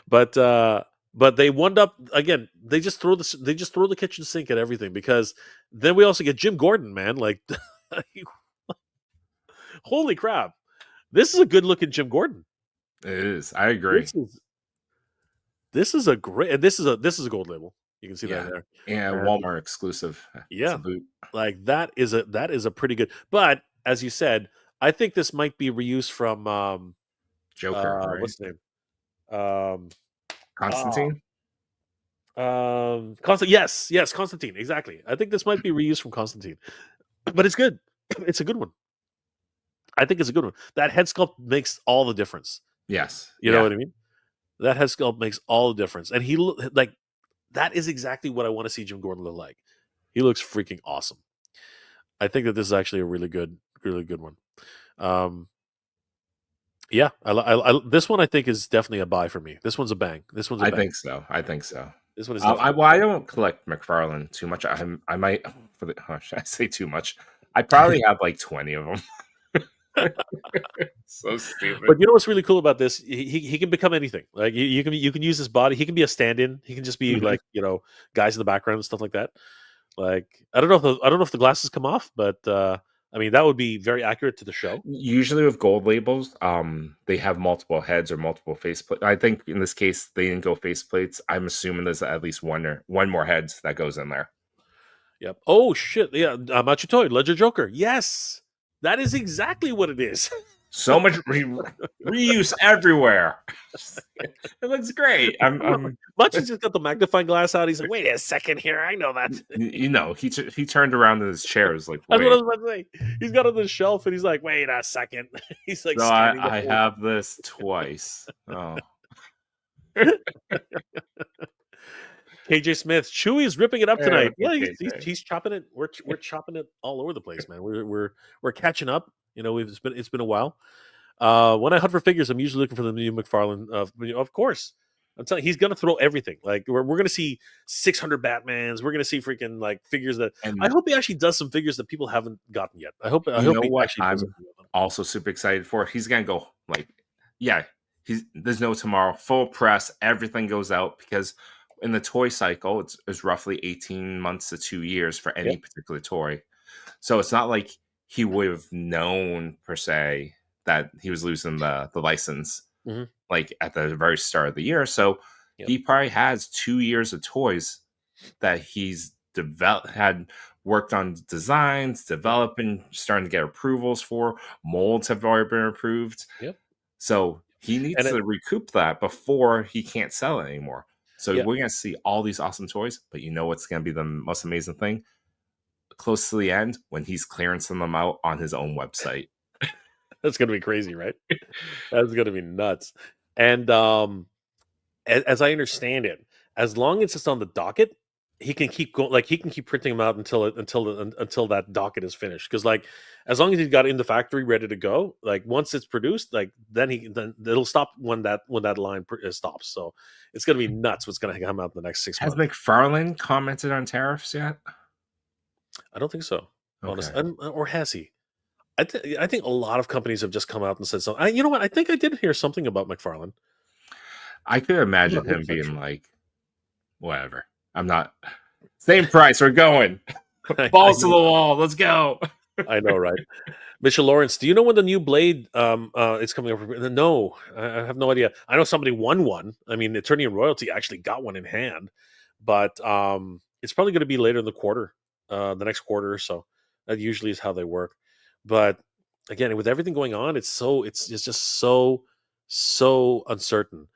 But they wound up again. They just throw the kitchen sink at everything because then we also get Jim Gordon, man. Like, holy crap, this is a good looking Jim Gordon. It is. I agree. This is a great. And this is a gold label. You can see that there. And And Walmart exclusive. It's a yeah, boot. like that is a pretty good. But as you said, I think this might be reused from Joker, right? what's his name? Uh, Constantine. Yes, Constantine. Exactly. I think this might be reused from Constantine, but it's good. It's a good one. I think it's a good one. That head sculpt makes all the difference. Yes. You know what I mean? That head sculpt makes all the difference, and like that is exactly what I want to see Jim Gordon look like. He looks freaking awesome. I think that this is actually a really good one. Yeah, this one I think is definitely a buy for me. This one's a bang. This one's a I bang. think so. I think so. This one is definitely. I don't collect McFarlane too much. I might for the should I say too much. I probably have like 20 of them. So stupid. But you know what's really cool about this? He can become anything. Like you can use his body. He can be a stand-in. He can just be like guys in the background and stuff like that. Like I don't know if the glasses come off, but I mean that would be very accurate to the show. Usually with gold labels, they have multiple heads or multiple faceplates. I think in this case they didn't go faceplates. I'm assuming there's at least one more heads that goes in there. Yep. Oh shit! Yeah, Machitoy, Ledger Joker. Yes, that is exactly what it is. So much reuse everywhere. It looks great. Machi's just got the magnifying glass out. He's like, "Wait a second here, I know that." He turned around in his chair. Was like, That's wait. what I was about to say. He's got it on the shelf, and he's like, "Wait a second." He's like, So scanning the I whole- have this twice. Oh. KJ Smith, Chewy's ripping it up tonight. Yeah, KJ. he's chopping it. We're chopping it all over the place, man. We're catching up. It's been a while. When I hunt for figures, I'm usually looking for the new McFarlane. Of course, I'm telling you, he's gonna throw everything. Like we're gonna see 600 Batmans. We're gonna see freaking like figures that. And I hope he actually does some figures that people haven't gotten yet. I hope. you know he what actually does I'm a few of them. also super excited for? He's gonna go like, yeah. There's no tomorrow. Full press. Everything goes out because in the toy cycle, it's roughly 18 months to 2 years for any particular toy. So it's not like he would have known per se that he was losing the license like at the very start of the year. So he probably has 2 years of toys that he's had worked on designs, developing, starting to get approvals for. Molds have already been approved. Yep. So he needs to recoup that before he can't sell it anymore. So we're going to see all these awesome toys, but you know what's going to be the most amazing thing? close to the end when he's clearancing them out on his own website. That's gonna be crazy, right? That's gonna be nuts. And as I understand it, as long as it's on the docket, he can keep going. Like he can keep printing them out until that docket is finished. Because like as long as he's got it in the factory ready to go, like once it's produced, like then it'll stop when that line stops. So it's gonna be nuts. What's gonna come out in the next 6 Has months? McFarlane commented on tariffs yet? I don't think so. Honestly, Okay. or has he? I think a lot of companies have just come out and said something. You know what? I think I did hear something about McFarlane. I could I'm not imagine him 100% being sure. like, whatever. I'm not. Same price. We're going. I, Balls to the know, wall. Let's go. I know, right? Mitchell Lawrence, do you know when the new Blade is coming up? No, I have no idea. I know somebody won one. I mean, Attorney and Royalty actually got one in hand, but it's probably going to be later in the quarter, the next quarter or so. That usually is how they work. But again, with everything going on, it's just so uncertain.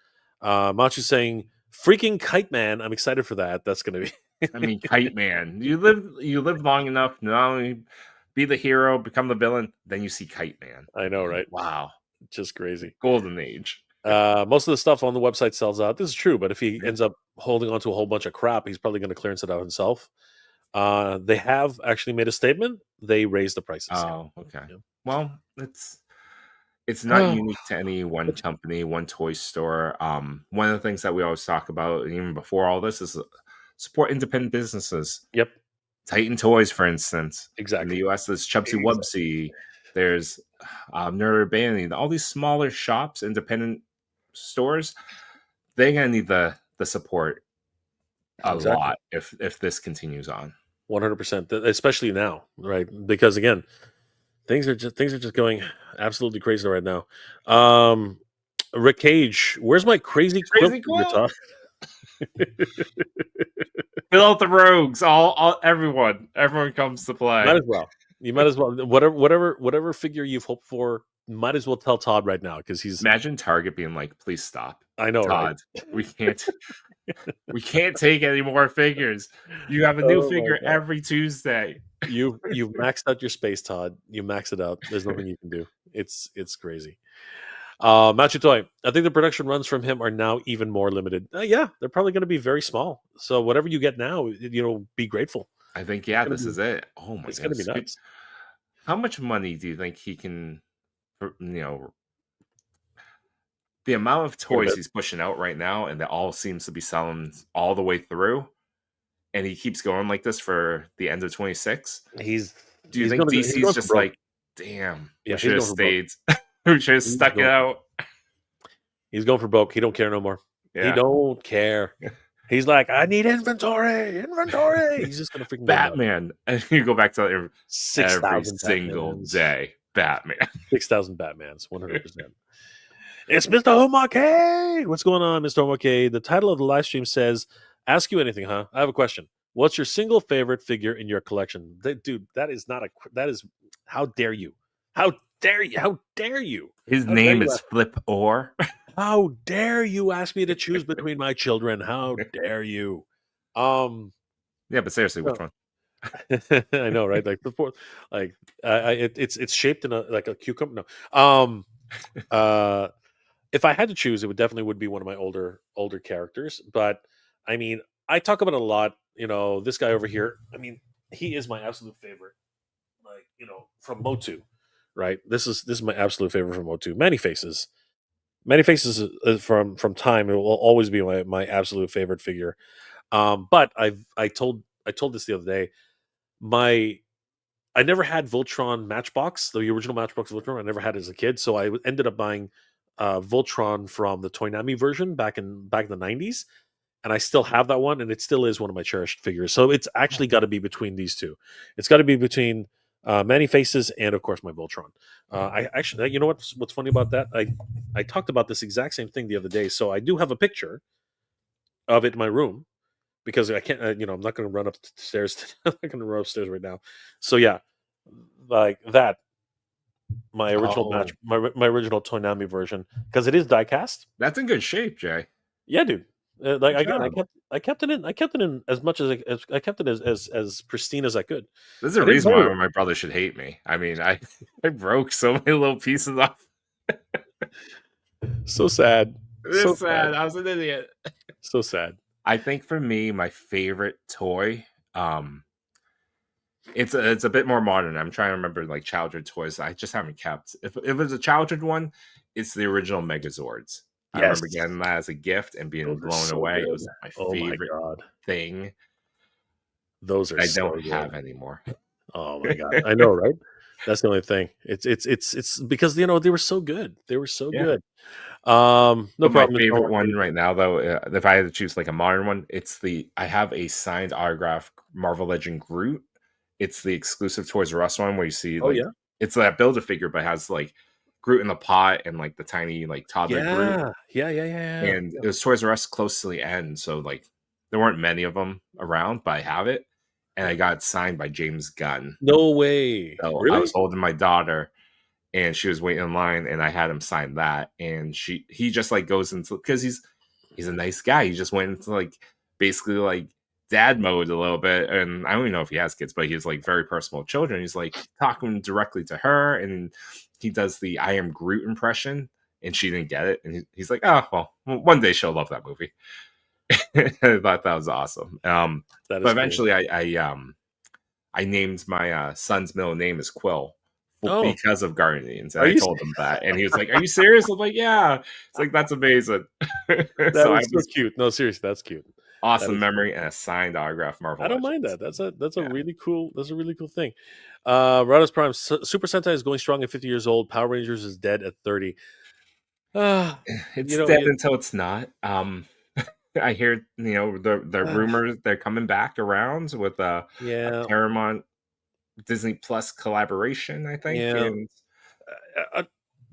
Machu's saying, "Freaking Kite Man!" I'm excited for that. That's going to be. I mean, Kite Man. You live long enough to not only be the hero, become the villain, then you see Kite Man. I know, right? Wow. Just crazy. Golden age. Most of the stuff on the website sells out. This is true, but if he Yeah. ends up holding on to a whole bunch of crap, he's probably going to clearance it out himself. They have actually made a statement. They raised the prices. Oh, okay. Yeah. Well, it's not Oh, unique to any one company, one toy store. One of the things that we always talk about, even before all this, is support independent businesses. yep, Titan Toys, for instance. In exactly. the US, there's Chubsy Exactly. Wubsy. There's Nerd Banning. All these smaller shops, independent stores, they're gonna need the support a Exactly. lot if this continues on. 100%, especially now, right? Because again, things are just going absolutely crazy right now. Rick Cage, where's my crazy quilt Crazy figure, cool. Todd? Fill out the rogues. Everyone comes to play. Might as well. You might as well. Whatever figure you've hoped for, might as well tell Todd right now because he's. Imagine Target being like, "Please stop, I know, right? Todd. We can't take any more figures. You have a new Oh my figure God. every Tuesday." You've maxed out your space, Todd. You max it out. There's nothing you can do. It's crazy. Machu Toy, I think the production runs from him are now even more limited. Yeah, they're probably going to be very small. So whatever you get now, be grateful. I think It's this gonna is it. Oh my It's going to be goodness! nuts. How much money do you think he can? The amount of Quite a toys bit. he's pushing out right now, and that all seems to be selling all the way through, and he keeps going like this for the end of 26. He's Do you he's think going he's DC's going for just broke. like, damn, Yeah, we he's should have going for broke. stayed, we should have He's stuck it going, out? he's going for broke. He don't care no more. He Yeah, don't care. He's like, I need inventory. He's just going to freaking go nuts. Batman, and you go back to every 6,000 single Batmans. day. Batman, 6,000 Batmans, 100%. It's Mr. Homake. What's going on, Mr. Homake? The title of the live stream says, "Ask you anything, huh?" I have a question. What's your single favorite figure in your collection? Dude, that is not a. That is. How dare you? How dare you? How dare you? his How dare name you is Flip Orr. How dare you ask me to choose between my children? How dare you? Yeah, but seriously, which No. one? I know, right? Like before, like it's shaped in like a cucumber. No. If I had to choose, it would be one of my older characters. But I mean, I talk about it a lot. This guy over here. I mean, he is my absolute favorite. Like from Motu, right? This is my absolute favorite from Motu. Many Faces. Many Faces from Time. It will always be my absolute favorite figure. But I told this the other day. I never had Voltron Matchbox, the original Matchbox Voltron. I never had it as a kid, so I ended up buying Voltron from the Toynami version back in the 90s, and I still have that one, and it still is one of my cherished figures. So it's actually got to be between these two. It's got to be between Many Faces and, of course, my Voltron. I actually, you know what's funny about that? I talked about this exact same thing the other day. So I do have a picture of it in my room because I can't, I'm not going to run upstairs. I'm not going to run upstairs right now. So yeah, like that, my original Oh, my original Toynami version, because it is diecast. that's in good shape, Jay. Yeah, dude. Like Good again, job. I kept it in. I kept it in as much as I kept it as pristine as I could. There's a I didn't reason play why with my brother should hate me. I mean, I I broke so many little pieces off. it. So sad. So It's sad. sad. I was an idiot. So sad. I think for me, my favorite toy, it's a bit more modern. I'm trying to remember like childhood toys I just haven't kept. If it's a childhood one, it's the original Megazords. I Yes. remember getting that as a gift and being Those are blown so away. It good. was my Oh my favorite god. thing Those are I so don't good. have anymore. Oh my god. I know, right? That's the only thing. It's because they were so good. They were so Yeah. good. No But my problem. favorite one right now, though, if I had to choose like a modern one, I have a signed autograph Marvel Legend Groot. It's the exclusive Toys R Us one where you see Oh like yeah. it's that build a figure, but has like Groot in the pot and like the tiny like toddler Groot. Yeah. Yeah. And it was Toys R Us close to the end, so like there weren't many of them around, but I have it, and I got it signed by James Gunn. No way. So I was Really? holding my daughter, and she was waiting in line, and I had him sign that, and he just like goes into because he's a nice guy. He just went into like basically like dad mode a little bit, and I don't even know if he has kids, but he's like very personal with children. He's like talking directly to her, and he does the "I am Groot" impression, and she didn't get it, and he's like, "Oh well, one day she'll love that movie." I thought that was awesome. That But is cool. eventually, I named my son's middle name as Quill Oh, because of Guardians, and are I you? told him that, and he was like, "Are you serious?" I'm like, "Yeah." It's like that's amazing. That So I is have so this cute. No, seriously, that's cute. That awesome is cute. memory and a signed autograph Marvel I don't mind Legends. that. That's a Yeah, really cool. That's a really cool thing. Radus Prime Super Sentai is going strong at 50 years old. Power Rangers is dead at 30. Ah, it's dead until it's not. I hear the uh, rumors they're coming back around with a yeah, Paramount Disney Plus collaboration, I think, yeah. and Uh,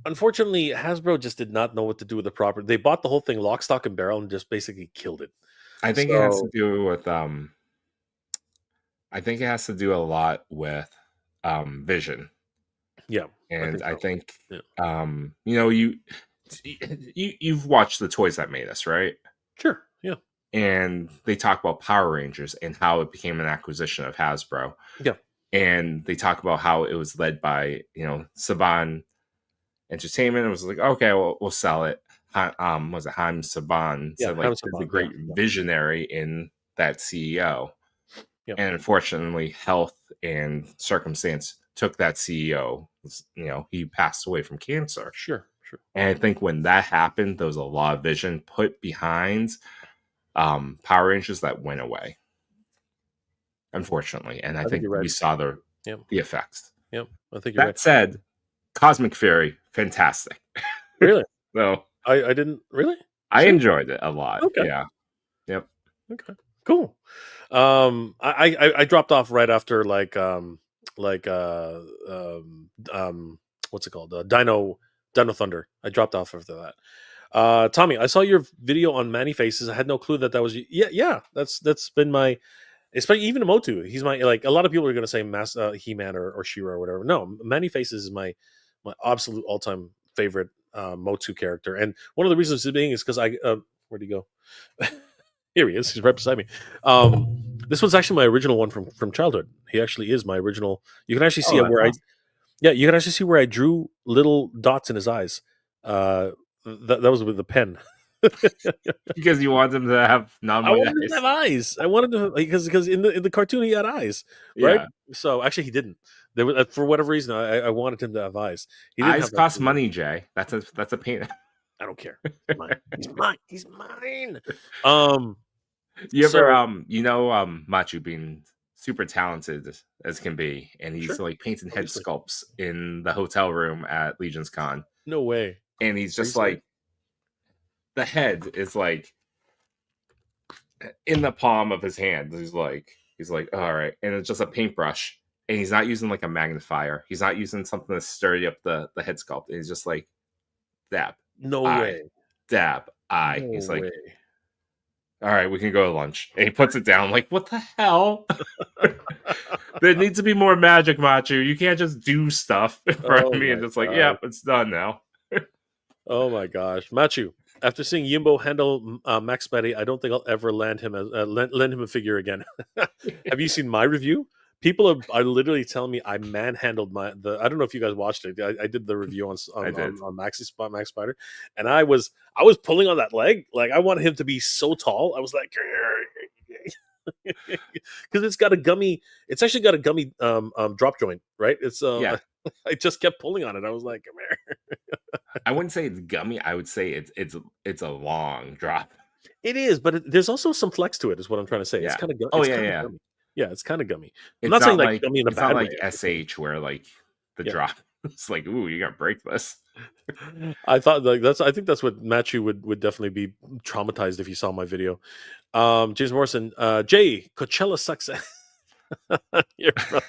Unfortunately, Hasbro just did not know what to do with the property. They bought the whole thing lock, stock, and barrel and just basically killed it. I think it has to So do with I think it has to do a lot with vision. yeah, I And think I so. think Yeah, you've watched the Toys That Made Us, right? sure. Yeah, And they talk about Power Rangers and how it became an acquisition of Hasbro. yeah, And they talk about how it was led by, Saban Entertainment. It was like, okay, we'll sell it. Was it Han Saban yeah. said like Haven't there's a Saban. great Yeah, visionary in that CEO. yeah. And unfortunately, health and circumstance took that CEO. He passed away from cancer. Sure, sure. And I think when that happened, there was a lot of vision put behind Power Rangers that went away, unfortunately. And I I think think you're we right. saw Yeah, the effects. yeah. I think you're right. That said, Cosmic Fury, fantastic. Really? So I didn't really. I See? enjoyed it a lot. Okay. Yeah. Yep. Okay. Cool. I dropped off right after like what's it called? Dino Thunder. I dropped off after that. Tommy, I saw your video on Manny Faces. I had no clue that was you. Yeah. That's been my, especially even Motu. He's my, like, a lot of people are gonna say He Man or Shira or whatever. No, Manny Faces is my absolute all time favorite Motu character, and one of the reasons being is because where'd he go? Here he is. He's right beside me. This was actually my original one from childhood. He actually is my original. You can actually see Oh, that's where I, awesome. yeah, you can actually see where I drew little dots in his eyes. That was with the pen. Because you want them to have I non-white wanted him to eyes. have eyes. I wanted to, because in the cartoon he had eyes, right? Yeah. So actually he didn't. There was, for whatever reason I wanted him to have eyes. He didn't Eyes have that. cost money, Jay. That's a pain. I don't care. He's mine. He's mine. He's mine. Um. You ever So Machu being super talented as can be, and he's sure. like painting head Obviously. sculpts in the hotel room at Legion's Con, No way. and he's Are you just serious? like the head is like in the palm of his hand. He's like, all right, and it's just a paintbrush, and he's not using like a magnifier. He's not using something to sturdy up the head sculpt. He's just like dab, No eye, way. dab, eye. He's No like, way. all right, we can go to lunch. And he puts it down. Like, what the hell? There needs to be more magic, Machu. You can't just do stuff in front Oh of me and my just like, gosh. yep, it's done now. Oh my gosh. Machu. After seeing Yimbo handle Max Betty, I don't think I'll ever lend him a figure again. Have you seen my review? People are literally telling me I manhandled I don't know if you guys watched it. I did the review I did. on Max Spider, and I was pulling on that leg. Like I wanted him to be so tall. I was like, because it's actually got a gummy drop joint, right? It's Yeah. I just kept pulling on it. I was like, come here. I wouldn't say it's gummy. I would say it's a long drop. It is, but there's also some flex to it. Is what I'm trying to say. It's Yeah. kind of Oh it's yeah, kind of yeah. gummy. Yeah, it's kind of gummy. I'm It's not saying not like like gummy in a it's not bad way. like SH where like the Yeah. drop. It's like, ooh, you gotta break this. I thought like I think that's what Matthew would definitely be traumatized if he saw my video. James Morrison, Jay, Coachella sucks. Your brother.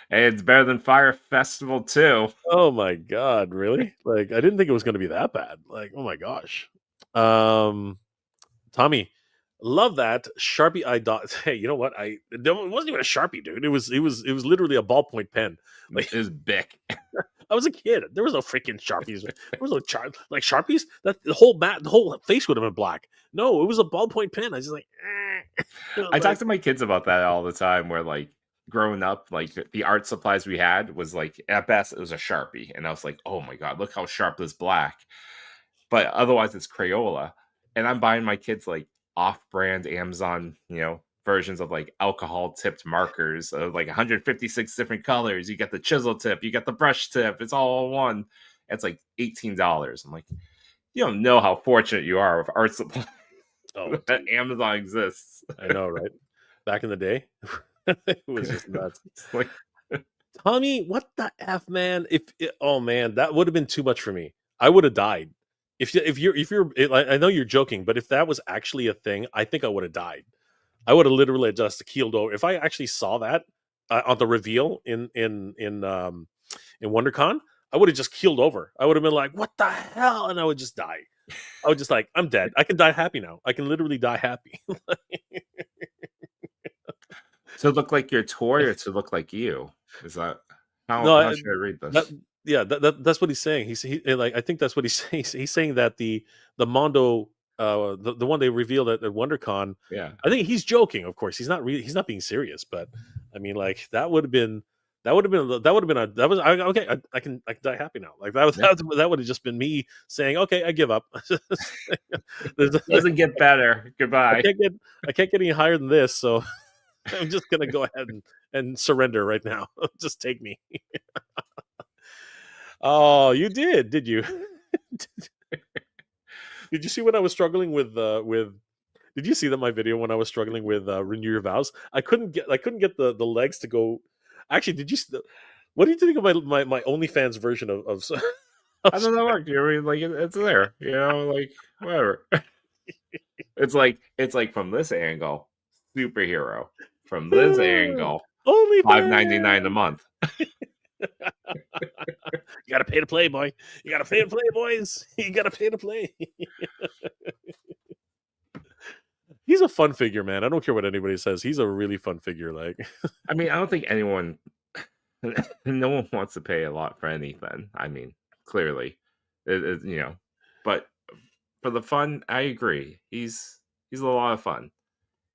Hey, it's better than Fire Festival too. Oh my god, really? Like I didn't think it was going to be that bad. Like oh my gosh. Tommy, love that Sharpie eye dot. Hey, you know what? It wasn't even a Sharpie, dude. It was literally a ballpoint pen. Like It's big. I was a kid. There was no freaking Sharpies. There was no like Sharpies. That the whole face would have been black. No, it was a ballpoint pen. I was just like, I talk to my kids about that all the time. Where like growing up, like the art supplies we had was like at best it was a Sharpie, and I was like, oh my god, look how sharp this black. But otherwise, it's Crayola, and I'm buying my kids like off-brand Amazon, versions of like alcohol tipped markers of like 156 different colors. You get the chisel tip, you get the brush tip. It's all one. It's like $18. I'm like, you don't know how fortunate you are with art supply that Amazon exists. I know, right? Back in the day, it was just nuts. Like, Tommy, what the f, man? Oh man, that would have been too much for me. I would have died. If you're, I know you're joking, but if that was actually a thing, I think I would have died. I would have literally just keeled over. If I actually saw that on the reveal in WonderCon, I would have just keeled over. I would have been like, "What the hell?" and I would just die. I would just like, "I'm dead. I can die happy now. I can literally die happy." to look like your toy or to look like you? Is that No, how should I read this? that's what he's saying. Like I think that's what he's saying. He's saying that the Mondo, the one they revealed at WonderCon. Yeah. I think he's joking. Of course, he's not being serious. But I mean, like that would have been okay. I can die happy now. Like that would have just been me saying, okay, I give up. It doesn't get better. Goodbye. I can't get any higher than this. So I'm just gonna go ahead and surrender right now. Just take me. Oh, you did you? Did you see when I was struggling with did you see that my video when I was struggling with renew your vows? I couldn't get the legs to go. Actually, what do you think of my OnlyFans version of I don't know. Work. I mean, like it's there. Like whatever. It's like from this angle, superhero. From this angle, only $5.99 a month. You gotta pay to play, boy. You gotta pay to play, boys. You gotta pay to play. He's a fun figure, man. I don't care what anybody says. He's a really fun figure. Like, I mean, I don't think anyone, no one wants to pay a lot for anything. I mean, clearly, but for the fun, I agree. He's a lot of fun.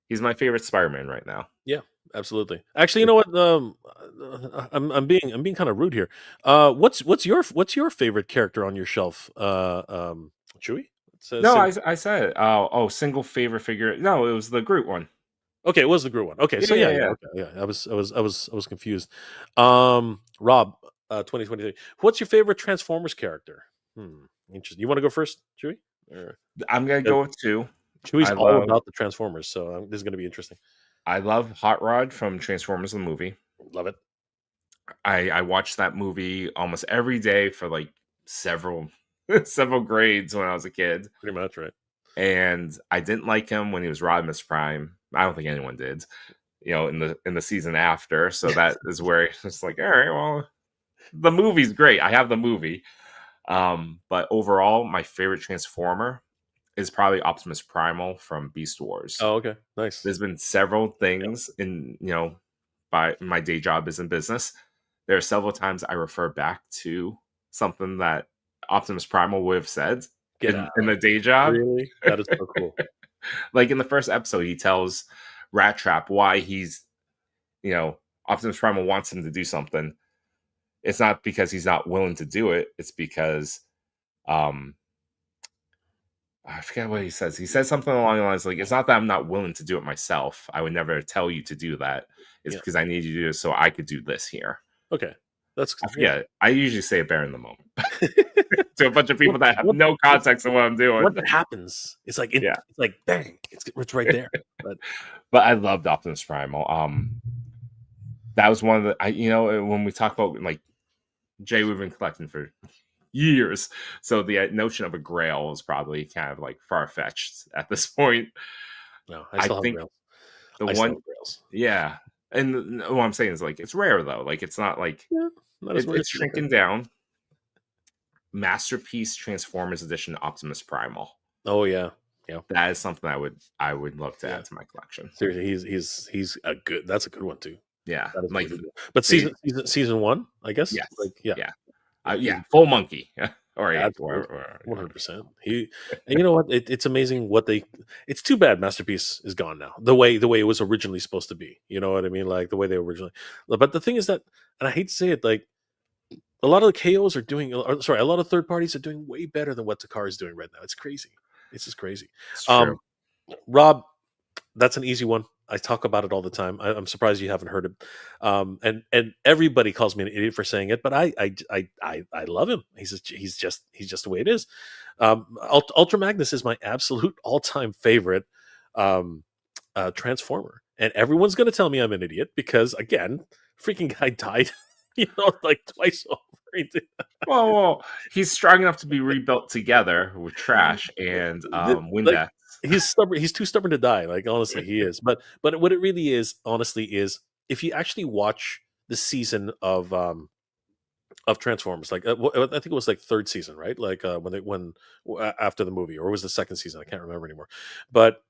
He's my favorite Spider-Man right now. yeah, absolutely. Actually, you know what? I'm being kind of rude here. What's your favorite character on your shelf? Chewie? No, I said it. Oh, single favorite figure. No, it was the Groot one. Okay, it was the Groot one. Okay, so yeah. Okay, yeah. I was confused. Rob, 2023. What's your favorite Transformers character? Interesting. You want to go first, Chewie? I'm gonna go with two. Chewie's all about the Transformers, so this is gonna be interesting. I love Hot Rod from Transformers the movie. Love it. I watched that movie almost every day for like several grades when I was a kid. Pretty much, right? And I didn't like him when he was Rodimus Prime. I don't think anyone did. In the season after. So that is where it's like, all right, well, the movie's great. I have the movie. But overall, my favorite Transformer is probably Optimus Primal from Beast Wars. Oh, okay. Nice. There's been several things in, by my day job is in business. There are several times I refer back to something that Optimus Primal would have said, Get out. in the day job. Really? That is so cool. Like in the first episode, he tells Rat Trap why he's, Optimus Primal wants him to do something. It's not because he's not willing to do it. It's because, I forget what he says. He says something along the lines like, "It's not that I'm not willing to do it myself. I would never tell you to do that. It's Yeah. because I need you to do it so I could do this here." Okay. That's I forget. I usually say it better in the moment to a bunch of people that have What- no context of what I'm doing. What happens? It's like Yeah. it's like bang. It's right there. But But I loved Optimus Primal. That was one of the when we talk about like Jay, we've been collecting for years, so the notion of a Grail is probably kind of like far fetched at this point. no, I I still have think rails. the I still one, have rails. yeah, and what I'm saying is like it's rare though. Like it's not like Yeah, not as rare it's as you shrinking down. Masterpiece Transformers Edition Optimus Primal. Oh yeah. That is something I would love to Yeah. add to my collection. Seriously, he's a good. That's a good one too. Yeah, That is like really good. But season one, I guess. yes, Like yeah, full monkey or ape, absolutely. whatever. 100%. And you know what? It's amazing what they. It's too bad Masterpiece is gone now. The way it was originally supposed to be. You know what I mean? Like the way they originally. But the thing is that, and I hate to say it, like a lot of the KOs are doing. Sorry, a lot of third parties are doing way better than what Takara is doing right now. It's crazy. It's just crazy. It's true. Rob, that's an easy one. I talk about it all the time. I'm surprised you haven't heard it. And everybody calls me an idiot for saying it, but I love him. He's just the way it is. Ultra Magnus is my absolute all time favorite Transformer, and everyone's going to tell me I'm an idiot because again, freaking guy died, like twice over. Well, he's strong enough to be rebuilt together with trash and Windex. He's stubborn. He's too stubborn to die. Like honestly, he is. But what it really is, honestly, is if you actually watch the season of Transformers, like I think it was like third season, right? Like when after the movie, or was the second season? I can't remember anymore. But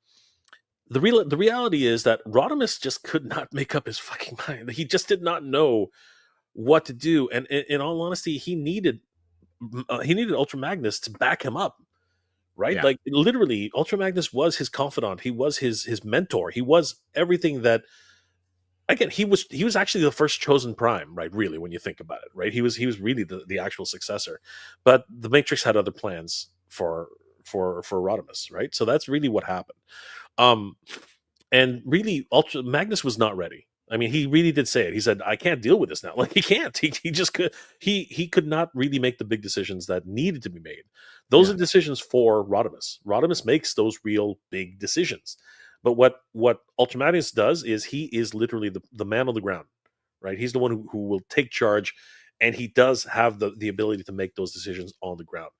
the reality is that Rodimus just could not make up his fucking mind. He just did not know what to do, and in all honesty, he needed Ultra Magnus to back him up. Right? Yeah. Like literally, Ultra Magnus was his confidant. He was his mentor. He was everything that. Again, he was actually the first chosen Prime, right? Really, when you think about it, right? He was really the actual successor, but the Matrix had other plans for Rodimus, right? So that's really what happened. And really, Ultra Magnus was not ready. I mean, he really did say it. He said, "I can't deal with this now." Like he can't. He just could. He could not really make the big decisions that needed to be made. Those are decisions for Rodimus. Rodimus makes those real big decisions. But what Ultra Magnus does is he is literally the man on the ground, right? He's the one who will take charge, and he does have the ability to make those decisions on the ground,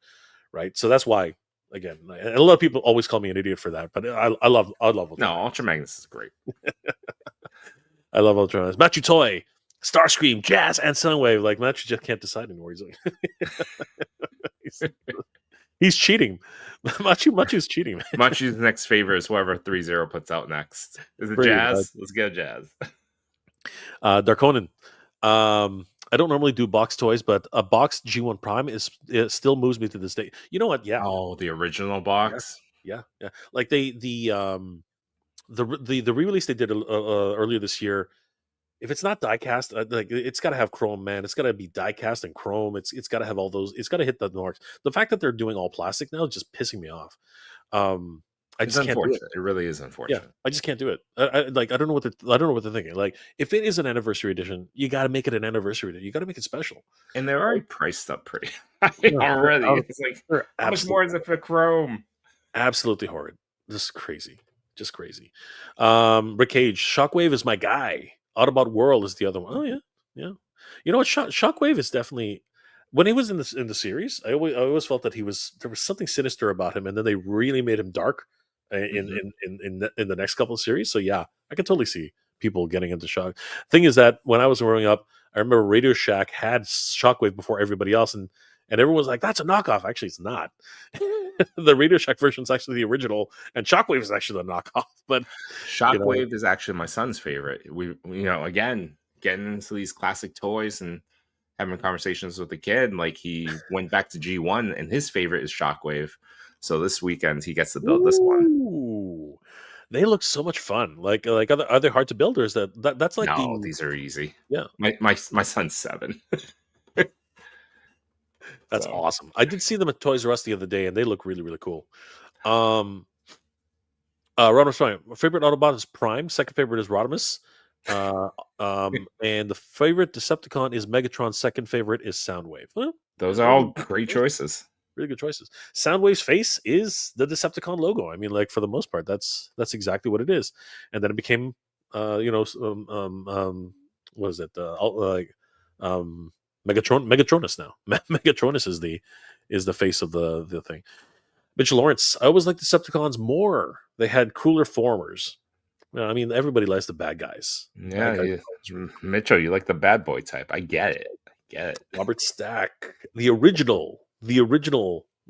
right? So that's why. Again, a lot of people always call me an idiot for that, but I love Ultra No, Ultra Magnus is great. I love Ultra Magnus. Machu Toy, Starscream, Jazz, and Soundwave. Like Machu just can't decide anymore. He's like, he's cheating. Machu's cheating. Man. Machu's next favor is whoever 3-0 puts out next. Is it Pretty Jazz? Let's go Jazz. Darkonin. I don't normally do box toys, but a boxed G1 Prime it still moves me to this day. You know what? Yeah. Oh, the original box. Yeah. Like the re-release they did earlier this year. If it's not die-cast, like it's got to have chrome, man. It's got to be die-cast and chrome. It's got to have all those. It's got to hit the marks. The fact that they're doing all plastic now is just pissing me off. I just can't do it. It really is unfortunate. Yeah, I just can't do it. I don't know what they're thinking. Like, if it is an anniversary edition, you got to make it an anniversary edition. You got to make it special. And they're already priced up pretty high already. It's like how much more is it for chrome? Absolutely horrid. Just crazy. Rick Cage, Shockwave is my guy. Autobot World is the other one. Oh yeah. You know what? Shockwave is definitely. When he was in the series, I always felt that there was something sinister about him, and then they really made him dark in the next couple of series. So yeah, I can totally see people getting into Shock. Thing is that when I was growing up, I remember Radio Shack had Shockwave before everybody else, and everyone was like, "That's a knockoff." Actually, it's not. The Radio Shack version is actually the original, and Shockwave is actually the knockoff. But Shockwave is actually my son's favorite. We again getting into these classic toys, and having conversations with the kid. Like he went back to G1 and his favorite is Shockwave. So this weekend he gets to build this one. Ooh, they look so much fun. Like are they hard to build, or is that's like No, the these are easy. yeah. My son's 7. That's So awesome. I did see them at Toys R Us the other day, and they look really, really cool. Rodimus Prime. My favorite Autobot is Prime. Second favorite is Rodimus. And the favorite Decepticon is Megatron. Second favorite is Soundwave. Well, those are all great choices. Really good choices. Soundwave's face is the Decepticon logo. I mean, like for the most part, that's exactly what it is. And then it became, what is it? Megatronus now. Megatronus is the face of the thing. Mitch Lawrence. I always liked Decepticons more. They had cooler formers. I mean, everybody likes the bad guys. Yeah, Mitchell, you like the bad boy type. I get it. Robert Stack, the original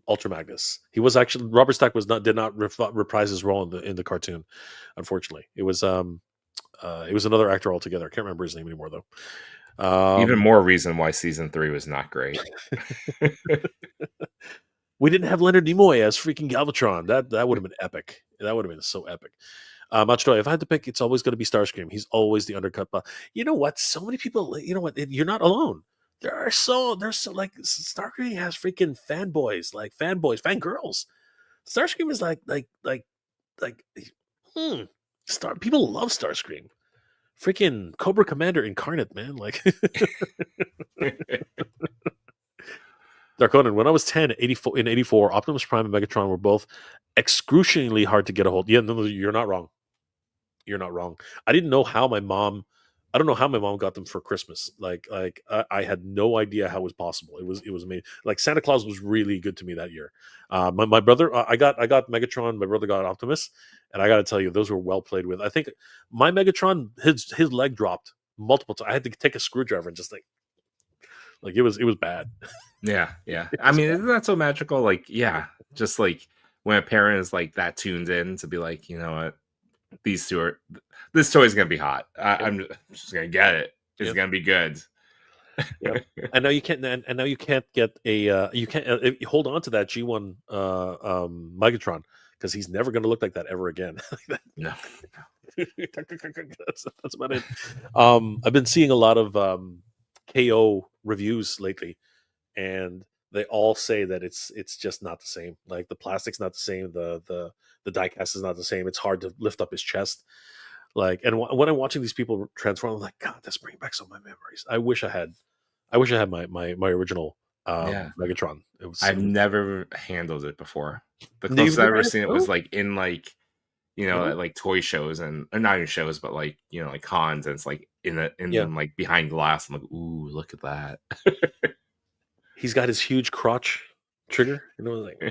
Ultra Magnus. He was actually Robert Stack did not reprise his role in the cartoon. Unfortunately, it was another actor altogether. I can't remember his name anymore though. Even more reason why season 3 was not great. We didn't have Leonard Nimoy as freaking Galvatron. That would have been epic. That would have been so epic. Machoy, if I had to pick, it's always going to be Starscream. He's always the undercut. But you know what? So many people. You know what? You're not alone. There's so like Starscream has freaking fanboys, like fangirls. Starscream is like people love Starscream. Freaking Cobra Commander incarnate, man. Like Dark Conan, when I was 10, in 84, Optimus Prime and Megatron were both excruciatingly hard to get a hold. Yeah, no, you're not wrong. You're not wrong. I don't know how my mom got them for Christmas. I had no idea how it was possible. It was amazing. Like Santa Claus was really good to me that year. My brother, I got Megatron. My brother got Optimus, and I got to tell you, those were well played with. I think my Megatron, his leg dropped multiple times. I had to take a screwdriver and just like it was bad. Yeah. I mean, isn't that so magical? Like, yeah, just like when a parent is like that tuned in to be like, you know what, this toy's gonna be hot. I'm just gonna get it. It's gonna be good. Yeah, and now you can't. And now you can't get a. You can't hold on to that G1 Megatron because he's never going to look like that ever again. No. That's about it. I've been seeing a lot of KO reviews lately, and they all say that it's just not the same. Like the plastic's not the same. The diecast is not the same. It's hard to lift up his chest. Like, and when I'm watching these people transform, I'm like, God, that's bringing back so many memories. I wish I had my original Megatron. I've never handled it before. The closest I've ever seen it was like in like, you know, like toy shows and not even shows, but like, you know, like cons, and it's like in like behind glass. I'm like, ooh, look at that. He's got his huge crotch trigger. You know, like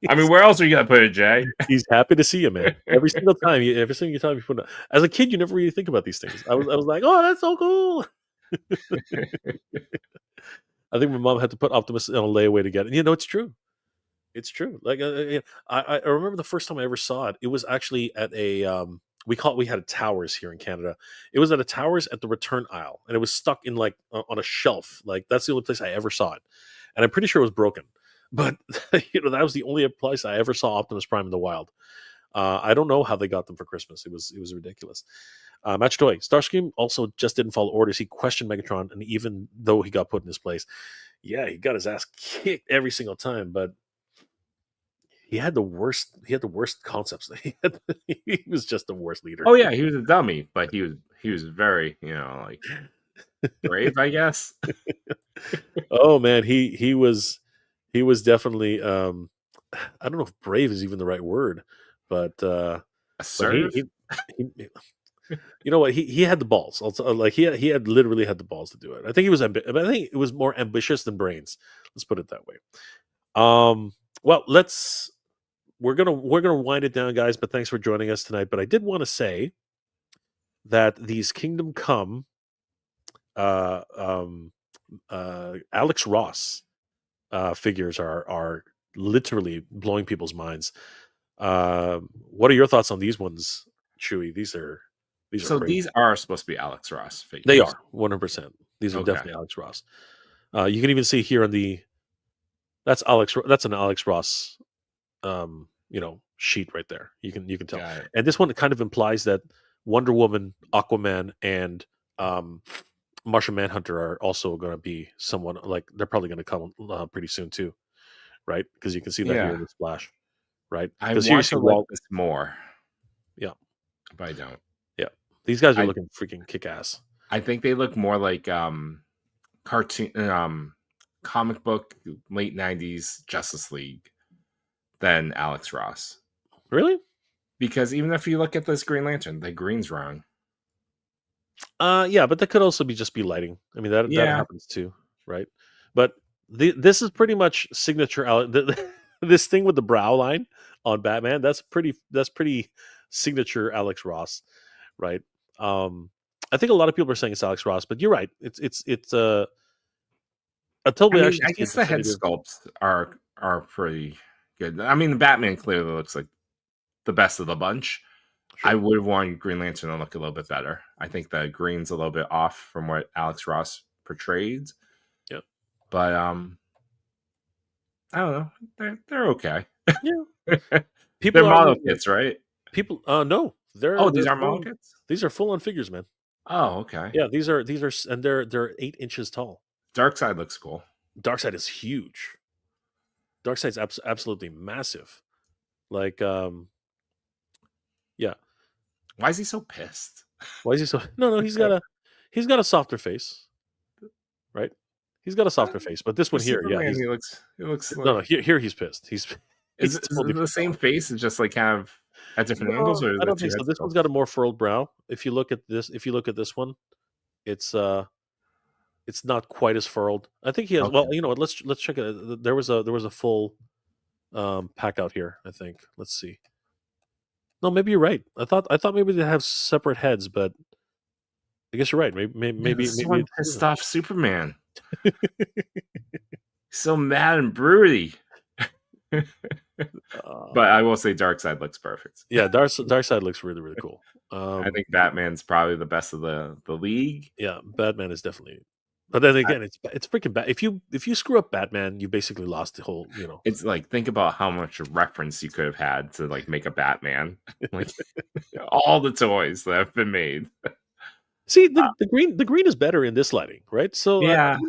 I mean, where else are you gonna put it, Jay? He's happy to see you, man. Every single time you put it. As a kid, you never really think about these things. I was like, oh, that's so cool. I think my mom had to put Optimus on a layaway to get it. You know, it's true. It's true. Like I remember the first time I ever saw it. It was actually at a we had a Towers here in Canada. It was at a Towers at the return aisle, and it was stuck in like on a shelf. Like that's the only place I ever saw it, and I'm pretty sure it was broken. But you know, that was the only place I ever saw Optimus Prime in the wild. I don't know how they got them for Christmas. It was ridiculous. Match Toy. Starscream also just didn't follow orders. He questioned Megatron, and even though he got put in his place, yeah, he got his ass kicked every single time. But he had the worst concepts. He was just the worst leader. Oh yeah, he was a dummy, but he was very, you know, like brave, I guess. Oh man, he was definitely I don't know if brave is even the right word, but assertive. He you know what, he had the balls. Also, like he had literally had the balls to do it. I think he was I think it was more ambitious than brains. Let's put it that way. Well, we're gonna wind it down, guys. But thanks for joining us tonight. But I did want to say that these Kingdom Come, Alex Ross figures are literally blowing people's minds. What are your thoughts on these ones, Chewy? These are so crazy. these are supposed to be Alex Ross figures. They are 100%. These are Okay. definitely Alex Ross. You can even see here on the that's an Alex Ross sheet right there. You can tell. Got it. And this one kind of implies that Wonder Woman, Aquaman, and um, Martian Manhunter are also going to be someone like they're probably going to come pretty soon too, right? Because you can see that here in Yeah. the splash, right? I Because here you want see to like Walt. this more, Yeah, but I don't. yeah. These guys are I looking freaking kick ass. I think they look more like cartoon comic book late 90s Justice League than Alex Ross. Really? Because even if you look at this Green Lantern, the green's wrong. Yeah, but that could also be lighting. I mean that Yeah. happens too, right? But this is pretty much signature. This thing with the brow line on Batman, that's pretty signature Alex Ross, right? Um, I think a lot of people are saying it's Alex Ross, but you're right. It's until I we mean, actually I see a guess the head definitive. sculpts are pretty good. I mean, the Batman clearly looks like the best of the bunch. I Sure. would have wanted Green Lantern to look a little bit better. I think the green's a little bit off from what Alex Ross portrayed, Yeah. but I don't know. They're okay. Yeah. They're People are model kits, right? people. No, Oh, they're these aren't full model on. kits. These are full on figures, man. Oh, okay. Yeah, these are, and they're 8 inches tall. Dark Side looks cool. Darkseid is huge. Darkseid's absolutely massive. Like, yeah. Why is he so pissed? Why is he so? No, he's got a softer face, right? He's got a softer face, but this For one here, yeah, Superman, he's he looks no, like no. Here he's pissed. is He's it, is totally it the pissed same off. face? It's just like kind of at different angles, No, or is I it don't two think so. head This one's got a sculpts? more furrowed brow. If you look at this one, it's it's not quite as furrowed. I think he has. Well, Okay. you know what? Let's check it. There was a full pack out here. I think. Let's see. No, maybe you're right. I thought maybe they have separate heads, but I guess you're right. Maybe maybe Man, maybe, this is maybe one it's pissed off Superman. He's so mad and broody. uh, But I will say Dark Side looks perfect. yeah, Dark Side looks really really cool. I think Batman's probably the best of the league. Yeah, Batman is definitely. But then I, again, it's freaking bad. If you screw up Batman, you basically lost the whole. it's like think about how much reference you could have had to like make a Batman. Like all the toys that have been made. See, the green is better in this lighting, right? So Yeah.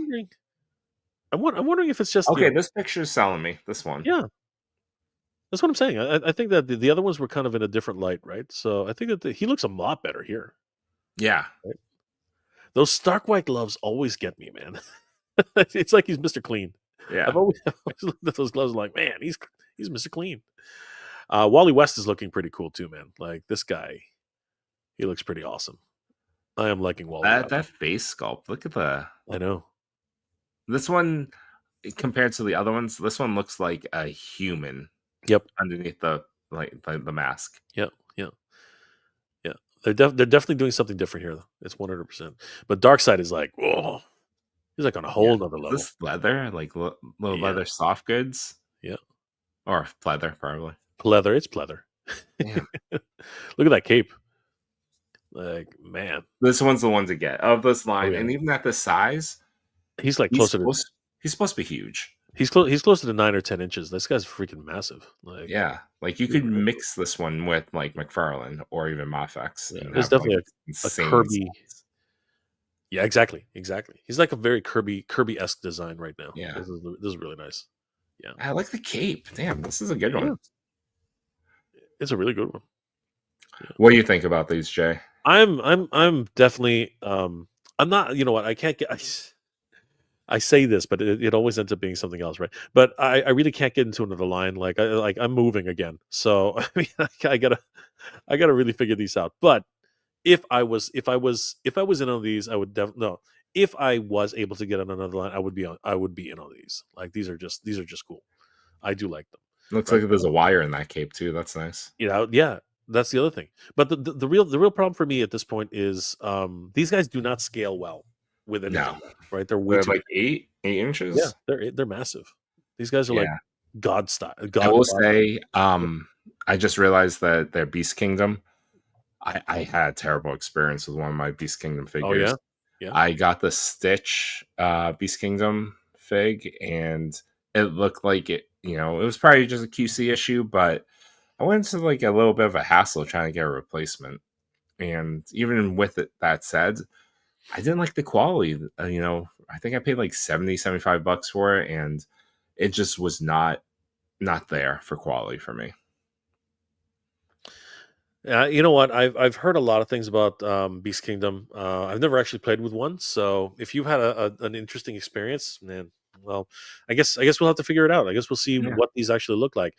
I'm wondering if it's just Okay, this picture's selling me. This one. yeah. That's what I'm saying. I think that the other ones were kind of in a different light, right? So I think that he looks a lot better here. Yeah. Right? Those stark white gloves always get me, man. It's like he's Mr. Clean. Yeah. I've always looked at those gloves like, man, he's Mr. Clean. Wally West is looking pretty cool too, man. Like this guy, he looks pretty awesome. I am liking Wally West. That face sculpt. Look at I know. this one compared to the other ones. This one looks like a human Yep. underneath the the mask. Yep. Yeah. Yeah. They're definitely doing something different here, though. It's 100%. But Darkseid is like, whoa, he's like on a whole nother Is level. this leather, like little Yeah. leather soft goods? Yeah. Or pleather, probably. Pleather. It's pleather. Damn. Look at that cape. Like, man. This one's the one to get of this line, yeah. and even at this size, He's like he's closer to supposed to be huge. he's closer to 9 or 10 inches. This guy's freaking massive. Like, Yeah, like you he's could really mix this one with like McFarlane or even Mafex yeah. and There's have like definitely a insane Kirby. size. Yeah, exactly. He's like a very Kirby-esque design right now. Yeah. This is really nice. Yeah. I like the cape. Damn, this is a good Yeah. one. It's a really good one. Yeah. What do you think about these, Jay? I'm definitely I'm not, you know what, I can't get I say this, but it always ends up being something else, right? But I really can't get into another line. Like I'm moving again, so I mean I gotta really figure these out. But if I was in on these, I would definitely no. If I was able to get on another line, I would be in on these. Like these are just cool. I do like them. Looks Right. like there's a wire in that cape too. That's nice. Yeah, that's the other thing. But the real problem for me at this point is these guys do not scale well with anything, right? They're way They're too like big. 8 inches. Yeah, they're massive. These guys are like Yeah. god style. I will say, I just realized that their Beast Kingdom. I had a terrible experience with one of my Beast Kingdom figures. Oh yeah, Yeah. I got the Stitch Beast Kingdom fig, and it looked like it was probably just a QC issue, but I went into like a little bit of a hassle trying to get a replacement. And even with that said, I didn't like the quality. I think I paid like 70, $75 for it, and it just was not there for quality for me. You know what? I've heard a lot of things about Beast Kingdom. I've never actually played with one, so if you've had an interesting experience, man, well, I guess we'll have to figure it out. I guess we'll see Yeah. what these actually look like.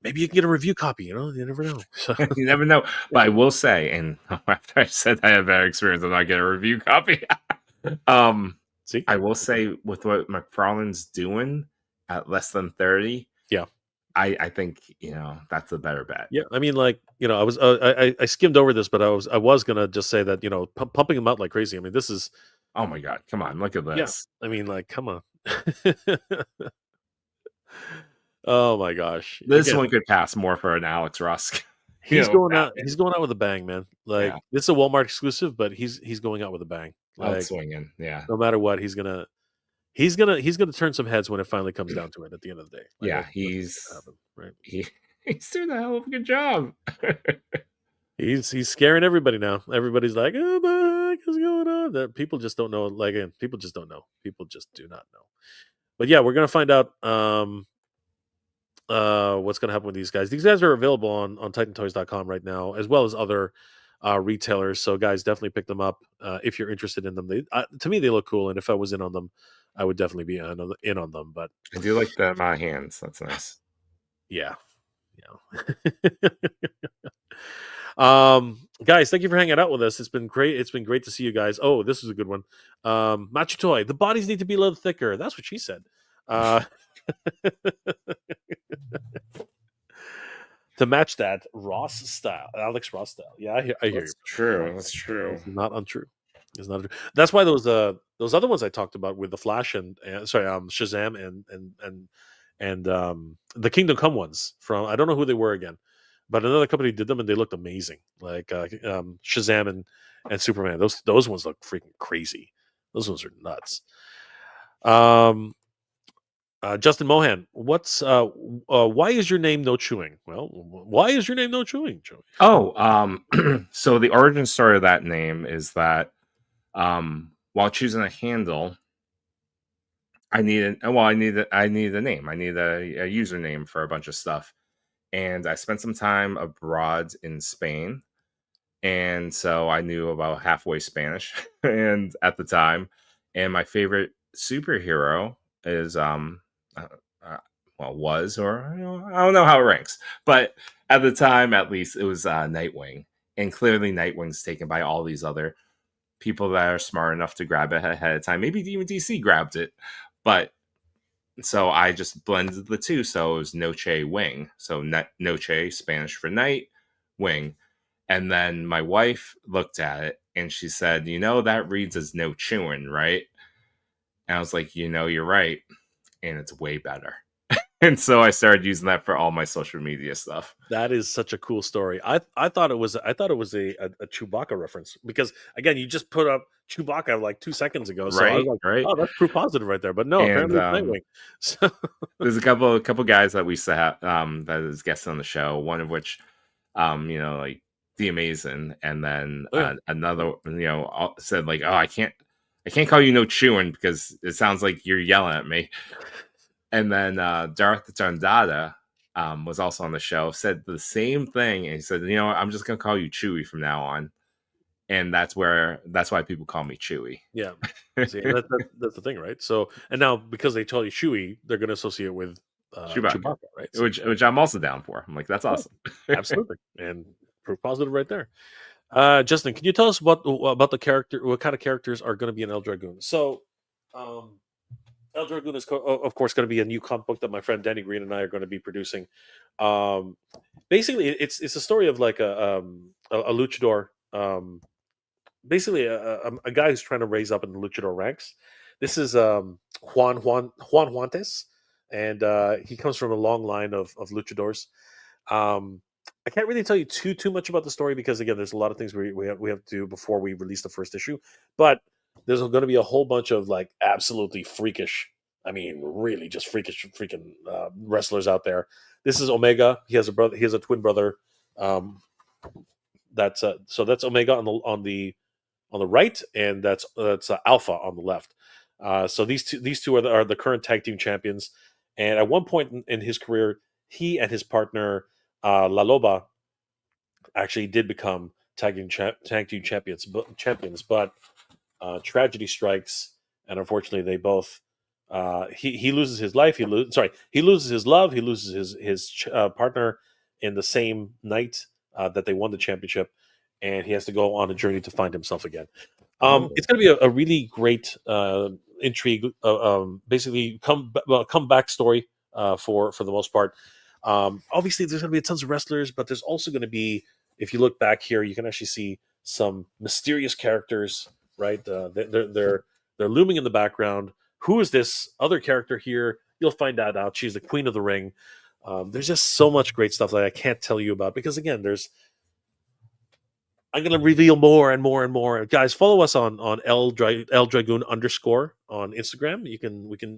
Maybe you can get a review copy. You never know. So You never know. But I will say, and after I said I had a bad experience, I'm not getting a review copy. um, see, I will say with what McFarlane's doing at less than 30, yeah, I think that's a better bet. yeah. I mean, like I was I skimmed over this, but I was gonna just say that pumping them out like crazy. I mean, this is Oh my god, come on, look at yeah. this. I mean, like, come on. Oh my gosh! This Again, one could pass more for an Alex Rusk. he's going out. Batman. He's going out with a bang, man. Like Yeah, this is a Walmart exclusive, but he's going out with a bang. out Like swinging. Yeah, no matter what, he's gonna turn some heads when it finally comes down to it. At the end of the day, like yeah, that's what's gonna happen, right? he he's doing a hell of a good job. He's scaring everybody now. Everybody's like, "Oh, the heck is going on?" That people just don't know. Like, again, people just don't know. People just do not know. But yeah, we're gonna find out. What's going to happen with these guys. These guys are available on titantoys.com right now, as well as other retailers. So guys, definitely pick them up if you're interested in them. To me, they look cool, and if I was in on them, I would definitely be in on them. But I do like the hands. That's nice. yeah, guys, thank you for hanging out with us. It's been great. It's been great to see you guys. Oh, this is a good one. Machutoy, the bodies need to be a little thicker. That's what she said. To match that Ross style, Alex Ross style. Yeah, I hear you. That's true. That's true. It's not untrue. It's not true. That's why those other ones I talked about with the Flash and Shazam and the Kingdom Come ones from, I don't know who they were again, but another company did them and they looked amazing. Like Shazam and Superman. Those ones look freaking crazy. Those ones are nuts. Justin Mohan, why is your name No Chewing? Well, why is your name No Chewing, Joey? Oh, so the origin story of that name is that while choosing a handle, I need a name. I need a username for a bunch of stuff. And I spent some time abroad in Spain, and so I knew about halfway Spanish and at the time. And my favorite superhero is uh, was, or I don't know how it ranks, but at the time at least it was Nightwing. And clearly Nightwing's taken by all these other people that are smart enough to grab it ahead of time. Maybe even DC grabbed it, but so I just blended the two. So it was Noche Wing. So Noche, Spanish for night, wing. And then my wife looked at it and she said, that reads as no chewing, right? And I was like, you're right. And it's way better. And so I started using that for all my social media stuff. That is such a cool story. I thought it was a Chewbacca reference because again, you just put up Chewbacca like 2 seconds ago, so I was Right, like, right. oh, that's proof positive right there. But no, And apparently it's Nightwing. So there's a couple guys that we used to have that is guests on the show. One of which, like the Amazing, and then another, said like, oh, I can't call you No Chewing because it sounds like you're yelling at me. And then Darth Dundada was also on the show, said the same thing, and he said, I'm just gonna call you Chewy from now on, and that's why people call me Chewy. yeah, see, that's the thing, right? So and now because they told you Chewie, they're going to associate with Chewbacca, right? So, which I'm also down for. I'm like, that's awesome. absolutely, and proof positive right there. Justin, can you tell us about the character? What kind of characters are going to be in El Dragoon? So, El Dragoon is of course going to be a new comic book that my friend Danny Green and I are going to be producing. Basically, it's a story of like a luchador. Basically, a guy who's trying to raise up in the luchador ranks. This is Juan Juantes, and he comes from a long line of luchadors. I can't really tell you too much about the story because again, there's a lot of things we have to do before we release the first issue. But there's going to be a whole bunch of like absolutely freakish, I mean, really just freakish, freaking wrestlers out there. This is Omega. He has a brother. He has a twin brother. Um, so that's Omega on the right, and that's Alpha on the left. So these two are the current tag team champions. And at one point in his career, he and his partner La Loba actually did become tag team champions, but tragedy strikes, and unfortunately, they both. He loses his life. He loses his love. He loses his partner in the same night that they won the championship, and he has to go on a journey to find himself again. Oh, It's going to be a really great intrigue. Basically, comeback story for the most part. Obviously, there's going to be tons of wrestlers, but there's also going to be, if you look back here, you can actually see some mysterious characters. Right, they're looming in the background. Who is this other character here? You'll find that out. She's the queen of the ring. There's just so much great stuff that I can't tell you about because again, I'm going to reveal more and more and more. Guys, follow us on L Dragoon underscore on Instagram.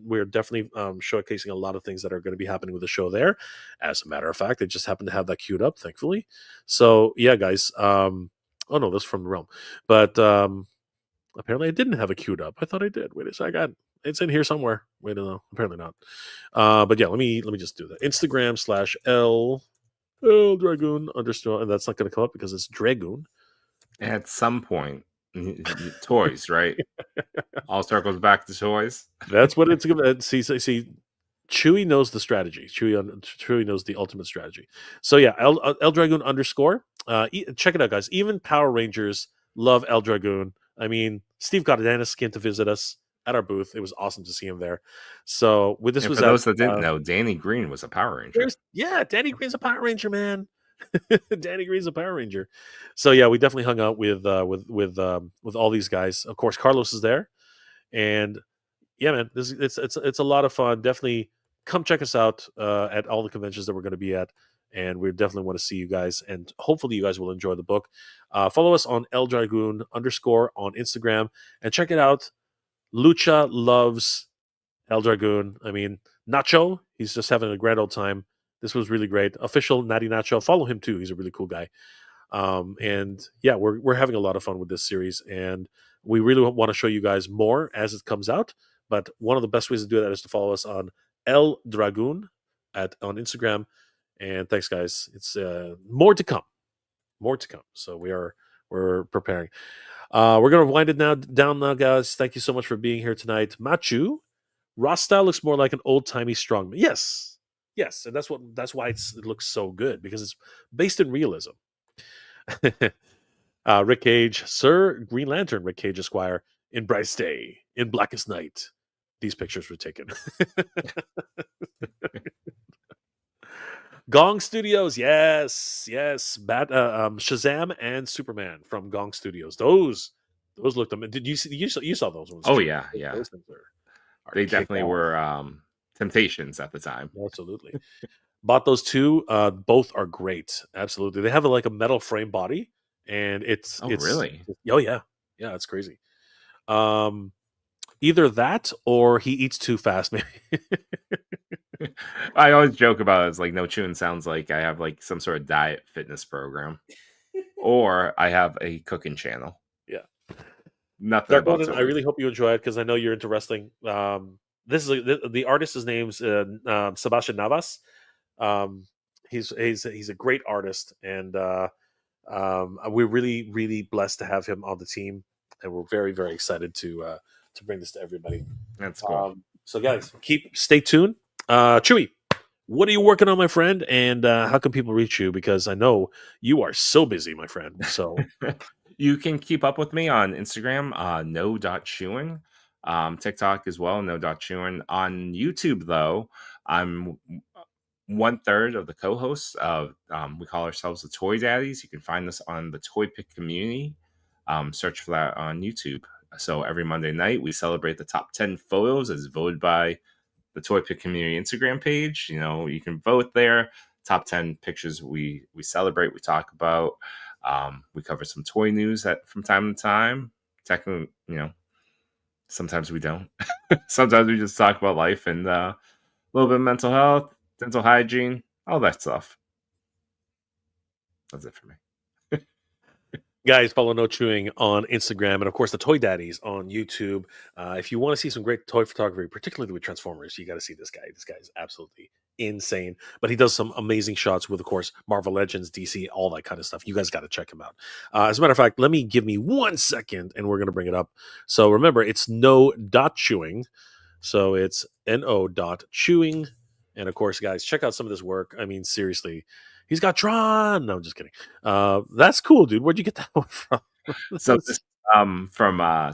We're definitely showcasing a lot of things that are going to be happening with the show there. As a matter of fact, I just happen to have that queued up, thankfully. So yeah, guys. Oh no, that's from the realm. But apparently I didn't have it queued up. I thought I did. Wait a second. It's in here somewhere. Wait, no, apparently not. But yeah, let me just do that. Instagram /L Dragoon underscore, and that's not going to come up because it's Dragoon. at some point, toys, right? All circles back to toys. That's what it's going to see. Chewy knows the strategy. Chewy knows the ultimate strategy. So yeah, El Dragoon underscore. Check it out, guys. Even Power Rangers love El Dragoon. I mean, Steve Cardenas came to visit us at our booth. It was awesome to see him there. So with this And was for at those that didn't know, Danny Green was a Power Ranger. Danny Green's a Power Ranger, man. Danny Green's a Power Ranger. So yeah, we definitely hung out with all these guys. Of course, Carlos is there, and yeah, man, it's a lot of fun. Definitely come check us out at all the conventions that we're going to be at, and we definitely want to see you guys. And hopefully, you guys will enjoy the book. Follow us on El Dragoon underscore on Instagram and check it out. Lucha loves El Dragoon. I mean, Nacho, he's just having a grand old time. This was really great. Official Natty Nacho, follow him too. He's a really cool guy. And yeah, we're having a lot of fun with this series, and we really want to show you guys more as it comes out. But one of the best ways to do that is to follow us on El Dragoon on Instagram. And thanks, guys. It's more to come, more to come. So we're preparing. We're gonna wind it down now, guys. Thank you so much for being here tonight, Machu. Rasta looks more like an old timey strongman. Yes, and that's why it looks so good because it's based in realism. Rick Cage, Sir Green Lantern, Rick Cage Esquire, in Brightest Day, in Blackest Night. These pictures were taken. Gong Studios, yes. Shazam and Superman from Gong Studios. Those looked amazing. Did you see? You saw those ones? Oh too. yeah. Those things are They kick definitely ass. were temptations at the time. Absolutely. Bought those two. Both are great. Absolutely. They have like a metal frame body, and it's Really? oh yeah, it's crazy. Either that or he eats too fast. Maybe. I always joke about it. It's like no chewing sounds like I have like some sort of diet fitness program, or I have a cooking channel. Yeah. Nothing Dark about Golden, I toys. really hope you enjoy it because I know you're into wrestling. This is the artist's name's Sebastian Navas. He's a great artist, and we're really really blessed to have him on the team, and we're very very excited to bring this to everybody. That's cool. So guys, stay tuned. Chewy, what are you working on, my friend? And how can people reach you? Because I know you are so busy, my friend. So You can keep up with me on Instagram, no.chewing, TikTok as well, no.chewing. On YouTube, though, I'm 1/3 of the co-hosts of we call ourselves the Toy Daddies. You can find us on the Toy Pick community. Search for that on YouTube. So every Monday night we celebrate the top 10 photos as voted by the Toy Pick community Instagram page. You know, you can vote there. Top 10 pictures we celebrate, we talk about. We cover some toy news from time to time. Technically, Sometimes we don't. Sometimes we just talk about life and a little bit of mental health, dental hygiene, all that stuff. That's it for me. Guys, follow No Chewing on Instagram and, of course, the Toy Daddies on YouTube. If you want to see some great toy photography, particularly with Transformers, you got to see this guy. This guy is absolutely insane. But he does some amazing shots with, of course, Marvel Legends, DC, all that kind of stuff. You guys got to check him out. As a matter of fact, give me 1 second and we're going to bring it up. So remember, it's no.chewing. So it's no.chewing. And, of course, guys, check out some of this work. I mean, seriously. He's got Tron. No, I'm just kidding. That's cool, dude. Where'd you get that one from? So this from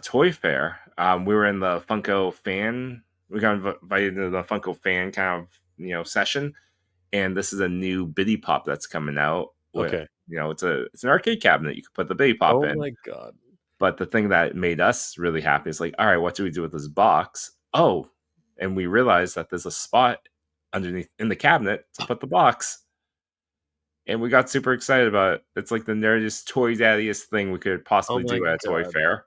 Toy Fair. We were in the Funko fan. We got invited to the Funko fan kind of session, and this is a new Biddy Pop that's coming out. Okay. It's an arcade cabinet. You can put the Biddy Pop Oh in. my god! But the thing that made us really happy is like, all right, what do we do with this box? Oh, and we realized that there's a spot underneath in the cabinet to put the box. And we got super excited about it. It's like the nerdiest, toy daddiest thing we could possibly do at a toy fair.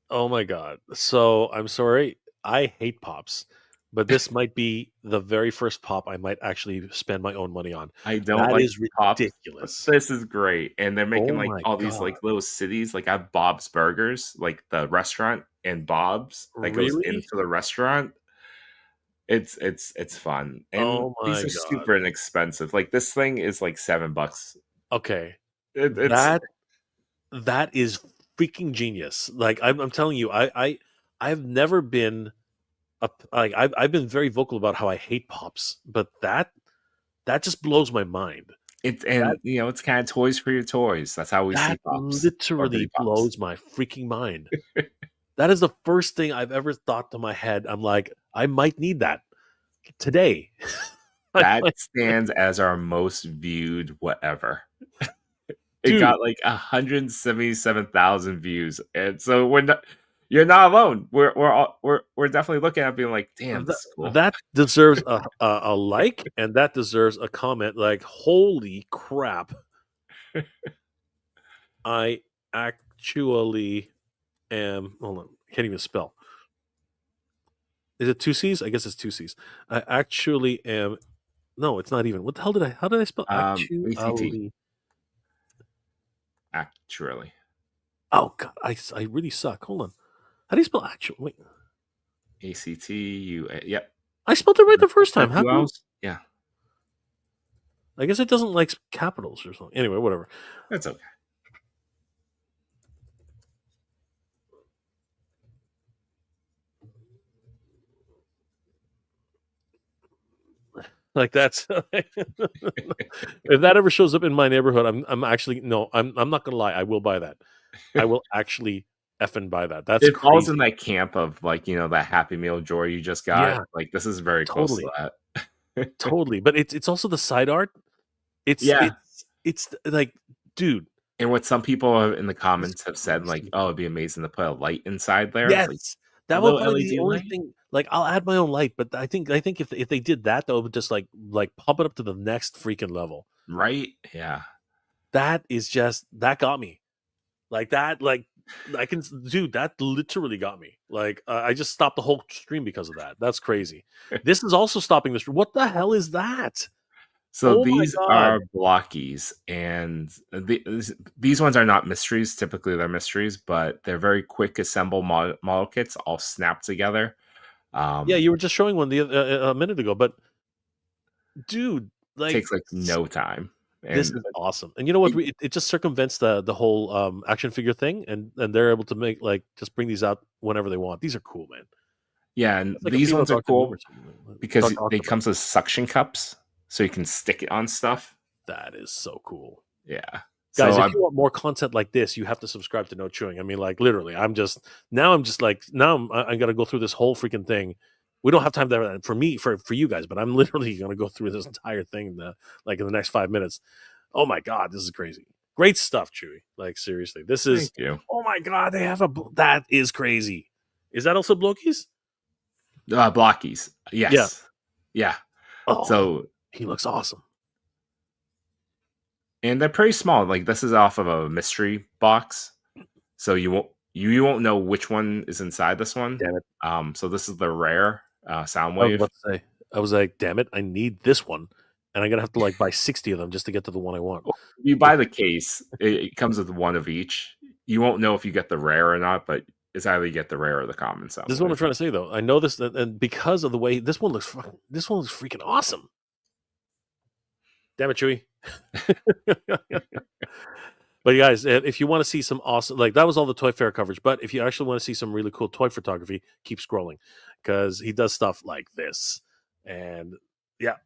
Oh my god. So I'm sorry. I hate pops, but this might be the very first pop I might actually spend my own money on. I don't That like is pops. ridiculous. This is great. And they're making Oh like my all these God. like little cities. Like I have Bob's Burgers, like the restaurant, and Bob's that goes Really? into the restaurant. It's fun. And Oh these my are god. super inexpensive. Like this thing is like $7. Okay. It's That is freaking genius. Like I'm telling you, I've never been like I've been very vocal about how I hate pops, but that just blows my mind. it's That it's kind of toys for your toys. That's how we see that pops or Biddy literally Pops. blows my freaking mind. That is the first thing I've ever thought to my head. I'm like, I might need that today. That stands as our most viewed whatever. It Dude. got like 177,000 views, and so you're not alone. We're definitely looking at it being like, damn, this is cool. That deserves a like, and that deserves a comment. Like, holy crap! I actually am. Hold on, can't even spell. Is it 2 C's? I guess it's 2 C's. I actually am. No, it's not even. What the hell did I? How did I spell actually? Actually. Oh god, I really suck. Hold on. How do you spell actual? Wait. ACTU. Yep. I spelled it right the first time. How do you? Yeah. I guess it doesn't like capitals or something. Anyway, whatever. That's okay. Like that's if that ever shows up in my neighborhood, I'm actually no, I'm not gonna lie, I will buy that. I will actually effing buy that. That's it crazy. falls in that camp of like that Happy Meal joy you just got. Yeah, like this is very close to that. Totally, but it's also the side art. It's like, dude. And what some people in the comments have said, like, oh, it'd be amazing to put a light inside there. Yes, like, that will probably be the only thing. Like, I'll add my own light, but I think if they did that, though, it would just like pump it up to the next freaking level. Right? Yeah. That is just that got me. Like that, like I can, dude. That literally got me. Like I just stopped the whole stream because of that. That's crazy. This is also stopping the stream. What the hell is that? So these are blockies, and these ones are not mysteries. Typically, they're mysteries, but they're very quick assemble model kits, all snapped together. Yeah, you were just showing one a minute ago, but dude, like takes like no time. This is awesome, and you know what? It just circumvents the whole action figure thing, and they're able to make just bring these out whenever they want. These are cool, man. Yeah, and like these ones are cool because they come with suction cups. So you can stick it on stuff. That is so cool. Yeah. Guys, if you want more content like this, you have to subscribe to No Chewing. I mean, like literally, I'm going to go through this whole freaking thing. We don't have time for you guys, but I'm literally going to go through this entire thing in the next 5 minutes. Oh my God, this is crazy. Great stuff, Chewy. Like seriously, this is, thank you. Oh my God, that is crazy. Is that also Blokies? Blockies. Yes. Yeah. Oh, so he looks awesome. And they're pretty small. Like this is off of a mystery box. So you you won't know which one is inside this one. Damn it. So this is the rare I was Soundwave. about to say, I was like, damn it, I need this one. And I'm going to have to like buy 60 of them just to get to the one I want. You buy the case, it comes with one of each. You won't know if you get the rare or not, but it's either you get the rare or the common Soundwave. This is what I'm trying to say, though. I know this, and because of the way this one looks freaking awesome. Damn it, Chewy. But you guys, if you want to see some awesome, like that was all the Toy Fair coverage. But if you actually want to see some really cool toy photography, keep scrolling because he does stuff like this. And yeah,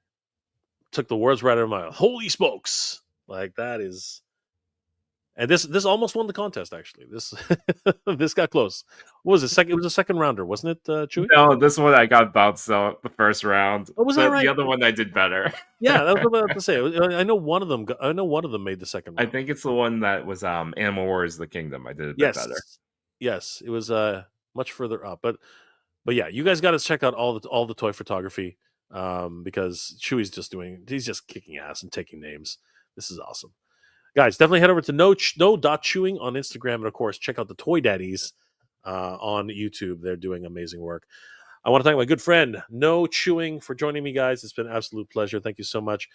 took the words right out of my mouth. Holy smokes! Like that is, and this almost won the contest. Actually, this this got close. What was it? Second? It was a second rounder, wasn't it, Chewy? No, this one I got bounced out the first round. Oh, was that but right? The other one I did better. Yeah, that was what I was about to say. I know one of them. I know one of them made the second I round. think it's the one that was Animal Wars: The Kingdom. I did a bit better. Yes, it was much further up, but yeah, you guys got to check out all the toy photography because Chewy's he's just kicking ass and taking names. This is awesome, guys. Definitely head over to no.chewing on Instagram, and of course check out the Toy Daddies on YouTube. They're doing amazing work. I want to thank my good friend No Chewing for joining me, guys. It's been an absolute pleasure. Thank you so much.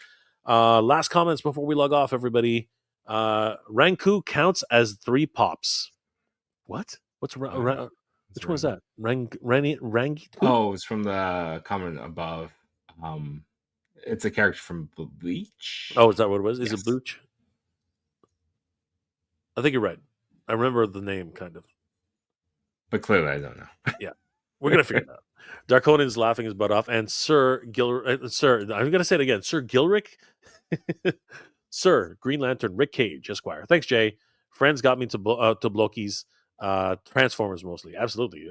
Last comments before we log off, everybody. Ranku counts as 3 pops. What? Which one is that? Rangi? Oh, it's from the comment above. It's a character from Bleach. Oh, is that what it was? Yes. Is it Bleach? I think you're right. I remember the name, kind of. But clearly, I don't know. Yeah. We're going to figure it out. Darkonan's laughing his butt off. And Sir, I'm going to say it again. Sir Gilrick? Sir, Green Lantern, Rick Cage, Esquire. Thanks, Jay. Friends got me to Bloki's Transformers mostly. Absolutely.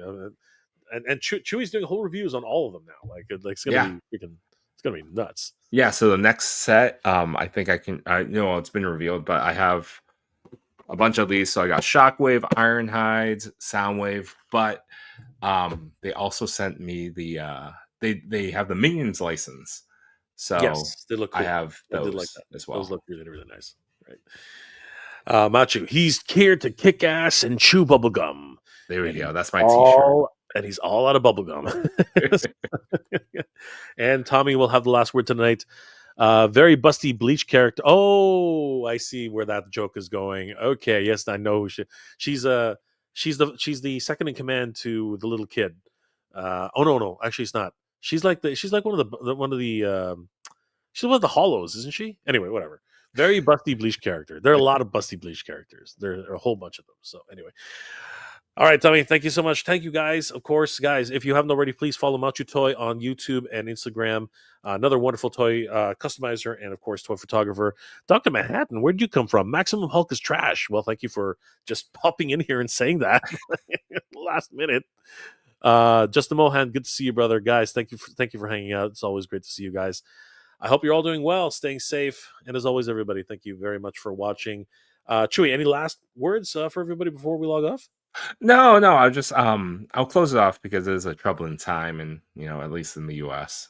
And Chewy's doing whole reviews on all of them now. Like it's gonna be freaking, it's gonna be nuts. Yeah. So the next set, I think I can. I know it's been revealed, but I have a bunch of these. So I got Shockwave, Ironhide, Soundwave, but they also sent me the they have the Minions license. So yes, they look cool. I have those like that as well. Those look really, really nice. Right. Machu, he's here to kick ass and chew bubblegum. There we go. That's my t-shirt. And he's all out of bubblegum. And Tommy will have the last word tonight. Very busty Bleach character. Oh, I see where that joke is going. Okay, yes, I know. She's the second in command to the little kid. No, actually, it's not. She's like one of the Hollows, isn't she? Anyway, whatever. Very busty Bleach character. There are a lot of busty Bleach characters. There are a whole bunch of them. So anyway. All right, Tommy, thank you so much. Thank you, guys. Of course, guys, if you haven't already, please follow Machu Toy on YouTube and Instagram. Another wonderful toy customizer and, of course, toy photographer. Dr. Manhattan, where'd you come from? Maximum Hulk is trash. Well, thank you for just popping in here and saying that last minute. Justin Mohan, good to see you, brother. Guys, thank you for hanging out. It's always great to see you guys. I hope you're all doing well, staying safe. And as always, everybody, thank you very much for watching. Chewy, any last words for everybody before we log off? No, I'll just I'll close it off because it is a troubling time, and at least in the U.S.,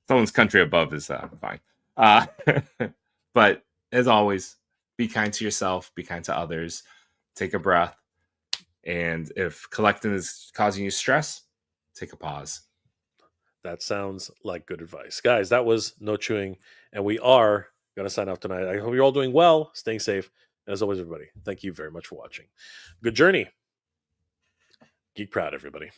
someone's country above is fine. But as always, be kind to yourself, be kind to others, take a breath, and if collecting is causing you stress, take a pause. That sounds like good advice, guys. That was No Chewing, and we are going to sign off tonight. I hope you're all doing well, staying safe. And as always, everybody, thank you very much for watching. Good journey. Geek proud, everybody.